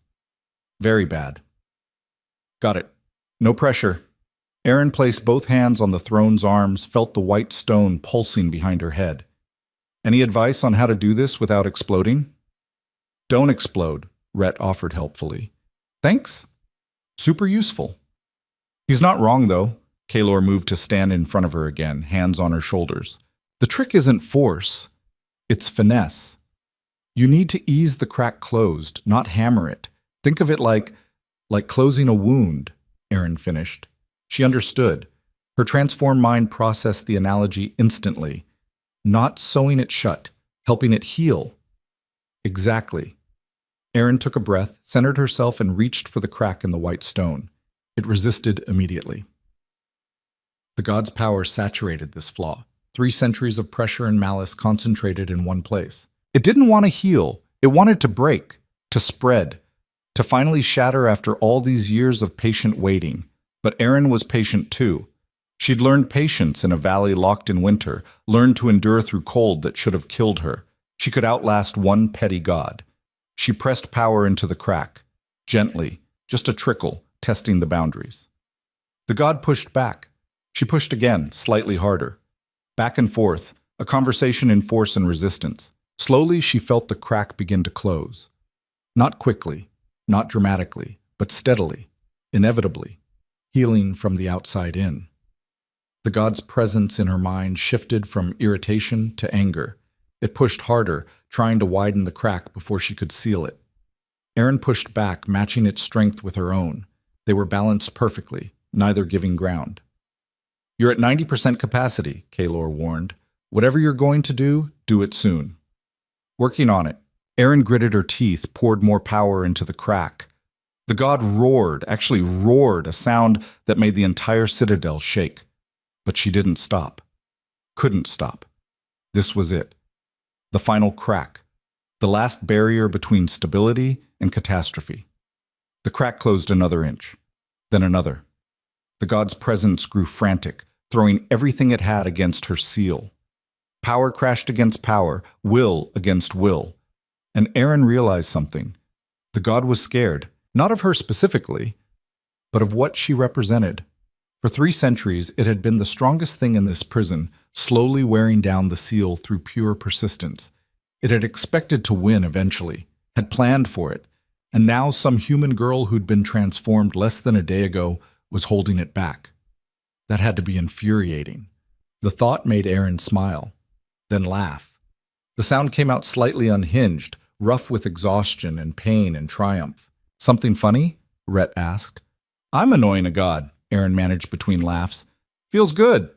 Very bad. Got it. No pressure. Erin placed both hands on the throne's arms, felt the white stone pulsing behind her head. Any advice on how to do this without exploding? Don't explode, Rhett offered helpfully. Thanks. Super useful. He's not wrong, though. Kalor moved to stand in front of her again, hands on her shoulders. The trick isn't force. It's finesse. You need to ease the crack closed, not hammer it. Think of it like closing a wound, Erin finished. She understood. Her transformed mind processed the analogy instantly. Not sewing it shut, helping it heal. Exactly. Erin took a breath, centered herself, and reached for the crack in the white stone. It resisted immediately. The god's power saturated this flaw. 3 centuries of pressure and malice concentrated in one place. It didn't want to heal. It wanted to break, to spread, to finally shatter after all these years of patient waiting. But Erin was patient too. She'd learned patience in a valley locked in winter, learned to endure through cold that should have killed her. She could outlast one petty god. She pressed power into the crack, gently, just a trickle, testing the boundaries. The god pushed back. She pushed again, slightly harder. Back and forth, a conversation in force and resistance. Slowly, she felt the crack begin to close. Not quickly, not dramatically, but steadily, inevitably, healing from the outside in. The god's presence in her mind shifted from irritation to anger. It pushed harder, trying to widen the crack before she could seal it. Erin pushed back, matching its strength with her own. They were balanced perfectly, neither giving ground. You're at 90% capacity, Kalor warned. Whatever you're going to do it soon. Working on it. Erin gritted her teeth, poured more power into the crack. The god roared, actually roared, a sound that made the entire citadel shake. But she didn't stop. Couldn't stop. This was it. The final crack. The last barrier between stability and catastrophe. The crack closed another inch. Then another. The god's presence grew frantic, throwing everything it had against her seal. Power crashed against power, will against will. And Aaron realized something. The god was scared, not of her specifically, but of what she represented. For 3 centuries, it had been the strongest thing in this prison, slowly wearing down the seal through pure persistence. It had expected to win eventually, had planned for it, and now some human girl who'd been transformed less than a day ago was holding it back. That had to be infuriating. The thought made Aaron smile, then laugh. The sound came out slightly unhinged, rough with exhaustion and pain and triumph. Something funny? Rhett asked. I'm annoying a god, Aaron managed between laughs. Feels good.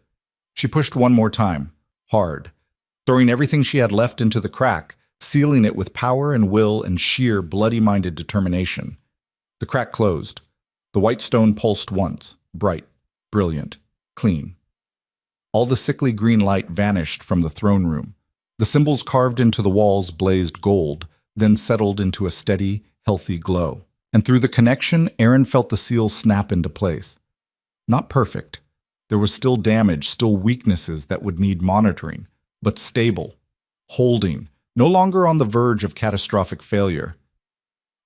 She pushed one more time, hard, throwing everything she had left into the crack, sealing it with power and will and sheer, bloody-minded determination. The crack closed. The white stone pulsed once, bright, brilliant, clean. All the sickly green light vanished from the throne room. The symbols carved into the walls blazed gold, then settled into a steady, healthy glow. And through the connection, Aaron felt the seal snap into place. Not perfect. There was still damage, still weaknesses that would need monitoring, but stable, holding, no longer on the verge of catastrophic failure.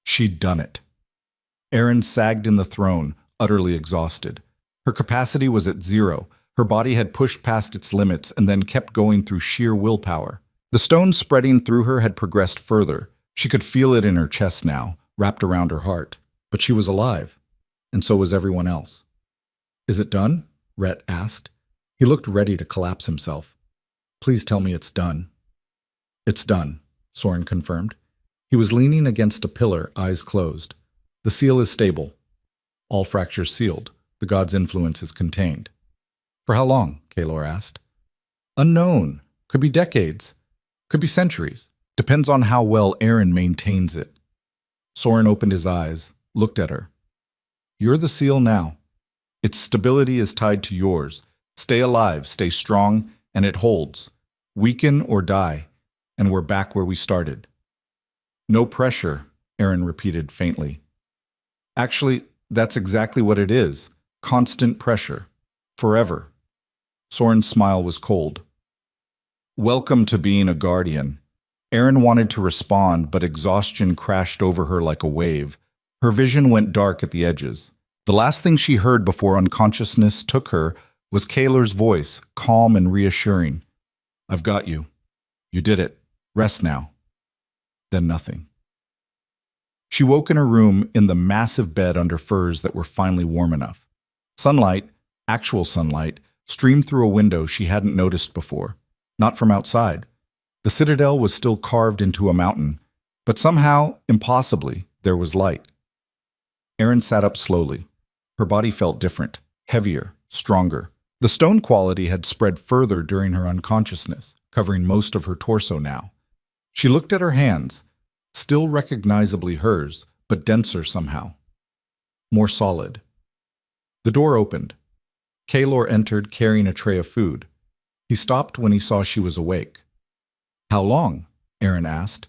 She'd done it. Aaron sagged in the throne, utterly exhausted. Her capacity was at 0. Her body had pushed past its limits and then kept going through sheer willpower. The stone spreading through her had progressed further. She could feel it in her chest now, wrapped around her heart. But she was alive, and so was everyone else. Is it done? Rhett asked. He looked ready to collapse himself. Please tell me it's done. It's done, Soren confirmed. He was leaning against a pillar, eyes closed. The seal is stable. All fractures sealed. The god's influence is contained. For how long? Kaelor asked. Unknown. Could be decades. Could be centuries. Depends on how well Aaron maintains it. Soren opened his eyes, looked at her. You're the seal now. Its stability is tied to yours. Stay alive, stay strong, and it holds. Weaken or die, and we're back where we started. No pressure, Aaron repeated faintly. Actually, that's exactly what it is. Constant pressure. Forever. Soren's smile was cold. Welcome to being a guardian. Aaron wanted to respond, but exhaustion crashed over her like a wave. Her vision went dark at the edges. The last thing she heard before unconsciousness took her was Kaelor's voice, calm and reassuring. I've got you. You did it. Rest now. Then nothing. She woke in her room in the massive bed under furs that were finally warm enough. Sunlight, actual sunlight, streamed through a window she hadn't noticed before. Not from outside. The citadel was still carved into a mountain, but somehow, impossibly, there was light. Aaron sat up slowly. Her body felt different, heavier, stronger. The stone quality had spread further during her unconsciousness, covering most of her torso now. She looked at her hands, still recognizably hers, but denser somehow. More solid. The door opened. Kaelor entered carrying a tray of food. He stopped when he saw she was awake. How long? Aaron asked.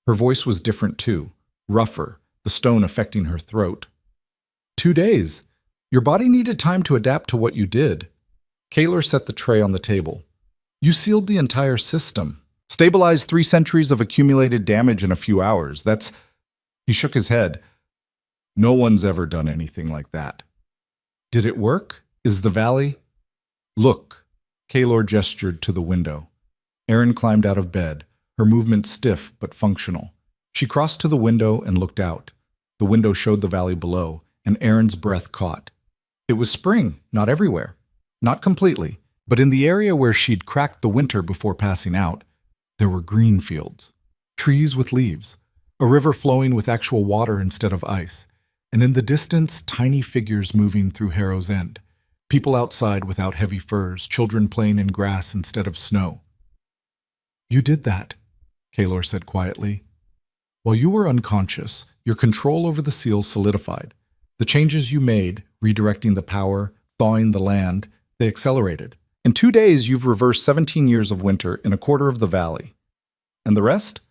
Her voice was different too, rougher, the stone affecting her throat. 2 days. Your body needed time to adapt to what you did. Kaelor set the tray on the table. You sealed the entire system. Stabilized 3 centuries of accumulated damage in a few hours. He shook his head. No one's ever done anything like that. Did it work? Is the valley? Look. Kaelor gestured to the window. Aaron climbed out of bed, her movement stiff but functional. She crossed to the window and looked out. The window showed the valley below, and Aaron's breath caught. It was spring, not everywhere. Not completely, but in the area where she'd cracked the winter before passing out, there were green fields, trees with leaves, a river flowing with actual water instead of ice, and in the distance, tiny figures moving through Harrow's End. People outside without heavy furs, children playing in grass instead of snow. You did that, Kaelor said quietly. While you were unconscious, your control over the seal solidified. The changes you made, redirecting the power, thawing the land, they accelerated. In 2 days, you've reversed 17 years of winter in a quarter of the valley. And the rest?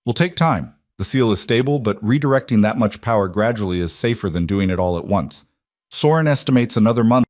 Will take time. The seal is stable, but redirecting that much power gradually is safer than doing it all at once. Soren estimates another month